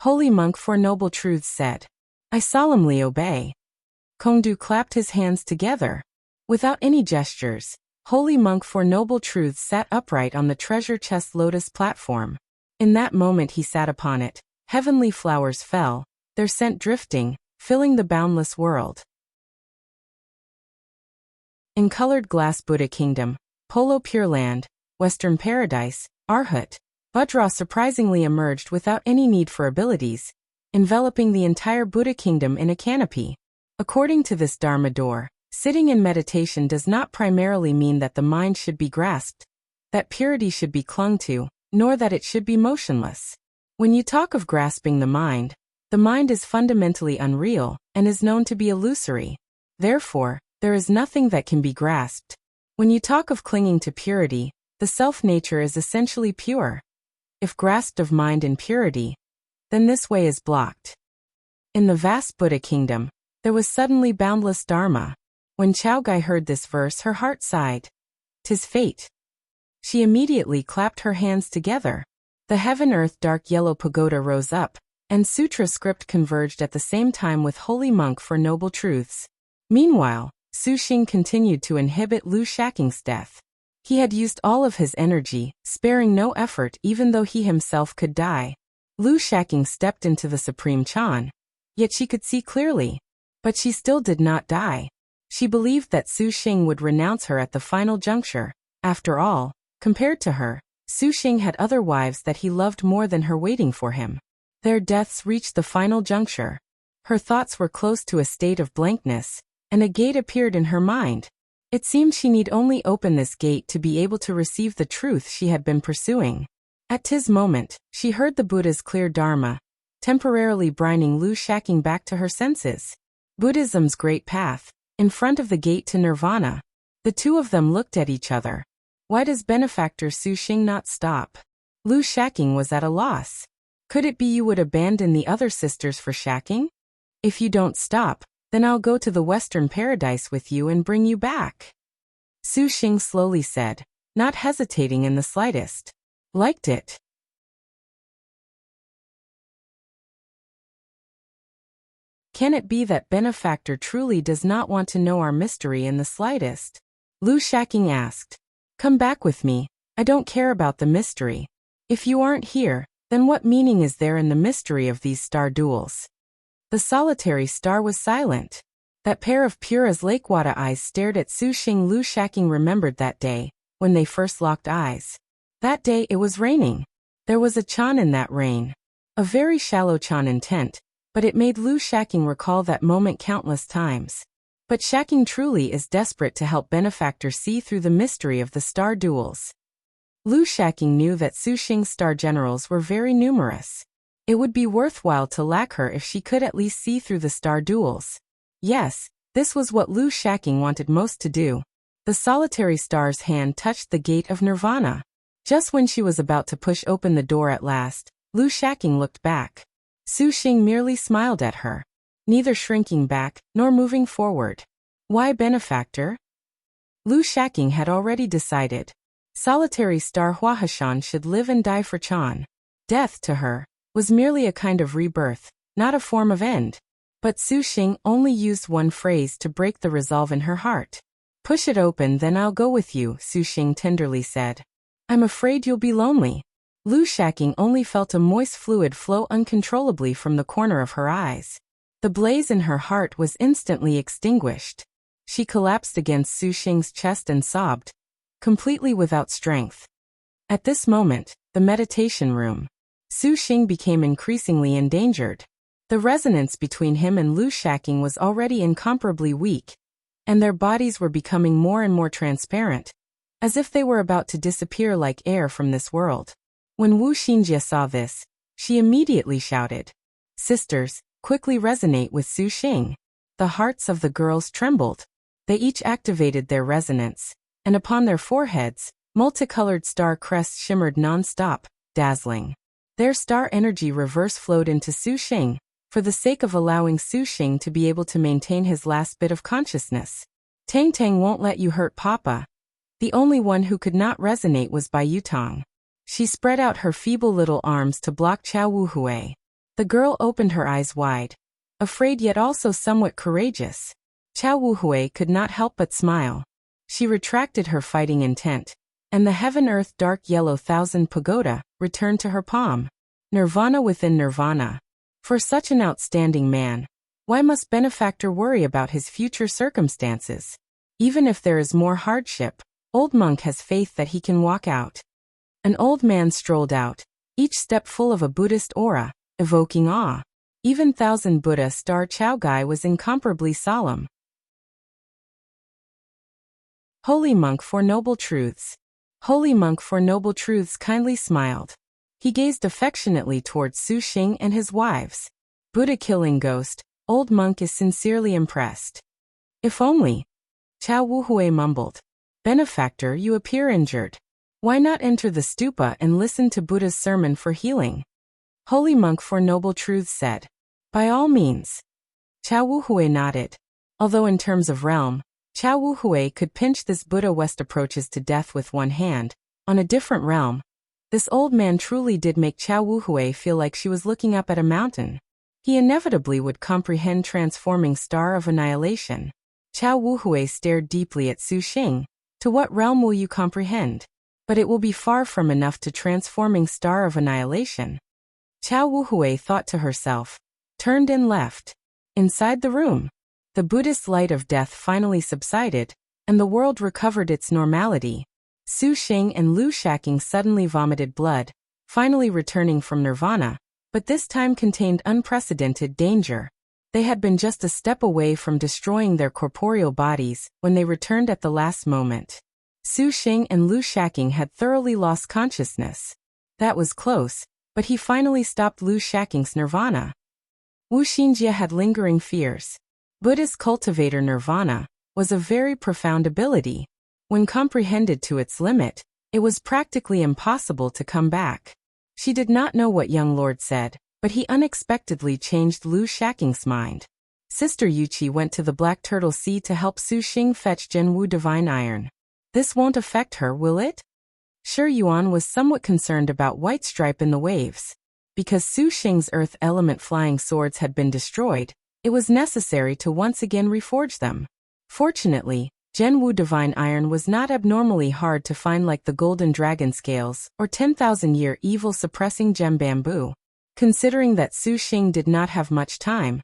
Holy Monk Four Noble Truths said. I solemnly obey. Kongdu clapped his hands together. Without any gestures, Holy Monk Four Noble Truths sat upright on the treasure chest lotus platform. In that moment he sat upon it, heavenly flowers fell, their scent drifting, filling the boundless world. In colored glass Buddha Kingdom, Polo Pure Land, Western Paradise, Arhat, Vajra surprisingly emerged without any need for abilities, enveloping the entire Buddha Kingdom in a canopy. According to this Dharma door, sitting in meditation does not primarily mean that the mind should be grasped, that purity should be clung to, nor that it should be motionless. When you talk of grasping the mind is fundamentally unreal and is known to be illusory. Therefore, there is nothing that can be grasped. When you talk of clinging to purity, the self-nature is essentially pure. If grasped of mind in purity, then this way is blocked. In the vast Buddha kingdom, there was suddenly boundless Dharma. When Chao Gai heard this verse, her heart sighed. 'Tis fate. She immediately clapped her hands together. The heaven-earth dark yellow pagoda rose up, and sutra script converged at the same time with Holy Monk Four Noble Truths. Meanwhile, Su Xing continued to inhibit Lu Shaqing's death. He had used all of his energy, sparing no effort even though he himself could die. Lu Shaqing stepped into the Supreme Chan. Yet she could see clearly. But she still did not die. She believed that Su Xing would renounce her at the final juncture. After all, compared to her, Su Xing had other wives that he loved more than her waiting for him. Their deaths reached the final juncture. Her thoughts were close to a state of blankness, and a gate appeared in her mind. It seemed she need only open this gate to be able to receive the truth she had been pursuing. At this moment, she heard the Buddha's clear Dharma, temporarily bringing Lu Shaqing back to her senses. Buddhism's great path, in front of the gate to nirvana. The two of them looked at each other. Why does benefactor Su Xing not stop? Lu Shaqing was at a loss. Could it be you would abandon the other sisters for Shaqing? If you don't stop, then I'll go to the Western Paradise with you and bring you back. Su Xing slowly said, not hesitating in the slightest. Liked it. Can it be that benefactor truly does not want to know our mystery in the slightest? Lu Shaqing asked. Come back with me. I don't care about the mystery. If you aren't here, then what meaning is there in the mystery of these star duels? The solitary star was silent. That pair of pure as lake water eyes stared at Shaqing. Lu Shaqing remembered that day, when they first locked eyes. That day it was raining. There was a chan in that rain. A very shallow chan intent, but it made Lu Shaqing recall that moment countless times. But Shaqing truly is desperate to help benefactor see through the mystery of the star duels. Lu Shaqing knew that Shaqing's star generals were very numerous. It would be worthwhile to lack her if she could at least see through the star duels. Yes, this was what Lu Shaqing wanted most to do. The solitary star's hand touched the gate of nirvana. Just when she was about to push open the door at last, Lu Shaqing looked back. Shaqing merely smiled at her, neither shrinking back nor moving forward. Why benefactor? Lu Shaqing had already decided. Solitary star Huahashan should live and die for Chan. Death, to her, was merely a kind of rebirth, not a form of end. But Shaqing only used one phrase to break the resolve in her heart. Push it open, then I'll go with you, Shaqing tenderly said. I'm afraid you'll be lonely. Lu Shaqing only felt a moist fluid flow uncontrollably from the corner of her eyes. The blaze in her heart was instantly extinguished. She collapsed against Shaqing's chest and sobbed, completely without strength. At this moment, the meditation room. Shaqing became increasingly endangered. The resonance between him and Lu Shaqing was already incomparably weak, and their bodies were becoming more and more transparent, as if they were about to disappear like air from this world. When Wu Xinjie saw this, she immediately shouted, Sisters, quickly resonate with Shaqing. The hearts of the girls trembled. They each activated their resonance, and upon their foreheads, multicolored star crests shimmered non-stop, dazzling. Their star energy reverse flowed into Shaqing, for the sake of allowing Shaqing to be able to maintain his last bit of consciousness. Tang Tang won't let you hurt Papa. The only one who could not resonate was Bai Yutong. She spread out her feeble little arms to block Chao Wuhui. The girl opened her eyes wide, afraid yet also somewhat courageous. Chao Wuhui could not help but smile. She retracted her fighting intent, and the heaven-earth dark yellow thousand pagoda returned to her palm. Nirvana within nirvana. For such an outstanding man, why must benefactor worry about his future circumstances? Even if there is more hardship, old monk has faith that he can walk out. An old man strolled out, each step full of a Buddhist aura, evoking awe. Even thousand Buddha star Chao Gai was incomparably solemn. Holy monk for noble truths. Holy monk for noble truths kindly smiled. He gazed affectionately towards Shaqing and his wives. Buddha-killing ghost, old monk is sincerely impressed. If only. Chao Wuhui mumbled. Benefactor, you appear injured. Why not enter the stupa and listen to Buddha's sermon for healing? Holy monk for noble truths said. By all means. Chao Wuhui nodded. Although in terms of realm, Chao Wuhui could pinch this Buddha West approaches to death with one hand, on a different realm, this old man truly did make Chao Wuhui feel like she was looking up at a mountain. He inevitably would comprehend transforming star of annihilation. Chao Wuhui stared deeply at Shaqing. To what realm will you comprehend? But it will be far from enough to transforming star of annihilation. Chao Wuhui thought to herself, turned and left. Inside the room, the Buddhist light of death finally subsided, and the world recovered its normality. Shaqing and Lu Shaqing suddenly vomited blood, finally returning from nirvana, but this time contained unprecedented danger. They had been just a step away from destroying their corporeal bodies when they returned at the last moment. Shaqing and Lu Shaqing had thoroughly lost consciousness. That was close, but he finally stopped Lu Shaqing's nirvana. Wu Xinjie had lingering fears. Buddhist cultivator nirvana was a very profound ability. When comprehended to its limit, it was practically impossible to come back. She did not know what young lord said, but he unexpectedly changed Lu Shaqing's mind. Sister Yuqi went to the Black Turtle Sea to help Shaqing fetch Jinwu Divine Iron. This won't affect her, will it? Shi Yuan was somewhat concerned about White Stripe in the waves. Because Shaqing's earth element flying swords had been destroyed, It was necessary to once again reforge them. Fortunately, Zhenwu Divine Iron was not abnormally hard to find like the Golden Dragon Scales or 10,000-year evil suppressing gem bamboo. Considering that Su Xing did not have much time,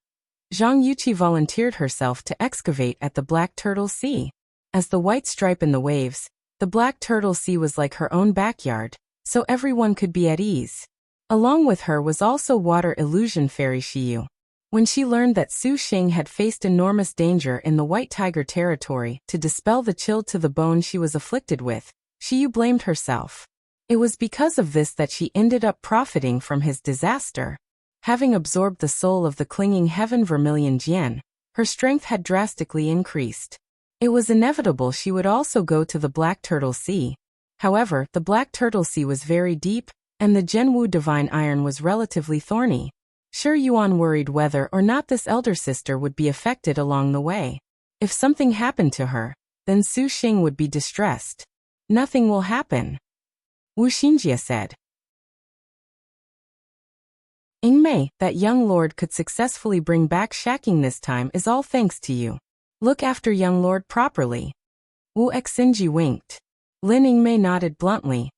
Zhang Yuqi volunteered herself to excavate at the Black Turtle Sea. As the white stripe in the waves, the Black Turtle Sea was like her own backyard, so everyone could be at ease. Along with her was also Water Illusion Fairy Xiyu. When she learned that Su Xing had faced enormous danger in the White Tiger territory to dispel the chill to the bone she was afflicted with, Xiyu blamed herself. It was because of this that she ended up profiting from his disaster. Having absorbed the soul of the clinging Heaven Vermilion Jian, her strength had drastically increased. It was inevitable she would also go to the Black Turtle Sea. However, the Black Turtle Sea was very deep, and the Zhenwu Divine Iron was relatively thorny. Sure, Yuan worried whether or not this elder sister would be affected along the way. If something happened to her, then Su Xing would be distressed. Nothing will happen, Wu Xinjie said. Ying, that young lord could successfully bring back Shaqing this time is all thanks to you. Look after young lord properly. Wu Xinji winked. Lin Yingmei nodded bluntly.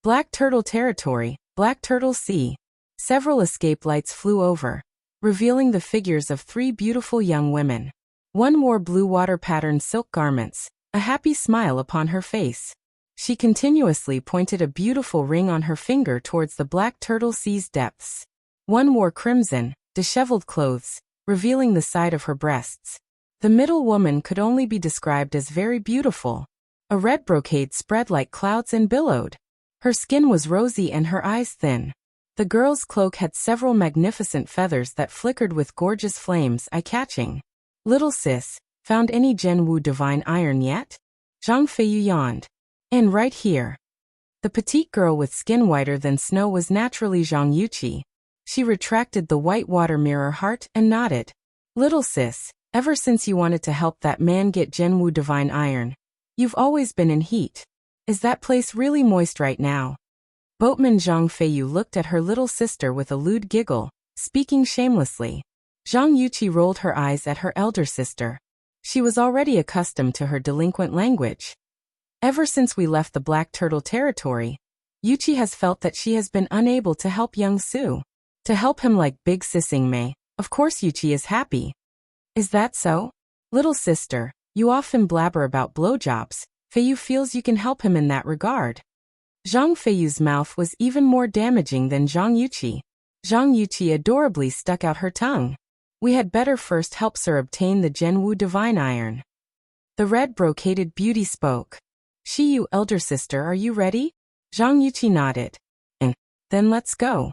Black Turtle Territory, Black Turtle Sea. Several escape lights flew over, revealing the figures of 3 beautiful young women. One wore blue water-patterned silk garments, a happy smile upon her face. She continuously pointed a beautiful ring on her finger towards the Black Turtle Sea's depths. One wore crimson, disheveled clothes, revealing the side of her breasts. The middle woman could only be described as very beautiful. A red brocade spread like clouds and billowed. Her skin was rosy and her eyes thin. The girl's cloak had several magnificent feathers that flickered with gorgeous flames, eye-catching. Little sis, found any Zhenwu Divine Iron yet? Xiangfei yawned. And right here. The petite girl with skin whiter than snow was naturally Zhang Yuqi. She retracted the white water mirror heart and nodded. Little sis, ever since you wanted to help that man get Zhenwu Divine Iron, you've always been in heat. Is that place really moist right now? Boatman Zhang Feiyu looked at her little sister with a lewd giggle, speaking shamelessly. Zhang Yuqi rolled her eyes at her elder sister. She was already accustomed to her delinquent language. Ever since we left the Black Turtle territory, Yuqi has felt that she has been unable to help young Su. To help him like big sis Yingmei, of course Yuqi is happy. Is that so? Little sister, you often blabber about blowjobs. Feiyu feels you can help him in that regard. Zhang Feiyu's mouth was even more damaging than Zhang Yuqi. Zhang Yuqi adorably stuck out her tongue. We had better first help Sir obtain the Zhenwu Divine Iron. The red brocaded beauty spoke. Xiyu, elder sister, are you ready? Zhang Yuqi nodded. And then let's go.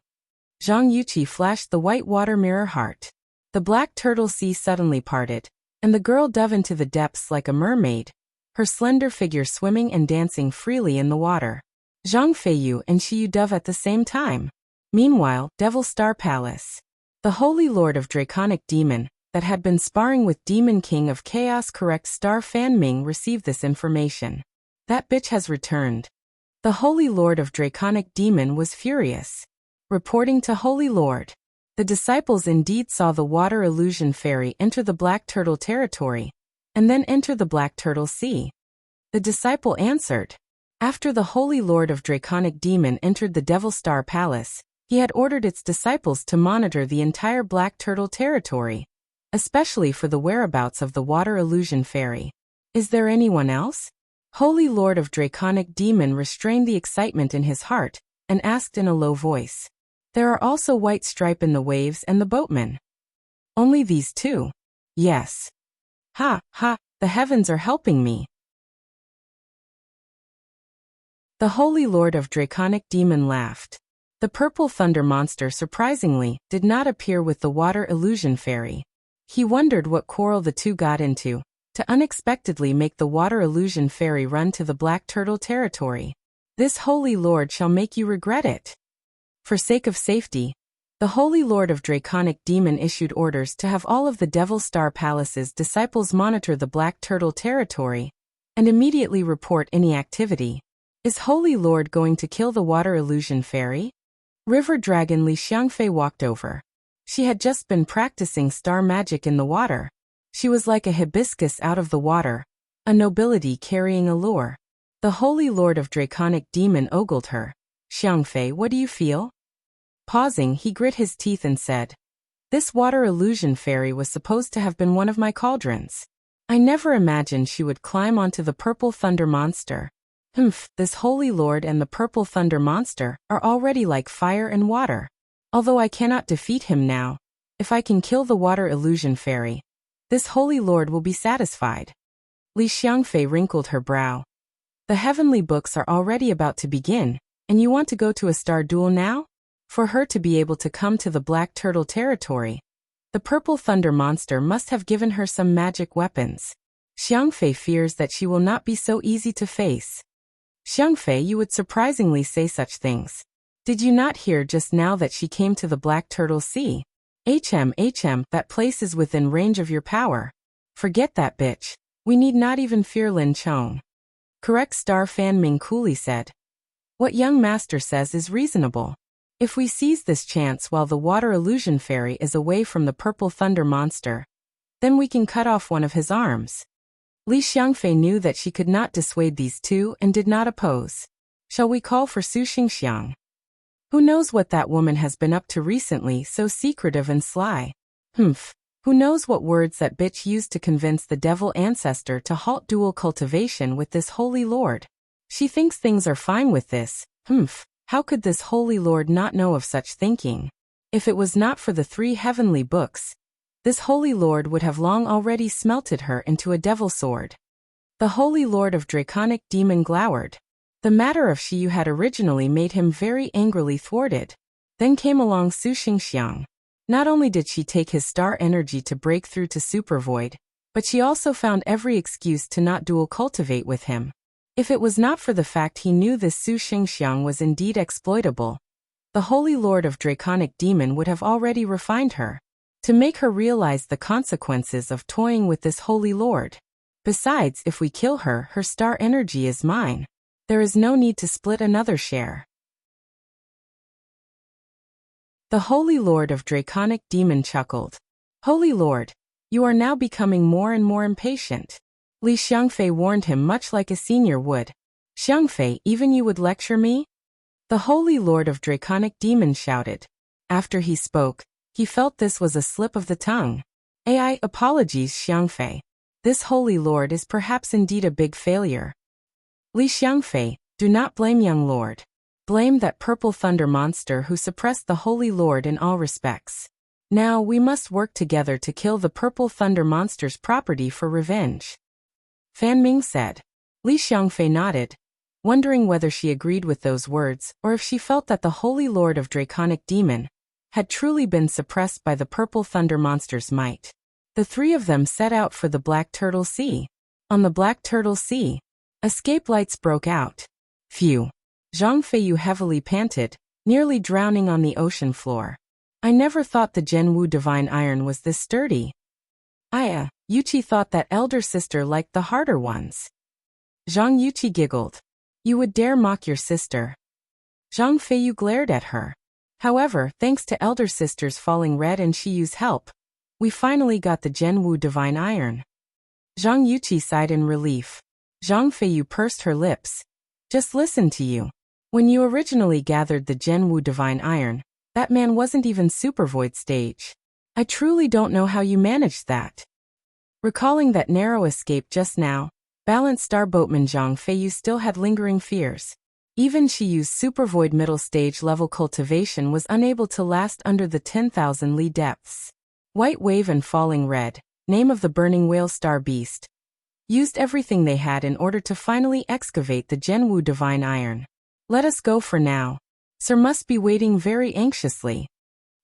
Zhang Yuqi flashed the white water mirror heart. The Black Turtle Sea suddenly parted, and the girl dove into the depths like a mermaid, her slender figure swimming and dancing freely in the water. Zhang Feiyu and Xiyu dove at the same time. Meanwhile, Devil Star Palace. The Holy Lord of Draconic Demon, that had been sparring with Demon King of Chaos correct Star Fan Ming, received this information. That bitch has returned. The Holy Lord of Draconic Demon was furious. Reporting to Holy Lord. The disciples indeed saw the Water Illusion Fairy enter the Black Turtle territory, and then enter the Black Turtle Sea. The disciple answered. After the Holy Lord of Draconic Demon entered the Devil Star Palace, he had ordered its disciples to monitor the entire Black Turtle territory, especially for the whereabouts of the Water Illusion Fairy. Is there anyone else? Holy Lord of Draconic Demon restrained the excitement in his heart, and asked in a low voice. There are also White Stripe in the Waves and the Boatman. Only these two? Yes. Ha, ha, the heavens are helping me. The Holy Lord of Draconic Demon laughed. The purple thunder monster surprisingly did not appear with the Water Illusion Fairy. He wondered what quarrel the two got into, to unexpectedly make the Water Illusion Fairy run to the Black Turtle territory. This Holy Lord shall make you regret it. For sake of safety, the Holy Lord of Draconic Demon issued orders to have all of the Devil Star Palace's disciples monitor the Black Turtle territory, and immediately report any activity. Is Holy Lord going to kill the Water Illusion Fairy? River Dragon Li Xiangfei walked over. She had just been practicing star magic in the water. She was like a hibiscus out of the water, a nobility carrying a lure. The Holy Lord of Draconic Demon ogled her. Xiangfei, what do you feel? Pausing, he grit his teeth and said, this water illusion fairy was supposed to have been one of my cauldrons. I never imagined she would climb onto the purple thunder monster. This Holy Lord and the purple thunder monster are already like fire and water. Although I cannot defeat him now, if I can kill the water illusion fairy, this Holy Lord will be satisfied. Xiangfei wrinkled her brow. The heavenly books are already about to begin, and you want to go to a star duel now? For her to be able to come to the Black Turtle territory, the purple thunder monster must have given her some magic weapons. Xiangfei fears that she will not be so easy to face. Xiangfei, you would surprisingly say such things. Did you not hear just now that she came to the Black Turtle Sea? That place is within range of your power. Forget that bitch. We need not even fear Lin Chong. Correct, Star Fan Ming coolly said. What young master says is reasonable. If we seize this chance while the water illusion fairy is away from the purple thunder monster, then we can cut off one of his arms. Xiangfei knew that she could not dissuade these two and did not oppose. Shall we call for Su Xingxiang? Who knows what that woman has been up to recently, so secretive and sly? Who knows what words that bitch used to convince the devil ancestor to halt dual cultivation with this Holy Lord? She thinks things are fine with this. How could this Holy Lord not know of such thinking? If it was not for the 3 heavenly books, this Holy Lord would have long already smelted her into a devil sword. The Holy Lord of Draconic Demon glowered. The matter of Xiyu had originally made him very angrily thwarted. Then came along Su Xingxiang. Not only did she take his star energy to break through to Supervoid, but she also found every excuse to not dual cultivate with him. If it was not for the fact he knew this Su Xingxiang was indeed exploitable, the Holy Lord of Draconic Demon would have already refined her, to make her realize the consequences of toying with this Holy Lord. Besides, if we kill her, her star energy is mine. There is no need to split another share. The Holy Lord of Draconic Demon chuckled. Holy Lord, you are now becoming more and more impatient. Xiangfei warned him much like a senior would. Xiangfei, even you would lecture me? The Holy Lord of Draconic Demon shouted. After he spoke, he felt this was a slip of the tongue. Apologies, Xiangfei. This Holy Lord is perhaps indeed a big failure. Xiangfei, do not blame young Lord. Blame that purple thunder monster who suppressed the Holy Lord in all respects. Now we must work together to kill the purple thunder monster's property for revenge. Fan Ming said. Xiangfei nodded, wondering whether she agreed with those words or if she felt that the Holy Lord of Draconic Demon had truly been suppressed by the purple thunder monster's might. The 3 of them set out for the Black Turtle Sea. On the Black Turtle Sea, escape lights broke out. Phew. Xiangfei heavily panted, nearly drowning on the ocean floor. I never thought the Zhenwu Divine Iron was this sturdy. Yuqi thought that elder sister liked the harder ones. Zhang Yuqi giggled. You would dare mock your sister. Zhang Feiyu glared at her. However, thanks to elder sister's falling red and Shiyu's help, we finally got the Zhenwu Divine Iron. Zhang Yuqi sighed in relief. Zhang Feiyu pursed her lips. Just listen to you. When you originally gathered the Zhenwu Divine Iron, that man wasn't even Supervoid stage. I truly don't know how you managed that. Recalling that narrow escape just now, balanced star boatman Zhang Feiyu still had lingering fears. Even Shiyu's Supervoid middle stage level cultivation was unable to last under the 10,000 li depths. White Wave and Falling Red, name of the burning whale star beast, used everything they had in order to finally excavate the Zhenwu Divine Iron. Let us go for now. Sir must be waiting very anxiously.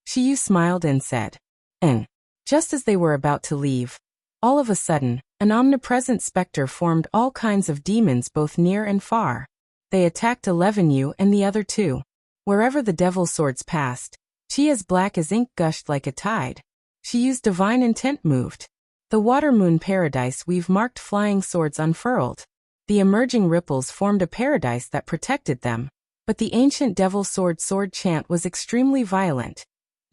Shiyu smiled and said. And, just as they were about to leave, all of a sudden, an omnipresent specter formed all kinds of demons both near and far. They attacked 11U and the other 2. Wherever the devil swords passed, chi as black as ink gushed like a tide. Shiyu's divine intent moved. The water moon paradise weave marked flying swords unfurled. The emerging ripples formed a paradise that protected them, but the ancient devil sword chant was extremely violent.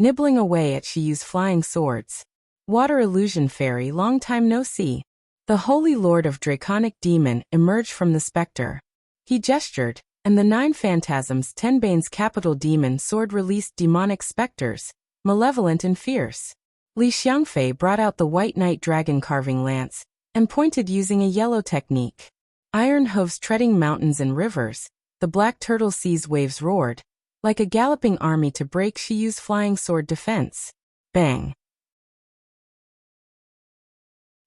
nibbling away at Xiu's flying swords. Water illusion fairy, long time no see. The Holy Lord of Draconic Demon emerged from the specter. He gestured, and the 9 phantasms Tenbane's capital demon sword released demonic specters, malevolent and fierce. Xiangfei brought out the white knight dragon carving lance, and pointed using a yellow technique. Iron hooves treading mountains and rivers, the black turtle sea's waves roared, like a galloping army to break Xiu's flying sword defense. Bang!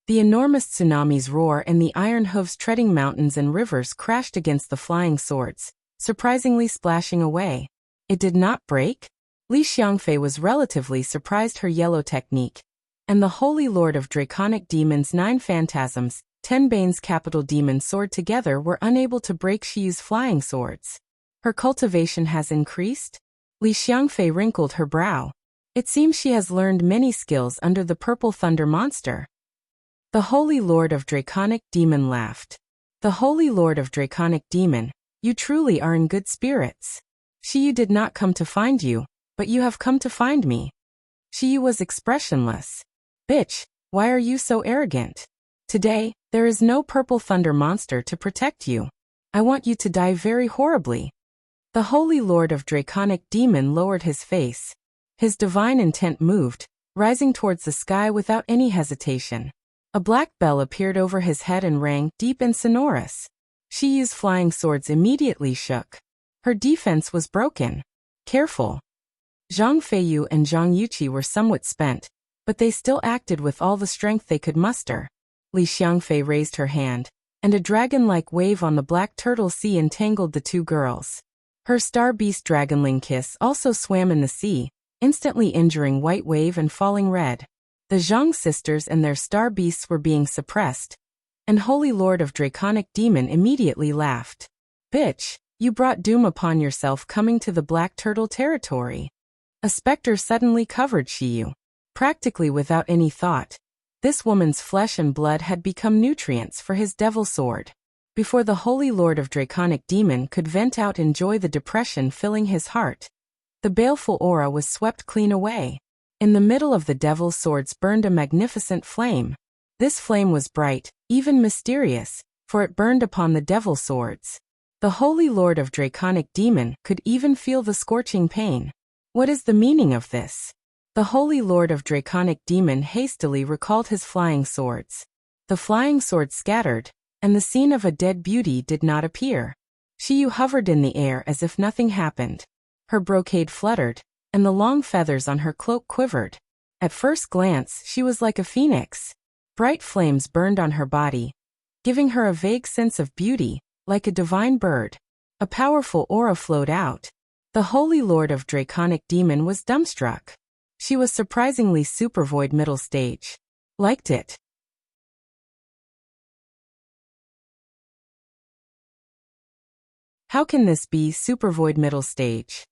The enormous tsunamis roar and the iron hooves treading mountains and rivers crashed against the flying swords, surprisingly splashing away. It did not break? Xiangfei was relatively surprised her yellow technique, and the Holy Lord of Draconic Demons 9 phantasms, Tenbane's capital demon sword together were unable to break Xiu's flying swords. Her cultivation has increased? Xiangfei wrinkled her brow. It seems she has learned many skills under the purple thunder monster. The Holy Lord of Draconic Demon laughed. The Holy Lord of Draconic Demon, you truly are in good spirits. Xiu did not come to find you, but you have come to find me. Xiu was expressionless. Bitch, why are you so arrogant? Today, there is no purple thunder monster to protect you. I want you to die very horribly. The Holy Lord of Draconic Demon lowered his face. His divine intent moved, rising towards the sky without any hesitation. A black bell appeared over his head and rang, deep and sonorous. Xiu's flying swords immediately shook. Her defense was broken. Careful. Zhang Feiyu and Zhang Yuqi were somewhat spent, but they still acted with all the strength they could muster. Xiangfei raised her hand, and a dragon-like wave on the black turtle sea entangled the 2 girls. Her star beast dragonling kiss also swam in the sea, instantly injuring White Wave and falling red. The Zhang sisters and their star beasts were being suppressed, and Holy Lord of Draconic Demon immediately laughed. Bitch, you brought doom upon yourself coming to the black turtle territory. A specter suddenly covered Xiu. Practically without any thought, this woman's flesh and blood had become nutrients for his devil sword. Before the Holy Lord of Draconic Demon could vent out and enjoy the depression filling his heart, the baleful aura was swept clean away. In the middle of the devil's swords burned a magnificent flame. This flame was bright, even mysterious, for it burned upon the devil's swords. The Holy Lord of Draconic Demon could even feel the scorching pain. What is the meaning of this? The Holy Lord of Draconic Demon hastily recalled his flying swords. The flying swords scattered, and the scene of a dead beauty did not appear. Xiu hovered in the air as if nothing happened. Her brocade fluttered, and the long feathers on her cloak quivered. At first glance, she was like a phoenix. Bright flames burned on her body, giving her a vague sense of beauty, like a divine bird. A powerful aura flowed out. The Holy Lord of Draconic Demon was dumbstruck. She was surprisingly supervoid middle stage. Liked it. How can this be supervoid middle stage?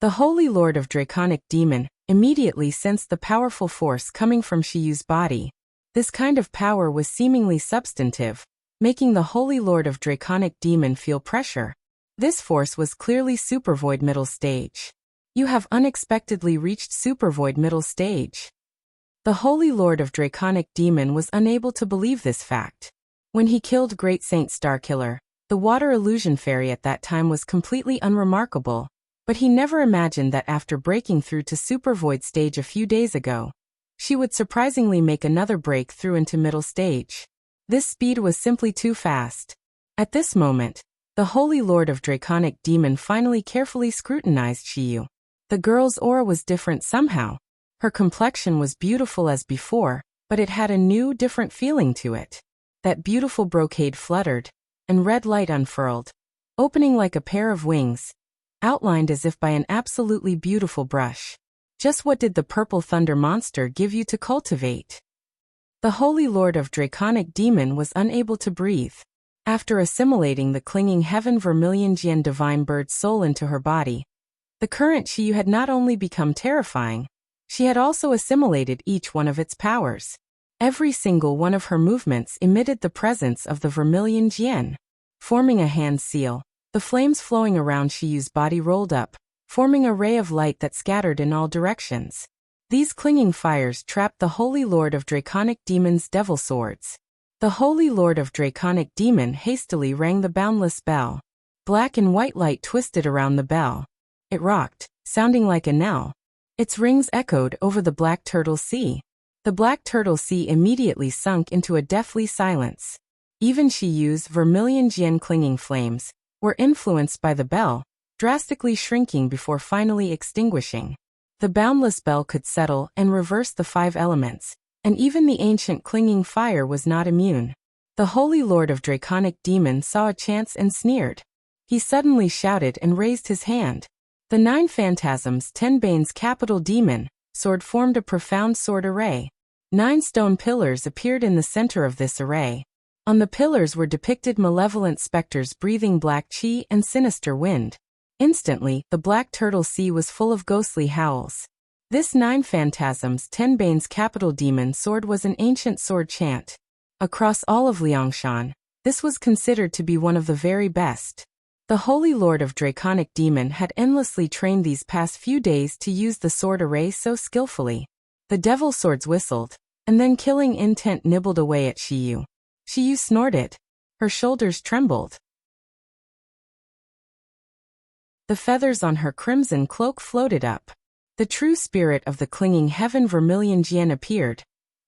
The Holy Lord of Draconic Demon immediately sensed the powerful force coming from Xiu's body. This kind of power was seemingly substantive, making the Holy Lord of Draconic Demon feel pressure. This force was clearly supervoid middle stage. You have unexpectedly reached supervoid middle stage. The Holy Lord of Draconic Demon was unable to believe this fact. When he killed Great Saint Starkiller, the water illusion fairy at that time was completely unremarkable, but he never imagined that after breaking through to supervoid stage a few days ago, she would surprisingly make another breakthrough into middle stage. This speed was simply too fast. At this moment, the Holy Lord of Draconic Demon finally carefully scrutinized Xiu. The girl's aura was different somehow. Her complexion was beautiful as before, but it had a new, different feeling to it. That beautiful brocade fluttered, and red light unfurled, opening like a pair of wings, outlined as if by an absolutely beautiful brush. Just what did the purple thunder monster give you to cultivate? The Holy Lord of Draconic Demon was unable to breathe. After assimilating the clinging heaven vermilion Jian divine bird's soul into her body, the current Xiu had not only become terrifying, she had also assimilated each one of its powers. Every single one of her movements emitted the presence of the vermilion Jian. Forming a hand seal, the flames flowing around Xiu's body rolled up, forming a ray of light that scattered in all directions. These clinging fires trapped the Holy Lord of Draconic Demon's devil swords. The Holy Lord of Draconic Demon hastily rang the boundless bell. Black and white light twisted around the bell. It rocked, sounding like a knell. Its rings echoed over the Black Turtle Sea. The Black Turtle Sea immediately sunk into a deathly silence. Even Shiyu's vermilion Jian clinging flames were influenced by the bell, drastically shrinking before finally extinguishing. The boundless bell could settle and reverse the 5 elements, and even the ancient clinging fire was not immune. The Holy Lord of Draconic Demon saw a chance and sneered. He suddenly shouted and raised his hand. The 9 phantasms 10 Bane's capital demon sword formed a profound sword array. 9 stone pillars appeared in the center of this array. On the pillars were depicted malevolent specters breathing black chi and sinister wind. Instantly, the Black Turtle Sea was full of ghostly howls. This 9 phantasms 10 Bane's capital demon sword was an ancient sword chant. Across all of Liangshan, this was considered to be one of the very best. The Holy Lord of Draconic Demon had endlessly trained these past few days to use the sword array so skillfully. The devil swords whistled, and then killing intent nibbled away at Shiyu. Shiyu snorted. Her shoulders trembled. The feathers on her crimson cloak floated up. The true spirit of the clinging heaven vermilion Jian appeared,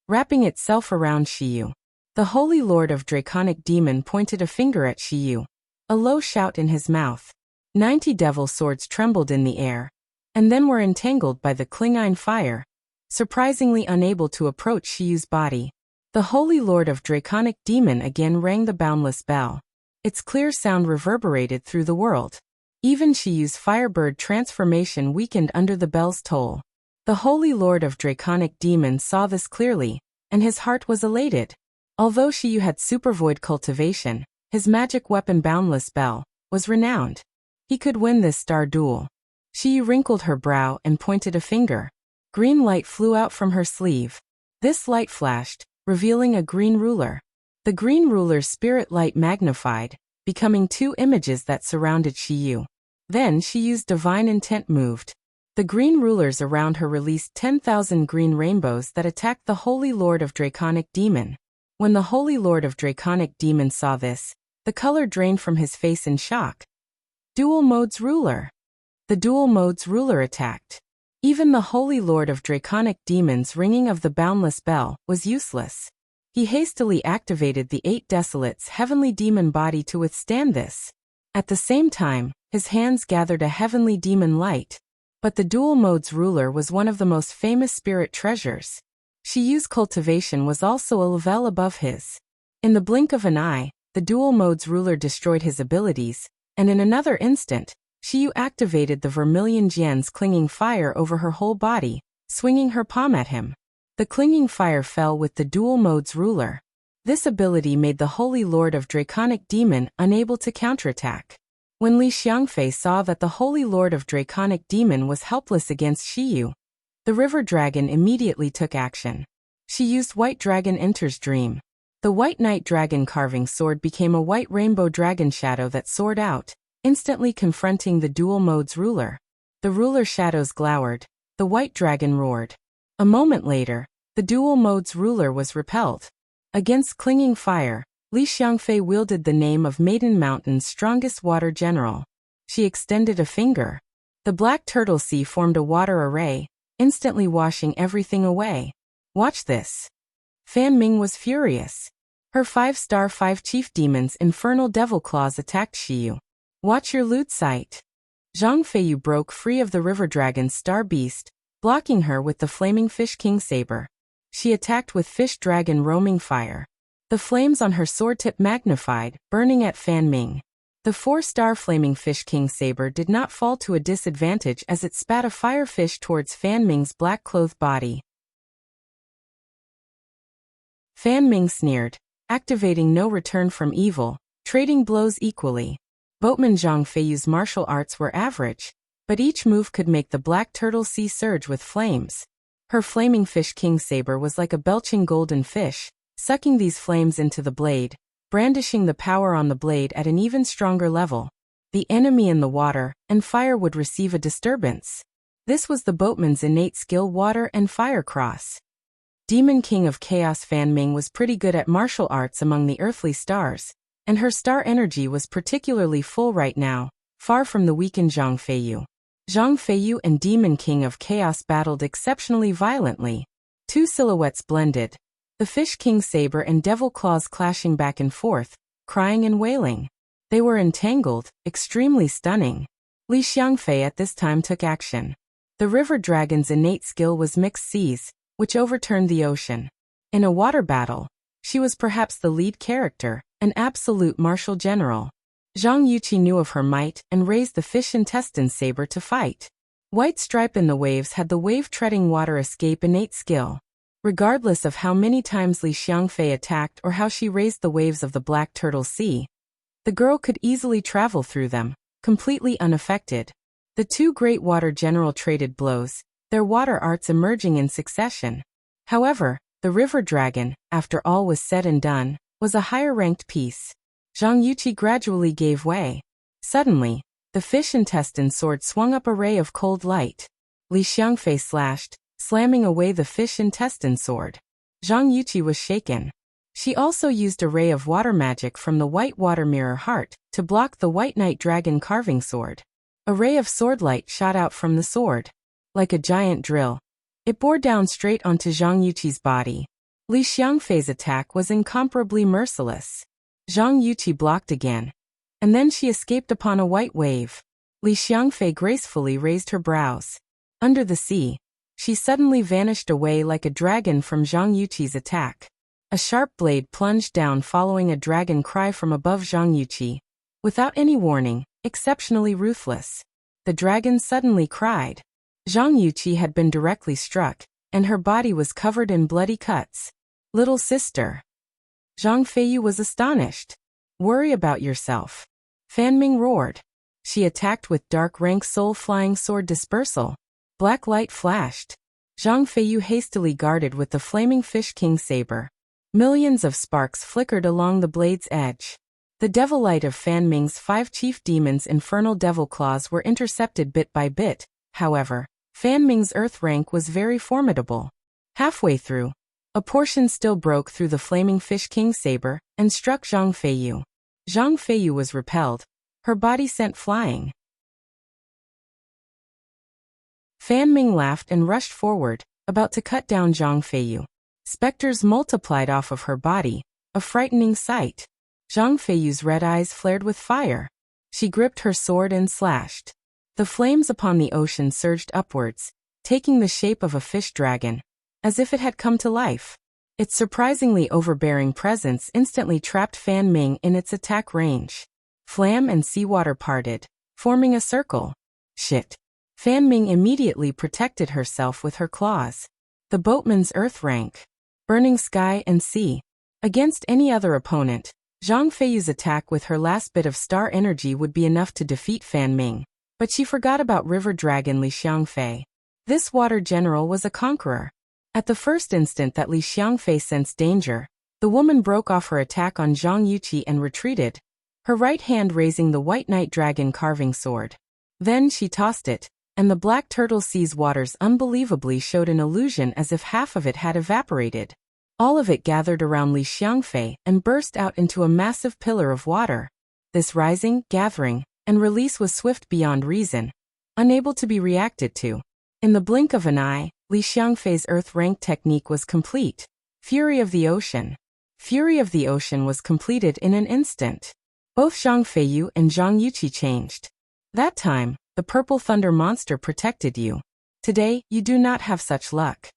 wrapping itself around Shiyu. The Holy Lord of Draconic Demon pointed a finger at Shiyu, a low shout in his mouth. 90 devil swords trembled in the air, and then were entangled by the clingine fire, surprisingly unable to approach Shiyu's body. The Holy Lord of Draconic Demon again rang the boundless bell. Its clear sound reverberated through the world. Even Shiyu's firebird transformation weakened under the bell's toll. The Holy Lord of Draconic Demon saw this clearly, and his heart was elated. Although Shiyu had supervoid cultivation, his magic weapon Boundless Bell was renowned. He could win this star duel. Shiyu wrinkled her brow and pointed a finger. Green light flew out from her sleeve. This light flashed, revealing a green ruler. The green ruler's spirit light magnified, becoming 2 images that surrounded Shiyu. Then Shiyu's divine intent moved. The green rulers around her released 10,000 green rainbows that attacked the Holy Lord of Draconic Demon. When the Holy Lord of Draconic Demon saw this, the color drained from his face in shock. Dual Modes Ruler. The Dual Modes Ruler attacked. Even the Holy Lord of Draconic Demon's ringing of the boundless bell was useless. He hastily activated the 8 Desolate's heavenly demon body to withstand this. At the same time, his hands gathered a heavenly demon light. But the Dual Modes Ruler was one of the most famous spirit treasures. Shiyu's cultivation was also a level above his. In the blink of an eye, the Dual Modes Ruler destroyed his abilities, and in another instant, Shiyu activated the vermilion Jian's clinging fire over her whole body, swinging her palm at him. The clinging fire fell with the Dual Modes Ruler. This ability made the Holy Lord of Draconic Demon unable to counterattack. When Xiangfei saw that the Holy Lord of Draconic Demon was helpless against Shiyu, the River Dragon immediately took action. She used White Dragon Enters Dream. The White Knight Dragon carving sword became a white rainbow dragon shadow that soared out, instantly confronting the Dual Modes Ruler. The ruler shadows glowered. The White Dragon roared. A moment later, the Dual Modes Ruler was repelled. Against clinging fire, Xiangfei wielded the name of Maiden Mountain's strongest water general. She extended a finger. The Black Turtle Sea formed a water array, instantly washing everything away. Watch this. Fan Ming was furious. Her 5-star 5 chief demons' infernal devil claws attacked Shiyu. Watch your loot sight. Xiangfei broke free of the river dragon's star beast, blocking her with the flaming fish king saber. She attacked with fish dragon roaming fire. The flames on her sword tip magnified, burning at Fan Ming. The 4-star flaming fish king saber did not fall to a disadvantage as it spat a fire fish towards Fan Ming's black-clothed body. Fan Ming sneered, activating no return from evil, trading blows equally. Boatman Xiangfei's martial arts were average, but each move could make the Black Turtle Sea surge with flames. Her flaming fish king saber was like a belching golden fish, sucking these flames into the blade, brandishing the power on the blade at an even stronger level. the enemy in the water, and fire would receive a disturbance. This was the boatman's innate skill water and fire cross. Demon King of Chaos Fan Ming was pretty good at martial arts among the earthly stars, and her star energy was particularly full right now, far from the weakened Xiangfei. Xiangfei and Demon King of Chaos battled exceptionally violently. Two silhouettes blended, the Fish King Saber and Devil Claws clashing back and forth, crying and wailing. They were entangled, extremely stunning. Xiangfei at this time took action. The river dragon's innate skill was mixed seas, which overturned the ocean. In a water battle, she was perhaps the lead character, an absolute martial general. Zhang Yuqi knew of her might and raised the fish intestine saber to fight. White Stripe in the waves had the wave-treading water escape innate skill. Regardless of how many times Xiangfei attacked or how she raised the waves of the Black Turtle Sea, the girl could easily travel through them, completely unaffected. The two great water general traded blows, their water arts emerging in succession. However, the river dragon, after all was said and done, was a higher-ranked piece. Zhang Yuqi gradually gave way. Suddenly, the fish intestine sword swung up a ray of cold light. Xiangfei slashed, slamming away the fish intestine sword. Zhang Yuqi was shaken. She also used a ray of water magic from the white water mirror heart to block the white night dragon carving sword. A ray of sword light shot out from the sword. Like a giant drill, it bore down straight onto Zhang Yuqi's body. Xiangfei's attack was incomparably merciless. Zhang Yuqi blocked again, and then she escaped upon a white wave. Xiangfei gracefully raised her brows. Under the sea, she suddenly vanished away like a dragon from Zhang Yuqi's attack. A sharp blade plunged down following a dragon cry from above Zhang Yuqi. Without any warning, exceptionally ruthless, the dragon suddenly cried. Zhang Yuqi had been directly struck, and her body was covered in bloody cuts. Little sister. Xiangfei was astonished. Worry about yourself. Fan Ming roared. She attacked with dark rank soul flying sword dispersal. Black light flashed. Xiangfei hastily guarded with the flaming fish king saber. Millions of sparks flickered along the blade's edge. The devil light of Fan Ming's 5 chief demons' infernal devil claws were intercepted bit by bit. However, Fan Ming's earth rank was very formidable. Halfway through, a portion still broke through the flaming fish king saber and struck Xiangfei. Xiangfei was repelled, her body sent flying. Fan Ming laughed and rushed forward, about to cut down Xiangfei. Specters multiplied off of her body, a frightening sight. Xiangfei's red eyes flared with fire. She gripped her sword and slashed. The flames upon the ocean surged upwards, taking the shape of a fish dragon, as if it had come to life. Its surprisingly overbearing presence instantly trapped Fan Ming in its attack range. Flam and seawater parted, forming a circle. Shit. Fan Ming immediately protected herself with her claws. The boatman's earth rank. Burning sky and sea. Against any other opponent, Xiangfei's attack with her last bit of star energy would be enough to defeat Fan Ming. But she forgot about river dragon Xiangfei. This water general was a conqueror. At the first instant that Xiangfei sensed danger, the woman broke off her attack on Zhang Yuqi and retreated, her right hand raising the white night dragon carving sword. Then she tossed it, and the Black Turtle Sea's waters unbelievably showed an illusion as if half of it had evaporated. All of it gathered around Xiangfei and burst out into a massive pillar of water. This rising, gathering, and release was swift beyond reason, unable to be reacted to. In the blink of an eye, Xiangfei's earth rank technique was complete. Fury of the Ocean. Fury of the Ocean was completed in an instant. Both Xiangfei and Zhang Yuqi changed. That time, the purple thunder monster protected you. Today, you do not have such luck.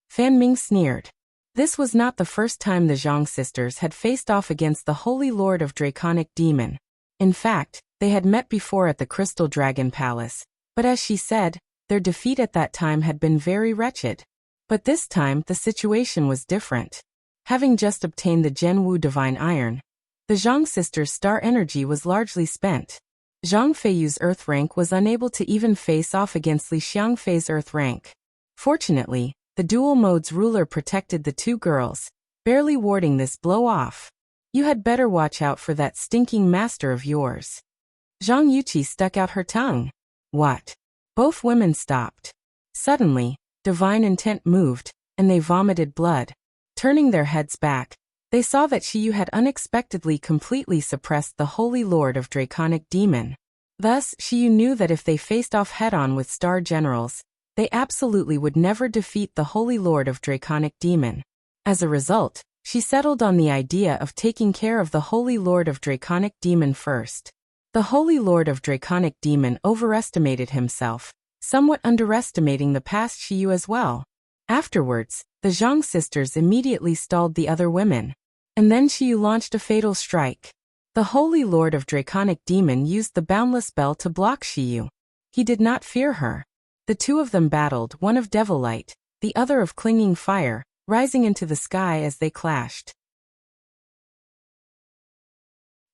Fan Ming sneered. This was not the first time the Zhang sisters had faced off against the Holy Lord of Draconic Demon. In fact, they had met before at the Crystal Dragon Palace, but as she said, their defeat at that time had been very wretched. But this time the situation was different. Having just obtained the Zhenwu Divine Iron, the Zhang sisters' star energy was largely spent. Xiangfei's earth rank was unable to even face off against Xiangfei's earth rank. Fortunately, the dual mode's ruler protected the two girls, barely warding this blow off. You had better watch out for that stinking master of yours. Zhang Yuqi stuck out her tongue. What? Both women stopped. Suddenly, divine intent moved, and they vomited blood. Turning their heads back, they saw that Xiyu had unexpectedly completely suppressed the Holy Lord of Draconic Demon. Thus, Xiyu knew that if they faced off head-on with Star Generals, they absolutely would never defeat the Holy Lord of Draconic Demon. As a result, she settled on the idea of taking care of the Holy Lord of Draconic Demon first. The Holy Lord of Draconic Demon overestimated himself, somewhat underestimating the past Xiyu as well. Afterwards, the Zhang sisters immediately stalled the other women. And then Xiyu launched a fatal strike. The Holy Lord of Draconic Demon used the Boundless Bell to block Xiyu. He did not fear her. The two of them battled, one of Devil Light, the other of Clinging Fire, rising into the sky as they clashed.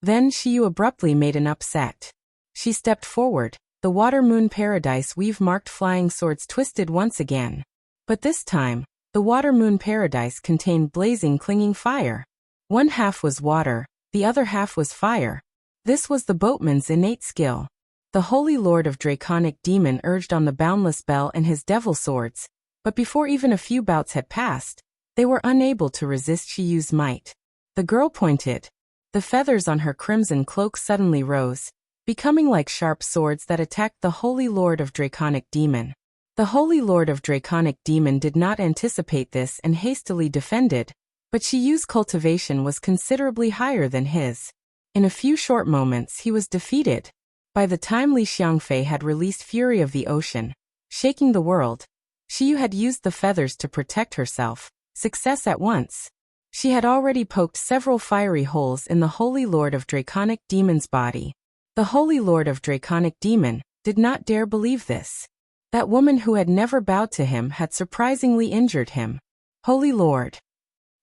Then Xiyu abruptly made an upset. She stepped forward, the Water Moon Paradise weave-marked flying swords twisted once again. But this time, the Water Moon Paradise contained blazing Clinging Fire. One half was water, the other half was fire. This was the boatman's innate skill. The Holy Lord of Draconic Demon urged on the Boundless Bell and his devil swords, but before even a few bouts had passed, they were unable to resist Xiyu's might. The girl pointed. The feathers on her crimson cloak suddenly rose, becoming like sharp swords that attacked the Holy Lord of Draconic Demon. The Holy Lord of Draconic Demon did not anticipate this and hastily defended, but Xiyu's cultivation was considerably higher than his. In a few short moments he was defeated. By the time Xiangfei had released Fury of the Ocean, shaking the world, Xiyu had used the feathers to protect herself. Success at once. She had already poked several fiery holes in the Holy Lord of Draconic Demon's body. The Holy Lord of Draconic Demon did not dare believe this. That woman who had never bowed to him had surprisingly injured him. Holy Lord.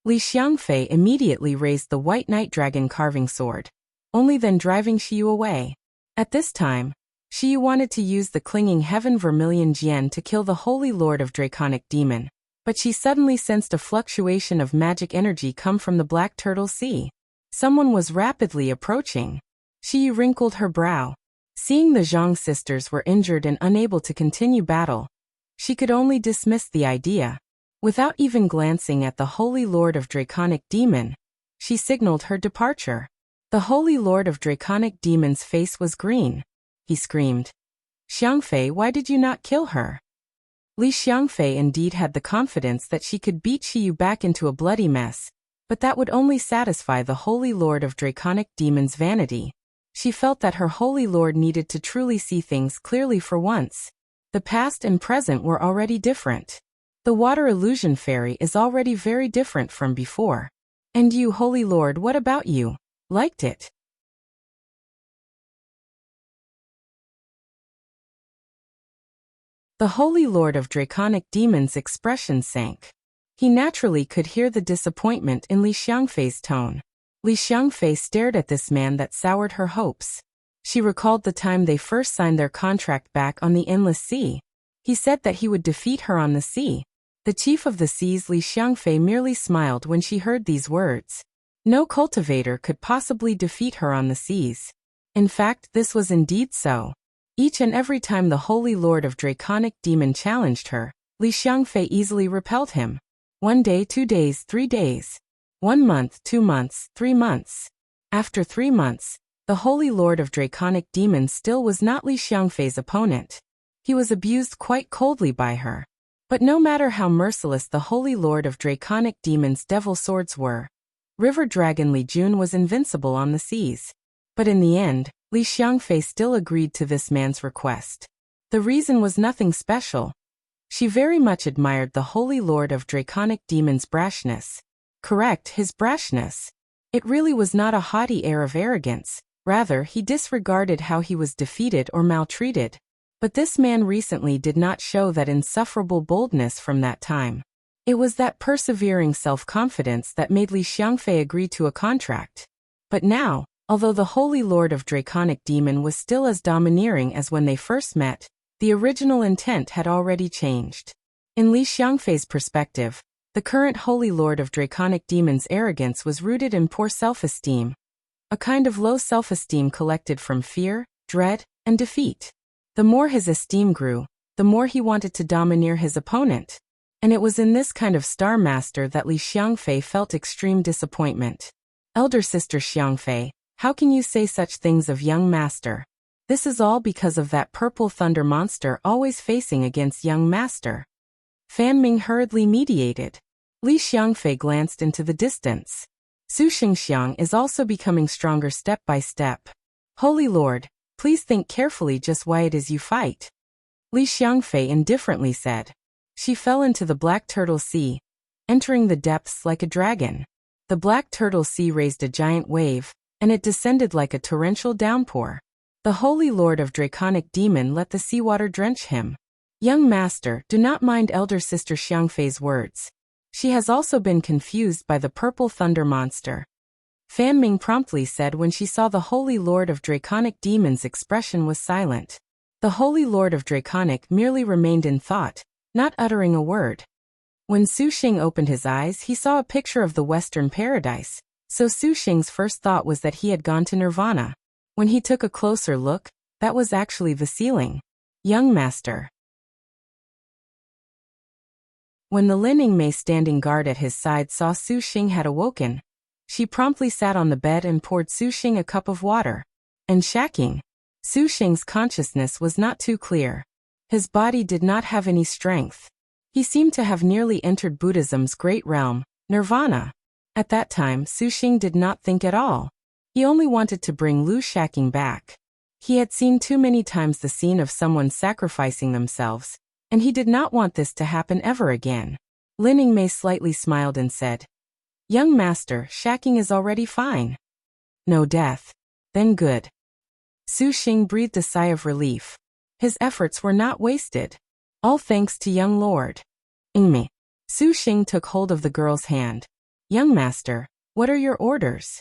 Xiangfei immediately raised the White Knight Dragon carving sword, only then driving Xiyu away. At this time, Xiyu wanted to use the Clinging Heaven Vermilion Jian to kill the Holy Lord of Draconic Demon, but she suddenly sensed a fluctuation of magic energy come from the Black Turtle Sea. Someone was rapidly approaching. Xiyu wrinkled her brow. Seeing the Zhang sisters were injured and unable to continue battle, she could only dismiss the idea. Without even glancing at the Holy Lord of Draconic Demon, she signaled her departure. The Holy Lord of Draconic Demon's face was green. He screamed, "Xiangfei, why did you not kill her?" Xiangfei indeed had the confidence that she could beat Xiyu back into a bloody mess, but that would only satisfy the Holy Lord of Draconic Demon's vanity. She felt that her Holy Lord needed to truly see things clearly for once. The past and present were already different. The Water Illusion Fairy is already very different from before. And you, Holy Lord, what about you? Liked it? The Holy Lord of Draconic Demon's expression sank. He naturally could hear the disappointment in Xiangfei's tone. Xiangfei stared at this man that soured her hopes. She recalled the time they first signed their contract back on the Endless Sea. He said that he would defeat her on the sea. The chief of the seas, Xiangfei, merely smiled when she heard these words. No cultivator could possibly defeat her on the seas. In fact, this was indeed so. Each and every time the Holy Lord of Draconic Demon challenged her, Xiangfei easily repelled him. 1 day, 2 days, 3 days. 1 month, 2 months, 3 months. After 3 months, the Holy Lord of Draconic Demon still was not Xiangfei's opponent. He was abused quite coldly by her. But no matter how merciless the Holy Lord of Draconic Demon's devil swords were, River Dragon Li Jun was invincible on the seas. But in the end, Xiangfei still agreed to this man's request. The reason was nothing special. She very much admired the Holy Lord of Draconic Demon's brashness. Correct, his brashness. It really was not a haughty air of arrogance, rather he disregarded how he was defeated or maltreated. But this man recently did not show that insufferable boldness from that time. It was that persevering self-confidence that made Xiangfei agree to a contract. But now, although the Holy Lord of Draconic Demon was still as domineering as when they first met, the original intent had already changed. In Xiangfei's perspective, the current Holy Lord of Draconic Demon's arrogance was rooted in poor self-esteem. A kind of low self-esteem collected from fear, dread, and defeat. The more his esteem grew, the more he wanted to domineer his opponent. And it was in this kind of star master that Xiangfei felt extreme disappointment. Elder sister Xiangfei, how can you say such things of young master? This is all because of that purple thunder monster always facing against young master. Fan Ming hurriedly mediated. Xiangfei glanced into the distance. Su Xingxiang is also becoming stronger step by step. Holy Lord, please think carefully just why it is you fight. Xiangfei indifferently said. She fell into the Black Turtle Sea, entering the depths like a dragon. The Black Turtle Sea raised a giant wave, and it descended like a torrential downpour. The Holy Lord of Draconic Demon let the seawater drench him. Young master, do not mind elder sister Xiangfei's words. She has also been confused by the purple thunder monster. Fan Ming promptly said when she saw the Holy Lord of Draconic Demon's expression was silent. The Holy Lord of Draconic merely remained in thought, not uttering a word. When Su Xing opened his eyes, he saw a picture of the Western Paradise, so Su Xing's first thought was that he had gone to Nirvana. When he took a closer look, that was actually the ceiling. Young master. When the Lining Mei standing guard at his side saw Su Xing had awoken, she promptly sat on the bed and poured Su Xing a cup of water. And Shaqing. Su Xing's consciousness was not too clear. His body did not have any strength. He seemed to have nearly entered Buddhism's great realm, Nirvana. At that time, Su Xing did not think at all. He only wanted to bring Shaqing back. He had seen too many times the scene of someone sacrificing themselves, and he did not want this to happen ever again. Lining Mei slightly smiled and said, Young master, Shaqing is already fine. No death. Then good. Su Xing breathed a sigh of relief. His efforts were not wasted. All thanks to young lord. Ying. Su Xing took hold of the girl's hand. Young master, what are your orders?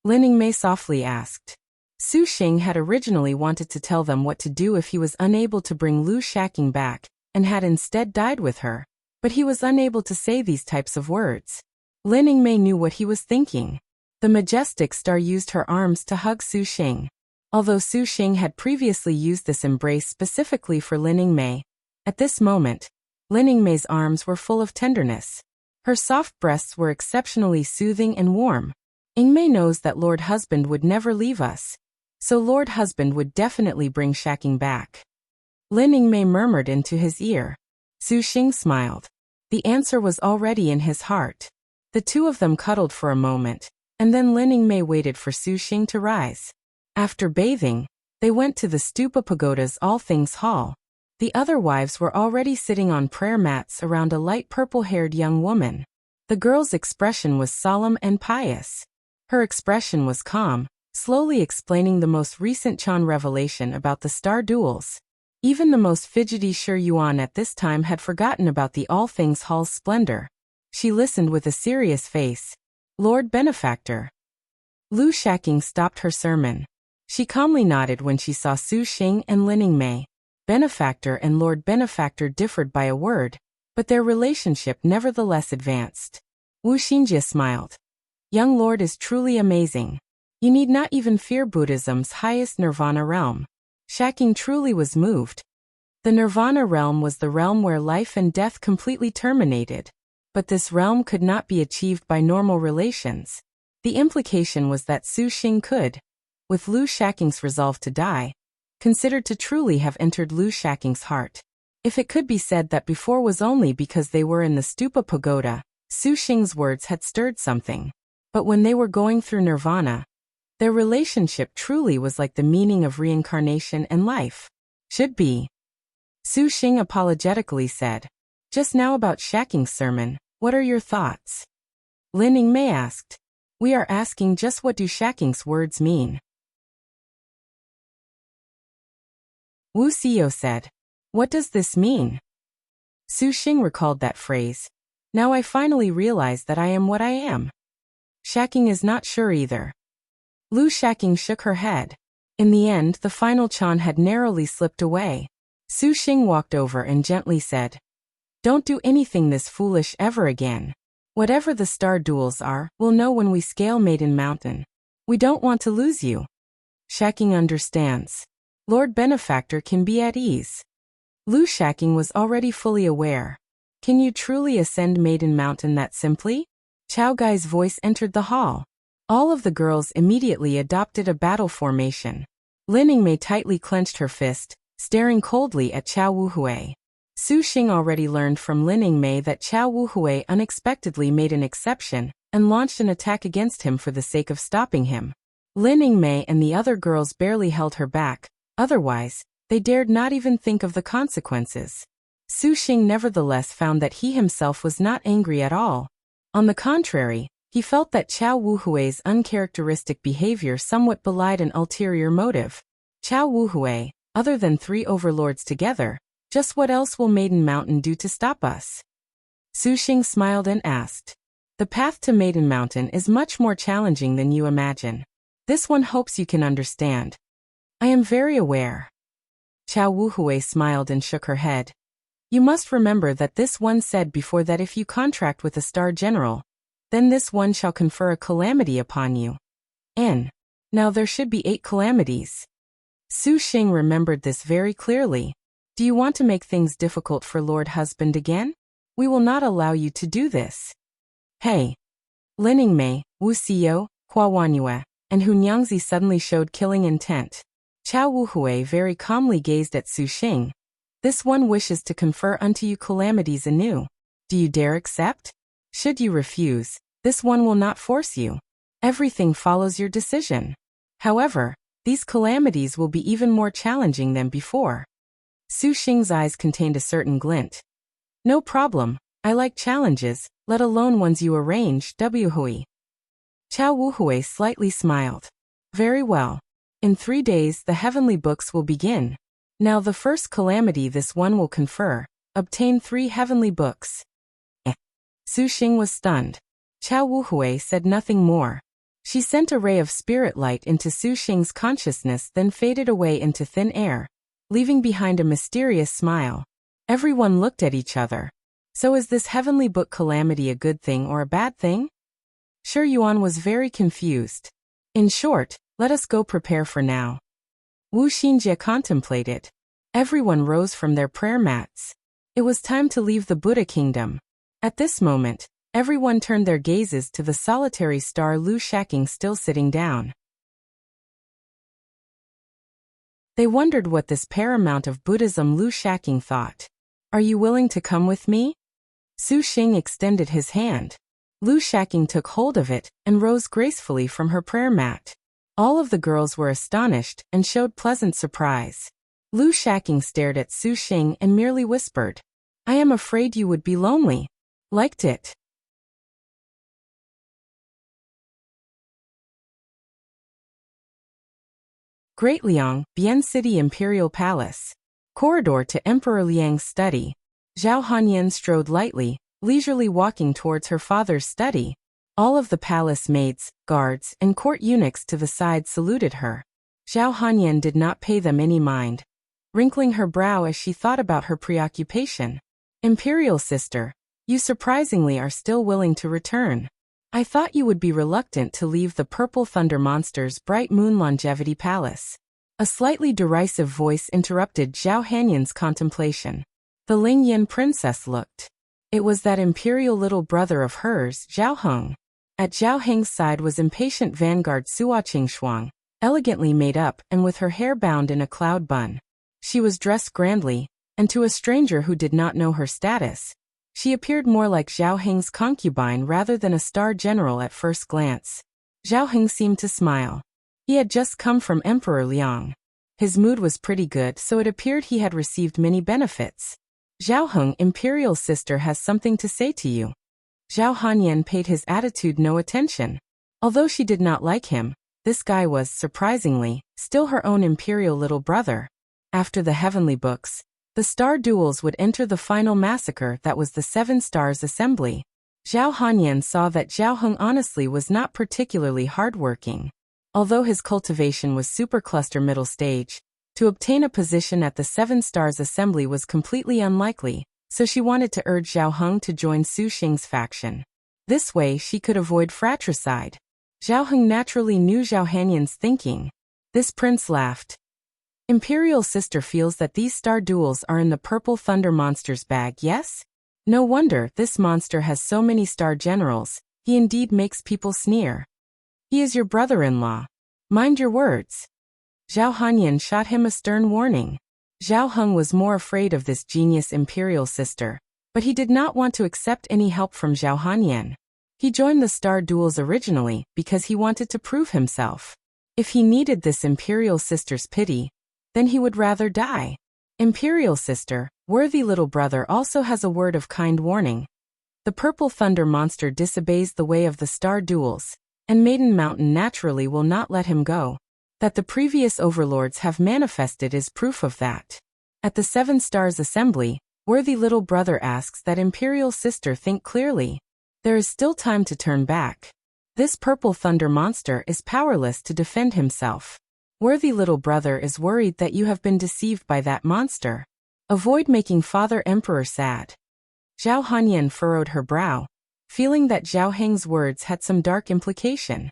Lining Mei softly asked. Su Xing had originally wanted to tell them what to do if he was unable to bring Shaqing back, and had instead died with her, but he was unable to say these types of words. Lining Mei knew what he was thinking. The majestic star used her arms to hug Su Xing. Although Su Xing had previously used this embrace specifically for Lining Mei, at this moment, Lining Mei's arms were full of tenderness. Her soft breasts were exceptionally soothing and warm. Ying Mei knows that Lord Husband would never leave us, so Lord Husband would definitely bring Shaqing back. Lining Mei murmured into his ear. Su Xing smiled. The answer was already in his heart. The two of them cuddled for a moment, and then Lining Mei waited for Su Xing to rise. After bathing, they went to the Stupa Pagoda's All Things Hall. The other wives were already sitting on prayer mats around a light purple-haired young woman. The girl's expression was solemn and pious. Her expression was calm, slowly explaining the most recent Chan revelation about the star duels. Even the most fidgety Shi Yuan at this time had forgotten about the All Things Hall's splendor. She listened with a serious face. Lord Benefactor. Shaqing stopped her sermon. She calmly nodded when she saw Su Xing and Lining Mei. Benefactor and Lord Benefactor differed by a word, but their relationship nevertheless advanced. Wu Xinjie smiled. Young lord is truly amazing. You need not even fear Buddhism's highest nirvana realm. Shaqing truly was moved. The nirvana realm was the realm where life and death completely terminated. But this realm could not be achieved by normal relations. The implication was that Su Xing could, with Shaqing's resolve to die, considered to truly have entered Shaqing's heart. If it could be said that before was only because they were in the Stupa Pagoda, Su Xing's words had stirred something. But when they were going through nirvana, their relationship truly was like the meaning of reincarnation and life. Should be. Su Xing apologetically said. Just now about Shaqing's sermon, what are your thoughts? Lining Mei asked. We are asking just what do Shaqing's words mean? Wu Xiyo said. What does this mean? Su Xing recalled that phrase. Now I finally realize that I am what I am. Shaqing is not sure either. Shaqing shook her head. In the end, the final Chan had narrowly slipped away. Su Xing walked over and gently said, Don't do anything this foolish ever again. Whatever the star duels are, we'll know when we scale Maiden Mountain. We don't want to lose you. Shaqing understands. Lord Benefactor can be at ease. Shaqing was already fully aware. Can you truly ascend Maiden Mountain that simply? Chao Gai's voice entered the hall. All of the girls immediately adopted a battle formation. Lin Yingmei tightly clenched her fist, staring coldly at Chao Wuhui. Xing already learned from Lin Yingmei that Chao Wuhui unexpectedly made an exception and launched an attack against him for the sake of stopping him. Lin Yingmei and the other girls barely held her back, otherwise, they dared not even think of the consequences. Xing nevertheless found that he himself was not angry at all. On the contrary, he felt that Chao Wuhui's uncharacteristic behavior somewhat belied an ulterior motive. Chao Wuhui, other than 3 overlords together, just what else will Maiden Mountain do to stop us? Xing smiled and asked. The path to Maiden Mountain is much more challenging than you imagine. This one hopes you can understand. I am very aware. Chao Wuhui smiled and shook her head. You must remember that this one said before that if you contract with a star general, then this one shall confer a calamity upon you. Now there should be 8 calamities. Xing remembered this very clearly. Do you want to make things difficult for Lord Husband again? We will not allow you to do this. Hey! Lin Yingmei, Wuxia, Hua Wanyue, and Hu Nyangzi suddenly showed killing intent. Chao Wuhui very calmly gazed at Xing. This one wishes to confer unto you calamities anew. Do you dare accept? Should you refuse, this one will not force you. Everything follows your decision. However, these calamities will be even more challenging than before. Xing's eyes contained a certain glint. No problem, I like challenges, let alone ones you arrange, Wuhui. Chao Wuhui slightly smiled. Very well. In 3 days the heavenly books will begin. Now the first calamity this one will confer, obtain 3 heavenly books. Xing was stunned. Chao Wuhui said nothing more. She sent a ray of spirit light into Xing's consciousness, then faded away into thin air, leaving behind a mysterious smile. Everyone looked at each other. So is this heavenly book calamity a good thing or a bad thing? Shi Yuan was very confused. In short, let us go prepare for now. Wu Xinjie contemplated. Everyone rose from their prayer mats. It was time to leave the Buddha kingdom. At this moment, everyone turned their gazes to the solitary star Shaqing still sitting down. They wondered what this paramount of Buddhism Shaqing thought. Are you willing to come with me? Xing extended his hand. Shaqing took hold of it and rose gracefully from her prayer mat. All of the girls were astonished and showed pleasant surprise. Shaqing stared at Xing and merely whispered, I am afraid you would be lonely. Liked it. Great Liang, Bian City Imperial Palace. Corridor to Emperor Liang's study. Zhao Hanyan strode lightly, leisurely walking towards her father's study. All of the palace maids, guards, and court eunuchs to the side saluted her. Zhao Hanyan did not pay them any mind, wrinkling her brow as she thought about her preoccupation. Imperial sister, you surprisingly are still willing to return. I thought you would be reluctant to leave the Purple Thunder Monster's Bright Moon Longevity Palace. A slightly derisive voice interrupted Zhao Hanyan's contemplation. The Lingyan princess looked. It was that imperial little brother of hers, Zhao Heng. At Zhao Heng's side was impatient vanguard Suo Shuang, elegantly made up and with her hair bound in a cloud bun. She was dressed grandly, and to a stranger who did not know her status, she appeared more like Zhao Heng's concubine rather than a star general at first glance. Zhao Heng seemed to smile. He had just come from Emperor Liang. His mood was pretty good, so it appeared he had received many benefits. Zhao Heng, imperial sister, has something to say to you. Zhao Hanyan paid his attitude no attention. Although she did not like him, this guy was, surprisingly, still her own imperial little brother. After the heavenly books, the star duels would enter the final massacre that was the 7 Stars Assembly. Zhao Hanyan saw that Zhao Heng honestly was not particularly hardworking. Although his cultivation was supercluster middle stage, to obtain a position at the 7 Stars Assembly was completely unlikely, so she wanted to urge Zhao Heng to join Xing's faction. This way she could avoid fratricide. Zhao Heng naturally knew Zhao Hanyan's thinking. This prince laughed. Imperial Sister feels that these star duels are in the Purple Thunder monster's bag, yes? No wonder this monster has so many star generals, he indeed makes people sneer. He is your brother-in-law. Mind your words. Zhao Hanyan shot him a stern warning. Zhao Heng was more afraid of this genius Imperial Sister, but he did not want to accept any help from Zhao Hanyan. He joined the star duels originally because he wanted to prove himself. If he needed this Imperial Sister's pity, then he would rather die. Imperial Sister, worthy little brother also has a word of kind warning. The Purple Thunder monster disobeys the way of the star duels, and Maiden Mountain naturally will not let him go. That the previous overlords have manifested is proof of that. At the Seven Stars Assembly, worthy little brother asks that Imperial Sister think clearly. There is still time to turn back. This Purple Thunder monster is powerless to defend himself. Worthy little brother is worried that you have been deceived by that monster. Avoid making Father Emperor sad. Zhao Hanyan furrowed her brow, feeling that Zhao Heng's words had some dark implication.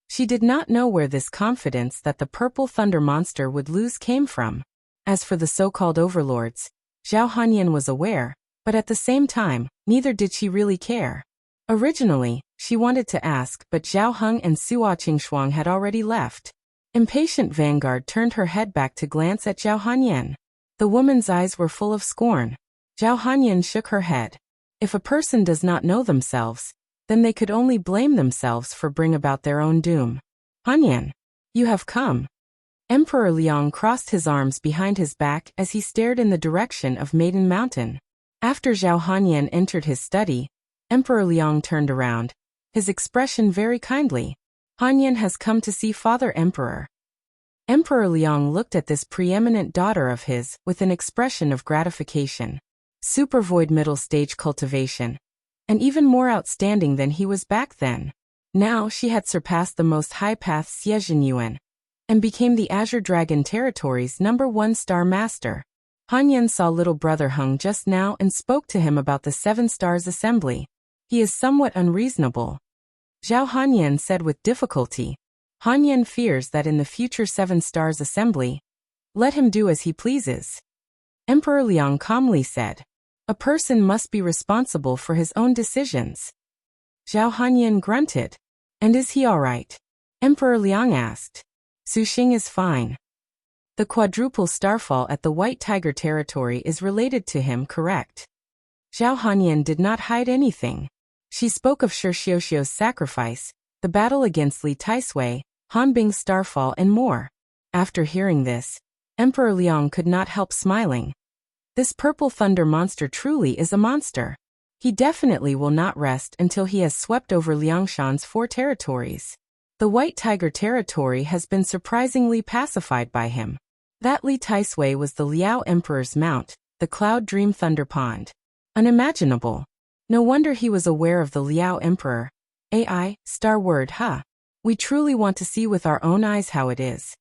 She did not know where this confidence that the Purple Thunder monster would lose came from. As for the so-called overlords, Zhao Hanyan was aware, but at the same time, neither did she really care. Originally, she wanted to ask, but Zhao Heng and Sua Qingshuang had already left. Impatient Vanguard turned her head back to glance at Zhao Hanyan. The woman's eyes were full of scorn. Zhao Hanyan shook her head. If a person does not know themselves, then they could only blame themselves for bring about their own doom. Hanyan, you have come. Emperor Liang crossed his arms behind his back as he stared in the direction of Maiden Mountain. After Zhao Hanyan entered his study, Emperor Liang turned around, his expression very kindly. Hanyan has come to see Father Emperor. Emperor Liang looked at this preeminent daughter of his with an expression of gratification. Supervoid middle stage cultivation. And even more outstanding than he was back then. Now she had surpassed the most high path Xie and became the Azure Dragon Territory's #1 star master. Hanyan saw little brother Heng just now and spoke to him about the Seven Stars Assembly. He is somewhat unreasonable. Zhao Hanyan said with difficulty. Hanyan fears that in the future Seven Stars Assembly, let him do as he pleases. Emperor Liang calmly said, a person must be responsible for his own decisions. Zhao Hanyan grunted. And is he all right? Emperor Liang asked. Shaqing is fine. The quadruple starfall at the White Tiger territory is related to him, correct? Zhao Hanyan did not hide anything. She spoke of Shi Xiuxiu's sacrifice, the battle against Li Taisui, Han Bing's starfall and more. After hearing this, Emperor Liang could not help smiling. This Purple Thunder monster truly is a monster. He definitely will not rest until he has swept over Liangshan's 4 territories. The White Tiger territory has been surprisingly pacified by him. That Li Taisui was the Liao Emperor's mount, the Cloud Dream Thunder Pond. Unimaginable. No wonder he was aware of the Liao Emperor. AI, star word, huh? We truly want to see with our own eyes how it is.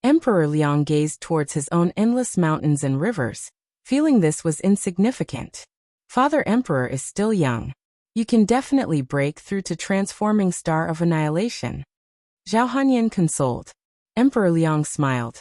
Emperor Liang gazed towards his own endless mountains and rivers, feeling this was insignificant. Father Emperor is still young. You can definitely break through to transforming star of annihilation. Zhao Hanyan consoled. Emperor Liang smiled.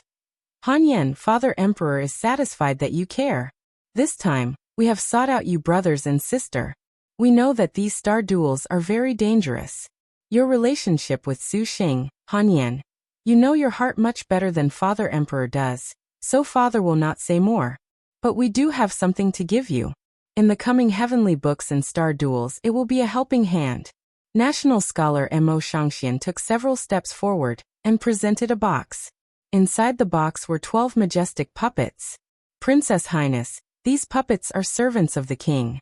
Hanyan, Father Emperor is satisfied that you care. This time, we have sought out you brothers and sister. We know that these star duels are very dangerous. Your relationship with Shaqing, Hanyan. You know your heart much better than Father Emperor does, so Father will not say more. But we do have something to give you. In the coming heavenly books and star duels it will be a helping hand. National scholar Mo Shangxian took several steps forward and presented a box. Inside the box were 12 majestic puppets. Princess Highness, these puppets are servants of the king.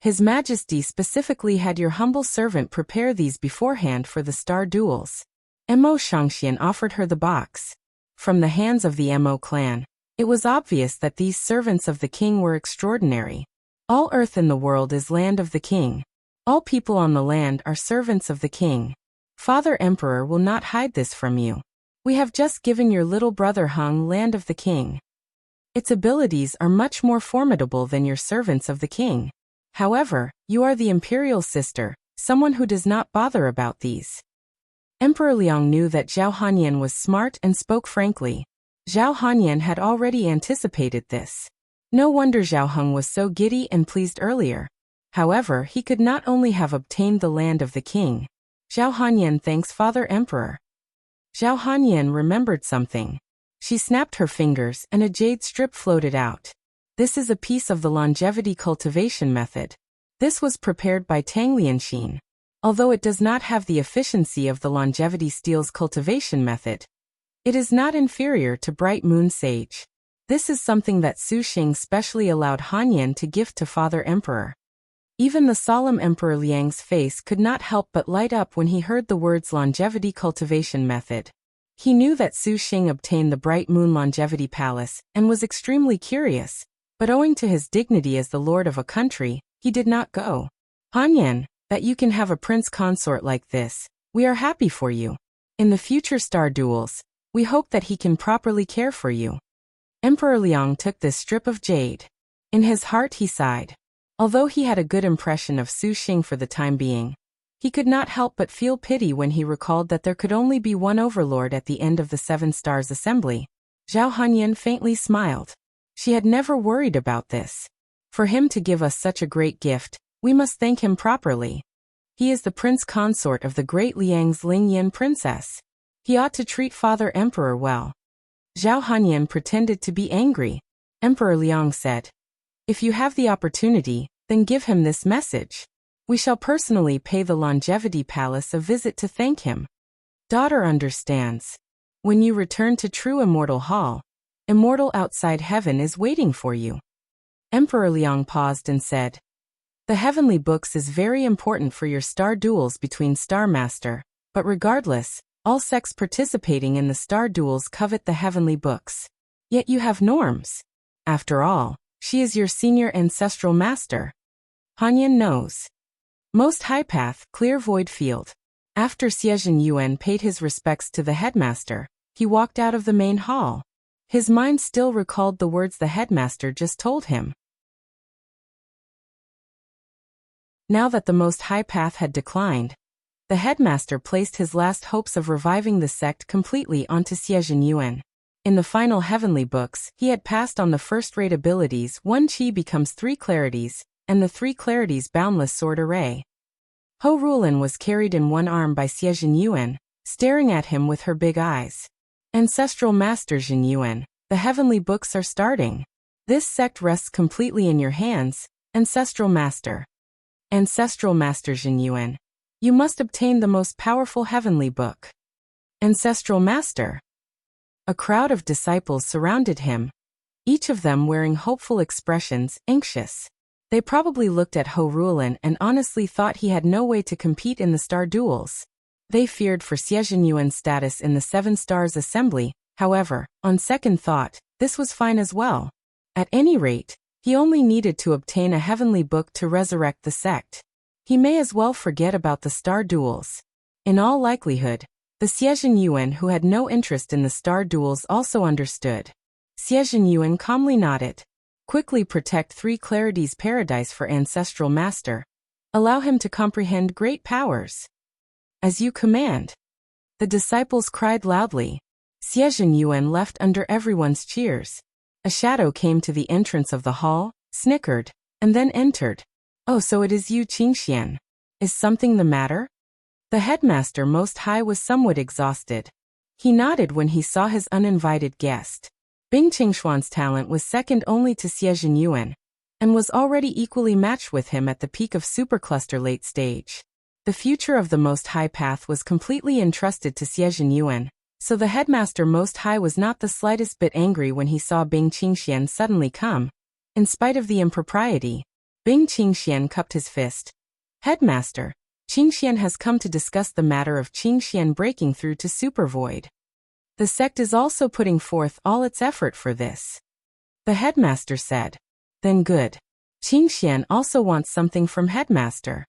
His Majesty specifically had your humble servant prepare these beforehand for the star duels. Mo Shangxian offered her the box. From the hands of the Mo clan, it was obvious that these servants of the king were extraordinary. All earth in the world is land of the king. All people on the land are servants of the king. Father Emperor will not hide this from you. We have just given your little brother Heng land of the king. Its abilities are much more formidable than your servants of the king. However, you are the imperial sister, someone who does not bother about these. Emperor Liang knew that Zhao Hanyan was smart and spoke frankly. Zhao Hanyan had already anticipated this. No wonder Zhao Heng was so giddy and pleased earlier. However, he could not only have obtained the land of the king. Zhao Hanyan thanks Father Emperor. Zhao Hanyan remembered something. She snapped her fingers and a jade strip floated out. This is a piece of the longevity cultivation method. This was prepared by Tang Lianxin. Although it does not have the efficiency of the longevity steel's cultivation method, it is not inferior to Bright Moon Sage. This is something that Su Xing specially allowed Hanyan to gift to Father Emperor. Even the solemn Emperor Liang's face could not help but light up when he heard the words longevity cultivation method. He knew that Su Xing obtained the Bright Moon Longevity Palace and was extremely curious, but owing to his dignity as the lord of a country, he did not go. Hanyan, that you can have a prince consort like this, we are happy for you. In the future star duels, we hope that he can properly care for you. Emperor Liang took this strip of jade. In his heart he sighed. Although he had a good impression of Su Xing for the time being, he could not help but feel pity when he recalled that there could only be one overlord at the end of the Seven Stars Assembly. Zhao Hanyan faintly smiled. She had never worried about this. For him to give us such a great gift, we must thank him properly. He is the prince consort of the great Liang's Ling Yin princess. He ought to treat Father Emperor well. Zhao Hanyan pretended to be angry. Emperor Liang said, "If you have the opportunity, then give him this message. We shall personally pay the Longevity Palace a visit to thank him. Daughter understands. When you return to True Immortal Hall, Immortal outside heaven is waiting for you." Emperor Liang paused and said, "The heavenly books is very important for your star duels between Star Master, but regardless, all sects participating in the star duels covet the heavenly books. Yet you have norms. After all, she is your senior ancestral master." Hanyan knows. Most High Path, Clear Void Field. After Xiezhen Yuan paid his respects to the headmaster, he walked out of the main hall. His mind still recalled the words the headmaster just told him. Now that the Most High Path had declined, the headmaster placed his last hopes of reviving the sect completely onto Xiezhen Yuan. In the final heavenly books, he had passed on the first-rate abilities 1 Qi becomes 3 clarities, and the 3 clarities boundless sword array. Ho Rulin was carried in one arm by Xiezhen Yuan, staring at him with her big eyes. Ancestral Master Zhen Yuan, the heavenly books are starting. This sect rests completely in your hands, Ancestral Master. Ancestral Master Zhen Yuan, you must obtain the most powerful heavenly book. Ancestral Master. A crowd of disciples surrounded him, each of them wearing hopeful expressions, anxious. They probably looked at Ho Rulin and honestly thought he had no way to compete in the star duels. They feared for Xiezhen Yuan's status in the Seven Stars Assembly. However, on second thought, this was fine as well. At any rate, he only needed to obtain a heavenly book to resurrect the sect. He may as well forget about the star duels. In all likelihood, the Xiezhen Yuan who had no interest in the star duels also understood. Xiezhen Yuan calmly nodded. Quickly protect 3 clarities paradise for Ancestral Master. Allow him to comprehend great powers. As you command. The disciples cried loudly. Xiezhen Yuan left under everyone's cheers. A shadow came to the entrance of the hall, snickered, and then entered. "Oh, so it is you, Qingxian. Is something the matter?" The headmaster Most High was somewhat exhausted. He nodded when he saw his uninvited guest. Bing Qingshuan's talent was second only to Xiezhen Yuan, and was already equally matched with him at the peak of Supercluster late stage. The future of the Most High Path was completely entrusted to Xiezhen Yuan, so the headmaster Most High was not the slightest bit angry when he saw Bing Qingxian suddenly come. In spite of the impropriety, Bing Qingxian cupped his fist. "Headmaster, Qingxian has come to discuss the matter of Qingxian breaking through to Super Void. The sect is also putting forth all its effort for this." The headmaster said. "Then good. Qingxian also wants something from headmaster."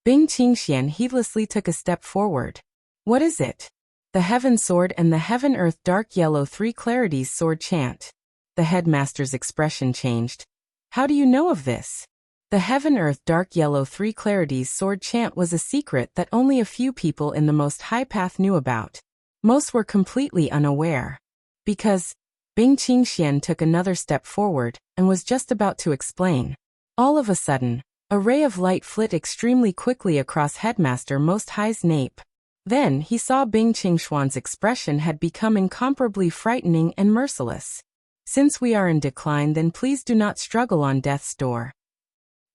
Bing Qingxian heedlessly took a step forward. "What is it?" "The Heaven Sword and the Heaven Earth Dark Yellow 3 Clarities Sword chant." The headmaster's expression changed. "How do you know of this?" The Heaven-Earth Dark Yellow Three Clarities sword chant was a secret that only a few people in the Most High Path knew about. Most were completely unaware. Because Bing Qingxian took another step forward and was just about to explain. All of a sudden, a ray of light flit extremely quickly across Headmaster Most High's nape. Then he saw Bing Qingshuan's expression had become incomparably frightening and merciless. Since we are in decline, then please do not struggle on death's door.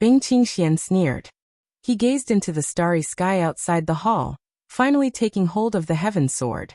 Bing Qingxian sneered. He gazed into the starry sky outside the hall, finally taking hold of the heaven sword.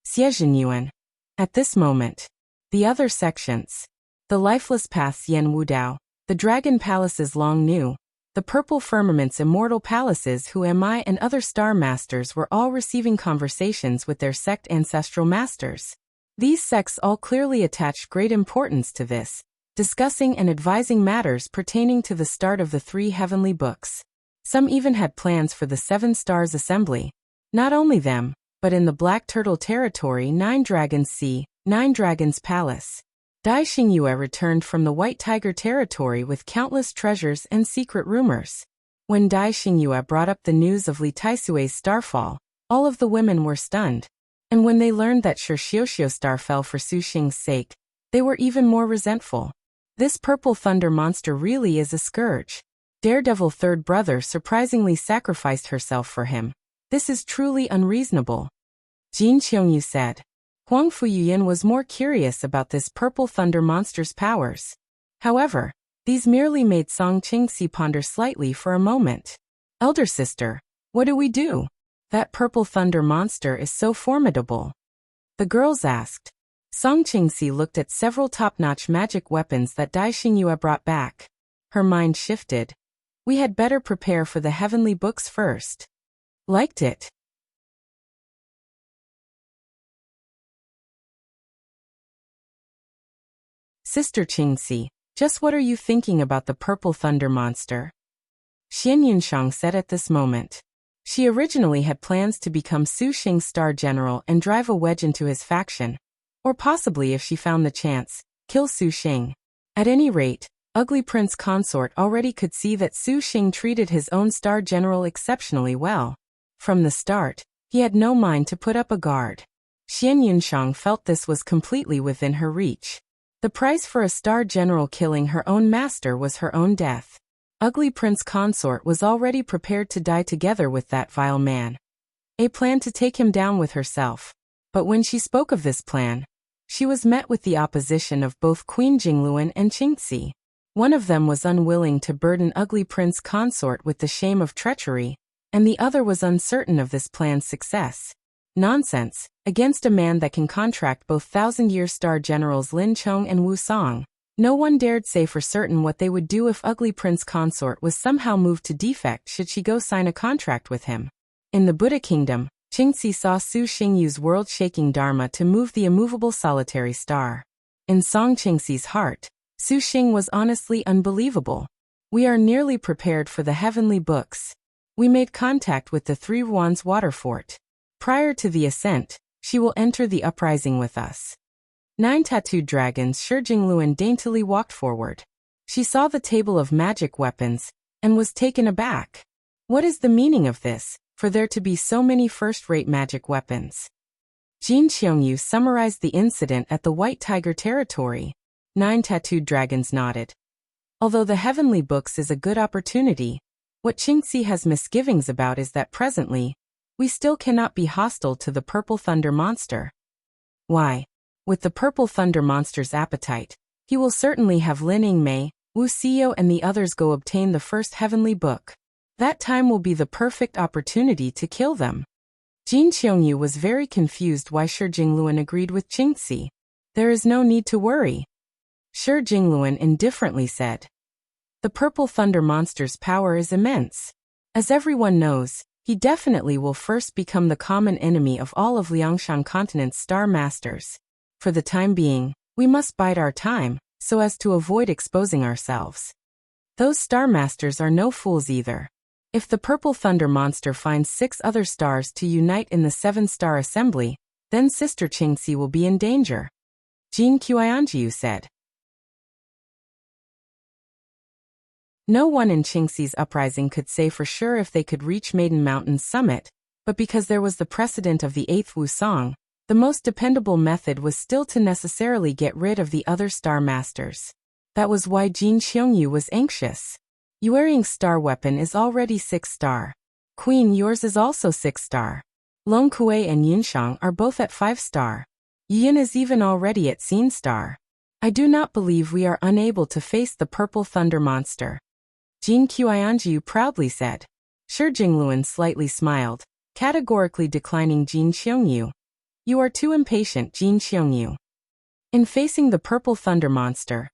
Xie. At this moment, the other sections, the lifeless paths Yan Wudao, the dragon palaces Long Nu, the purple firmament's immortal palaces Hu Am I, and other star masters were all receiving conversations with their sect ancestral masters. These sects all clearly attached great importance to this, discussing and advising matters pertaining to the start of the 3 heavenly books. Some even had plans for the 7 Stars Assembly. Not only them, but in the Black Turtle territory 9 Dragons Sea, 9 Dragons Palace. Dai Xingyue returned from the White Tiger territory with countless treasures and secret rumors. When Dai Xingyue brought up the news of Li Taisui's starfall, all of the women were stunned. And when they learned that Shi Xiuxiu's star fell for Su Xing's sake, they were even more resentful. This purple thunder monster really is a scourge. Daredevil third brother surprisingly sacrificed herself for him. This is truly unreasonable. Jin Qiongyu said. Huang Fuyuyan was more curious about this purple thunder monster's powers. However, these merely made Song Qingxi ponder slightly for a moment. Elder sister, what do we do? That purple thunder monster is so formidable. The girls asked. Song Qingxi looked at several top-notch magic weapons that Dai Xingyue brought back. Her mind shifted. We had better prepare for the heavenly books first. Liked it. Sister Qingxi, just what are you thinking about the purple thunder monster? Xian Yunshang said at this moment. She originally had plans to become Su Xing's star general and drive a wedge into his faction. Or possibly, if she found the chance, kill Su Xing. At any rate, Ugly Prince Consort already could see that Su Xing treated his own star general exceptionally well. From the start, he had no mind to put up a guard. Xian Yunshang felt this was completely within her reach. The price for a star general killing her own master was her own death. Ugly Prince Consort was already prepared to die together with that vile man. A plan to take him down with herself. But when she spoke of this plan, she was met with the opposition of both Queen Jingluan and Qingxi. One of them was unwilling to burden Ugly Prince Consort with the shame of treachery, and the other was uncertain of this plan's success. Nonsense, against a man that can contract both thousand-year star generals Lin Chong and Wu Song. No one dared say for certain what they would do if Ugly Prince Consort was somehow moved to defect should she go sign a contract with him. In the Buddha Kingdom, Qingxi saw Su Xing use world-shaking dharma to move the immovable solitary star. In Song Qingxi's heart, Su Xing was honestly unbelievable. We are nearly prepared for the heavenly books. We made contact with the 3 Wands water fort. Prior to the ascent, she will enter the uprising with us. 9 tattooed dragons Shi Jingluan daintily walked forward. She saw the table of magic weapons, and was taken aback. What is the meaning of this, for there to be so many first-rate magic weapons? Jin Qiongyu summarized the incident at the White Tiger territory. 9 tattooed dragons nodded. Although the heavenly books is a good opportunity, what Qingxi has misgivings about is that presently, we still cannot be hostile to the purple thunder monster. Why? With the purple thunder monster's appetite, he will certainly have Lin Yingmei, Wu Xiao and the others go obtain the first heavenly book. That time will be the perfect opportunity to kill them. Jin Qiongyu was very confused why Shi Jingluan agreed with Qingxi. There is no need to worry. Shi Jingluan indifferently said. The purple thunder monster's power is immense. As everyone knows, he definitely will first become the common enemy of all of Liangshan continent's star masters. For the time being, we must bide our time, so as to avoid exposing ourselves. Those star masters are no fools either. If the purple thunder monster finds 6 other stars to unite in the 7-star assembly, then Sister Qingxi will be in danger. Jin Qianjiu said. No one in Qingxi's uprising could say for sure if they could reach Maiden Mountain's summit, but because there was the precedent of the 8th Wusong, the most dependable method was still to necessarily get rid of the other star masters. That was why Jin Xiongyu was anxious. Yuering's star weapon is already 6-star. Queen, yours is also 6-star. Long Kuei and Yunshang are both at 5-star. Yin is even already at Xin-star. I do not believe we are unable to face the purple thunder monster. Jin Qianjiu proudly said. Shi Jingluan slightly smiled, categorically declining Jin Xiongyu. You are too impatient, Jin Xiongyu. In facing the purple thunder monster,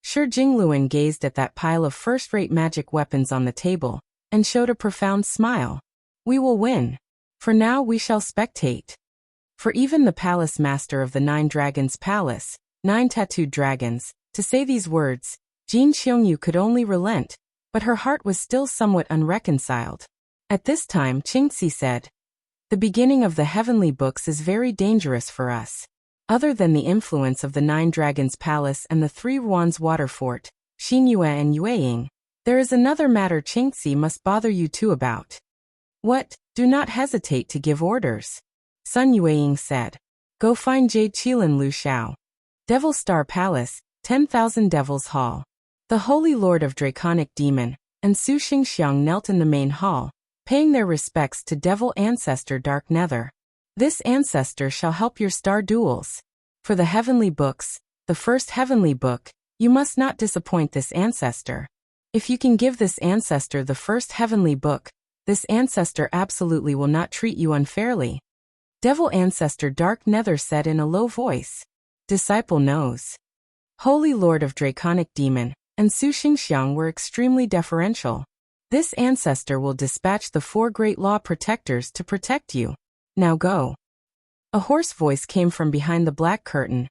Shi Jingluan gazed at that pile of first-rate magic weapons on the table, and showed a profound smile. We will win. For now we shall spectate. For even the palace master of the 9 Dragons Palace, 9 tattooed dragons, to say these words, Jin Xiongyu could only relent, but her heart was still somewhat unreconciled. At this time Qingxi said, the beginning of the heavenly books is very dangerous for us. Other than the influence of the 9 Dragons Palace and the 3 Wands Water Fort, Xinyue and Yueying, there is another matter Qingxi must bother you too about. What? Do not hesitate to give orders. Sun Yueying said. Go find Jade Qilin Lu Xiao. Devil Star Palace, 10,000 Devils Hall. The Holy Lord of Draconic Demon and Su Xingxiang knelt in the main hall, paying their respects to Devil Ancestor Dark Nether. This ancestor shall help your star duels. For the heavenly books, the first heavenly book, you must not disappoint this ancestor. If you can give this ancestor the first heavenly book, this ancestor absolutely will not treat you unfairly. Devil Ancestor Dark Nether said in a low voice. Disciple knows. Holy Lord of Draconic Demon and Su Xingxiang were extremely deferential. This ancestor will dispatch the 4 great law protectors to protect you. Now go. A hoarse voice came from behind the black curtain,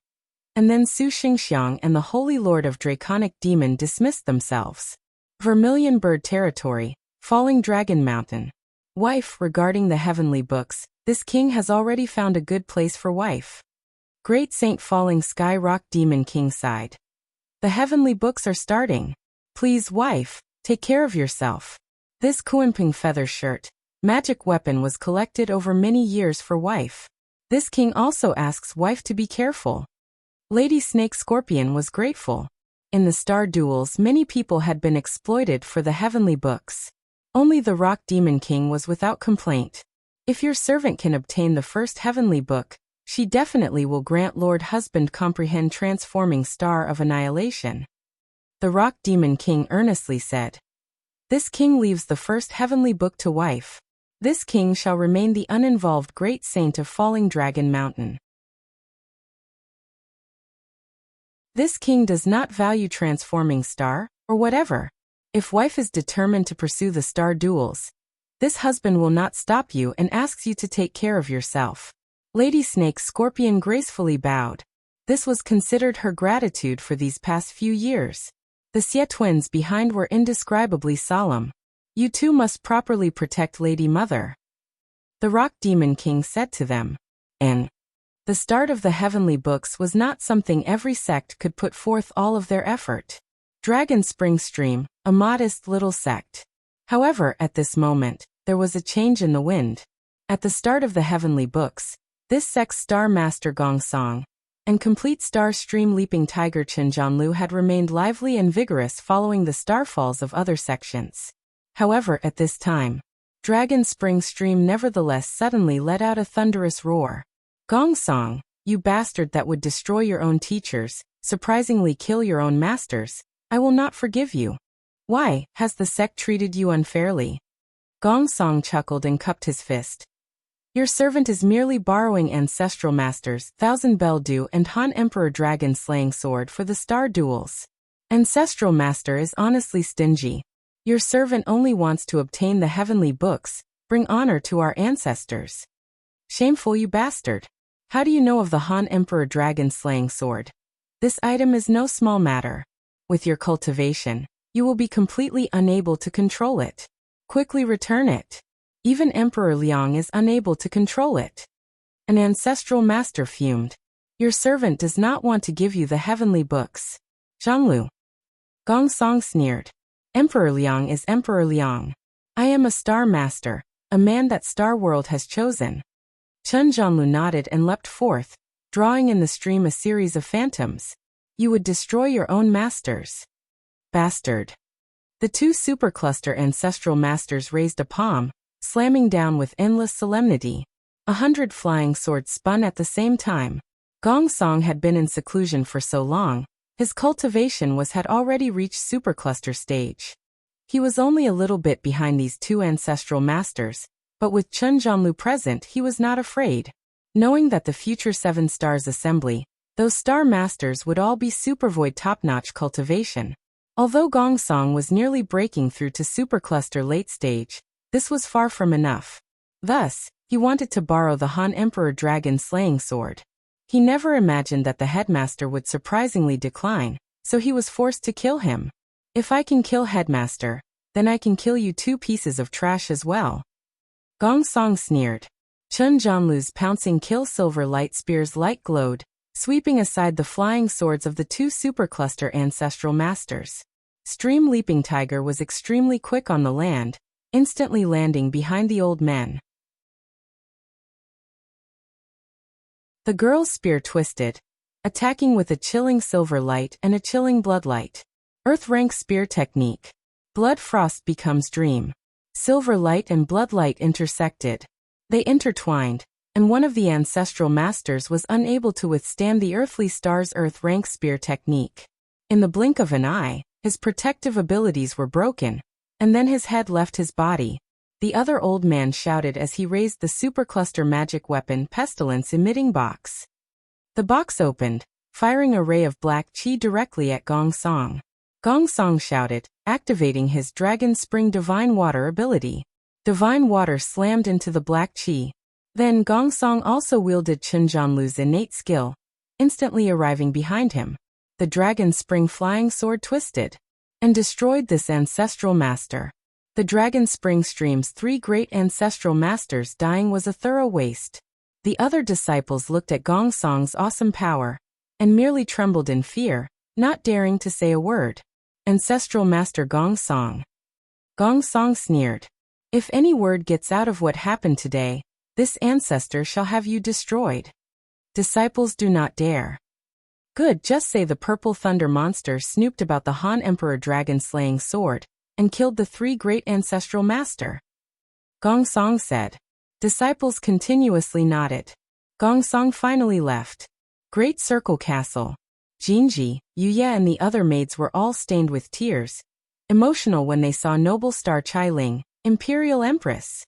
and then Su Xingxiang and the Holy Lord of Draconic Demon dismissed themselves. Vermilion Bird Territory, Falling Dragon Mountain. Wife, regarding the heavenly books, this king has already found a good place for wife. Great Saint Falling Sky Rock Demon King sighed. The heavenly books are starting. Please, wife, take care of yourself. This Kuanping feather shirt, magic weapon was collected over many years for wife. This king also asks wife to be careful. Lady Snake Scorpion was grateful. In the star duels many people had been exploited for the heavenly books. Only the Rock Demon King was without complaint. If your servant can obtain the first heavenly book, she definitely will grant Lord Husband comprehend transforming star of annihilation. The Rock Demon King earnestly said. This king leaves the first heavenly book to wife. This king shall remain the uninvolved great saint of Falling Dragon Mountain. This king does not value transforming star, or whatever. If wife is determined to pursue the star duels, this husband will not stop you and asks you to take care of yourself. Lady Snake Scorpion gracefully bowed. This was considered her gratitude for these past few years. The Xie twins behind were indescribably solemn. You too must properly protect Lady Mother. The Rock Demon King said to them. And the start of the heavenly books was not something every sect could put forth all of their effort. Dragon Spring Stream, a modest little sect. However, at this moment, there was a change in the wind. At the start of the heavenly books, this sect's star master Gong Song and complete star stream leaping tiger Chen Jianlu had remained lively and vigorous following the starfalls of other sections. However, at this time, Dragon Spring Stream nevertheless suddenly let out a thunderous roar. Gong Song, you bastard that would destroy your own teachers, surprisingly kill your own masters, I will not forgive you. Why, has the sect treated you unfairly? Gong Song chuckled and cupped his fist. Your servant is merely borrowing Ancestral Master's Thousand Bell Dew and Han Emperor Dragon Slaying Sword for the star duels. Ancestral Master is honestly stingy. Your servant only wants to obtain the heavenly books, bring honor to our ancestors. Shameful, you bastard. How do you know of the Han Emperor Dragon Slaying Sword? This item is no small matter. With your cultivation, you will be completely unable to control it. Quickly return it. Even Emperor Liang is unable to control it. An ancestral master fumed. Your servant does not want to give you the heavenly books. Zhanglu. Gong Song sneered. Emperor Liang is Emperor Liang. I am a star master, a man that Star World has chosen. Chen Zhanlu nodded and leapt forth, drawing in the stream a series of phantoms. You would destroy your own masters. Bastard. The two supercluster ancestral masters raised a palm, slamming down with endless solemnity. 100 flying swords spun at the same time. Gong Song had been in seclusion for so long, his cultivation had already reached supercluster stage. He was only a little bit behind these two ancestral masters, but with Chen Zhanlu present he was not afraid. Knowing that the future 7 Stars Assembly, those star masters would all be supervoid top-notch cultivation. Although Gong Song was nearly breaking through to supercluster late stage, this was far from enough. Thus, he wanted to borrow the Han Emperor Dragon Slaying Sword. He never imagined that the headmaster would surprisingly decline, so he was forced to kill him. If I can kill headmaster, then I can kill you 2 pieces of trash as well. Gong Song sneered. Chen Zhanlu's pouncing kill silver light spears light glowed, sweeping aside the flying swords of the 2 supercluster ancestral masters. Stream Leaping Tiger was extremely quick on the land, instantly landing behind the old men. The girl's spear twisted, attacking with a chilling silver light and a chilling blood light. Earth rank spear technique. Blood frost becomes dream. Silver light and blood light intersected. They intertwined, and one of the ancestral masters was unable to withstand the earthly star's earth rank spear technique. In the blink of an eye, his protective abilities were broken, and then his head left his body. The other old man shouted as he raised the supercluster magic weapon Pestilence emitting box. The box opened, firing a ray of black qi directly at Gong Song. Gong Song shouted, activating his Dragon Spring Divine Water ability. Divine Water slammed into the black qi. Then Gong Song also wielded Chen Zhanlu's innate skill, instantly arriving behind him. The Dragon Spring Flying Sword twisted and destroyed this ancestral master. The Dragon Spring Stream's 3 great ancestral masters dying was a thorough waste. The other disciples looked at Gong Song's awesome power and merely trembled in fear, not daring to say a word. Ancestral Master Gong Song. Gong Song sneered. If any word gets out of what happened today, this ancestor shall have you destroyed. Disciples do not dare. Good, just say the purple thunder monster snooped about the Han Emperor Dragon Slaying Sword and killed the 3 great ancestral master. Gong Song said. Disciples continuously nodded. Gong Song finally left. Great Circle Castle. Jinji, Yuya and the other maids were all stained with tears, emotional when they saw noble star Xiangfei, Imperial Empress.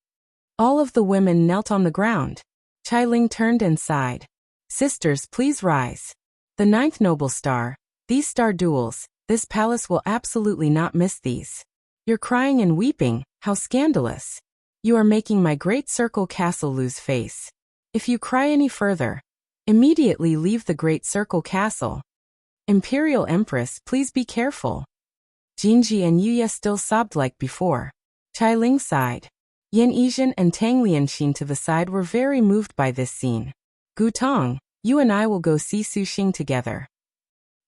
All of the women knelt on the ground. Xiangfei turned and sighed. Sisters, please rise. The 9th noble star, these star duels, this palace will absolutely not miss these. You're crying and weeping, how scandalous. You are making my great circle castle lose face. If you cry any further, immediately leave the great circle castle. Imperial Empress, please be careful. Jinji and Yuya still sobbed like before. Xiangfei sighed. Yan Yizhen and Tang Lianxin to the side were very moved by this scene. Gu Tong, you and I will go see Su Xing together.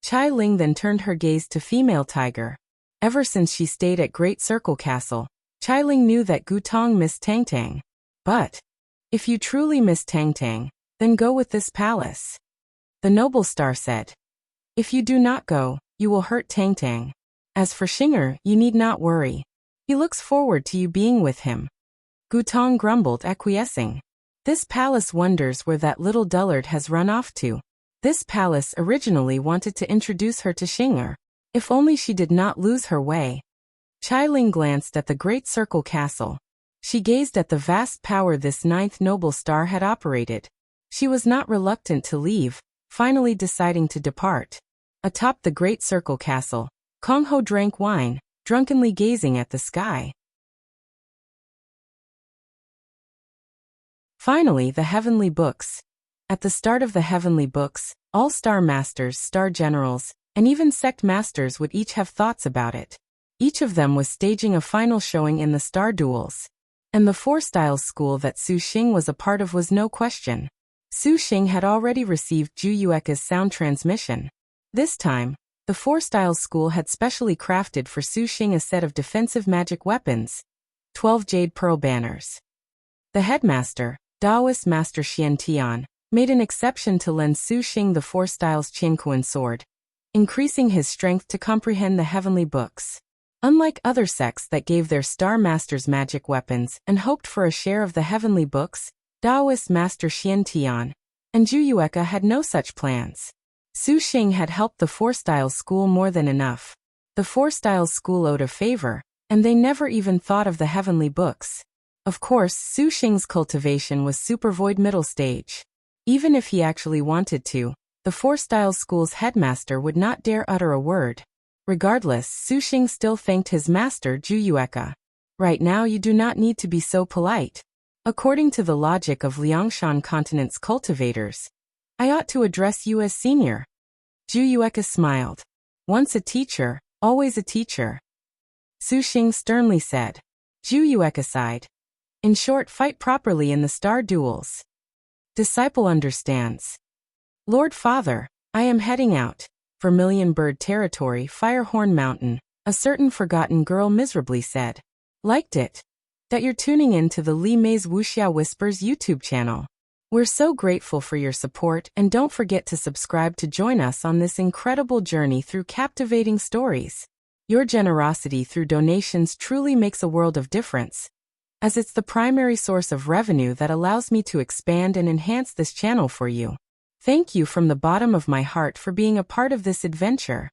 Xiangfei then turned her gaze to female tiger. Ever since she stayed at Great Circle Castle, Xiangfei knew that Gu Tong missed Tang Tang. But, if you truly miss Tang Tang, then go with this palace. The noble star said. If you do not go, you will hurt Tang Tang. As for Xinger, you need not worry. He looks forward to you being with him. Gu Tong grumbled, acquiescing. This palace wonders where that little dullard has run off to. This palace originally wanted to introduce her to Xinger. If only she did not lose her way. Xiangfei glanced at the Great Circle Castle. She gazed at the vast power this 9th noble star had operated. She was not reluctant to leave, finally deciding to depart. Atop the Great Circle Castle, Kong Ho drank wine, drunkenly gazing at the sky. Finally, the Heavenly Books. At the start of the Heavenly Books, all star masters, star generals, and even sect masters would each have thoughts about it. Each of them was staging a final showing in the star duels. And the 4 styles school that Su Xing was a part of was no question. Su Xing had already received Ju Yueka's sound transmission. This time, The Four Styles School had specially crafted for Shaqing a set of defensive magic weapons, 12 jade pearl banners. The headmaster, Taoist Master Xiantian, made an exception to lend Shaqing the Four Styles Qingquan sword, increasing his strength to comprehend the heavenly books. Unlike other sects that gave their star masters magic weapons and hoped for a share of the heavenly books, Taoist Master Xiantian and Juyueka had no such plans. Shaqing had helped the Four Styles School more than enough. The Four Styles School owed a favor, and they never even thought of the heavenly books. Of course, Shaqing's cultivation was super void middle stage. Even if he actually wanted to, the Four Styles School's headmaster would not dare utter a word. Regardless, Shaqing still thanked his master Juyueka. Right now you do not need to be so polite. According to the logic of Liangshan Continent's cultivators, I ought to address you as senior. Juyueka smiled. Once a teacher, always a teacher. Shaqing sternly said. Juyueka sighed. In short, fight properly in the star duels. Disciple understands. Lord Father, I am heading out. Vermilion Bird Territory, Firehorn Mountain, a certain forgotten girl miserably said. Liked it. That you're tuning in to the Li Mei's Wuxia Whispers YouTube channel. We're so grateful for your support, and don't forget to subscribe to join us on this incredible journey through captivating stories. Your generosity through donations truly makes a world of difference, as it's the primary source of revenue that allows me to expand and enhance this channel for you. Thank you from the bottom of my heart for being a part of this adventure.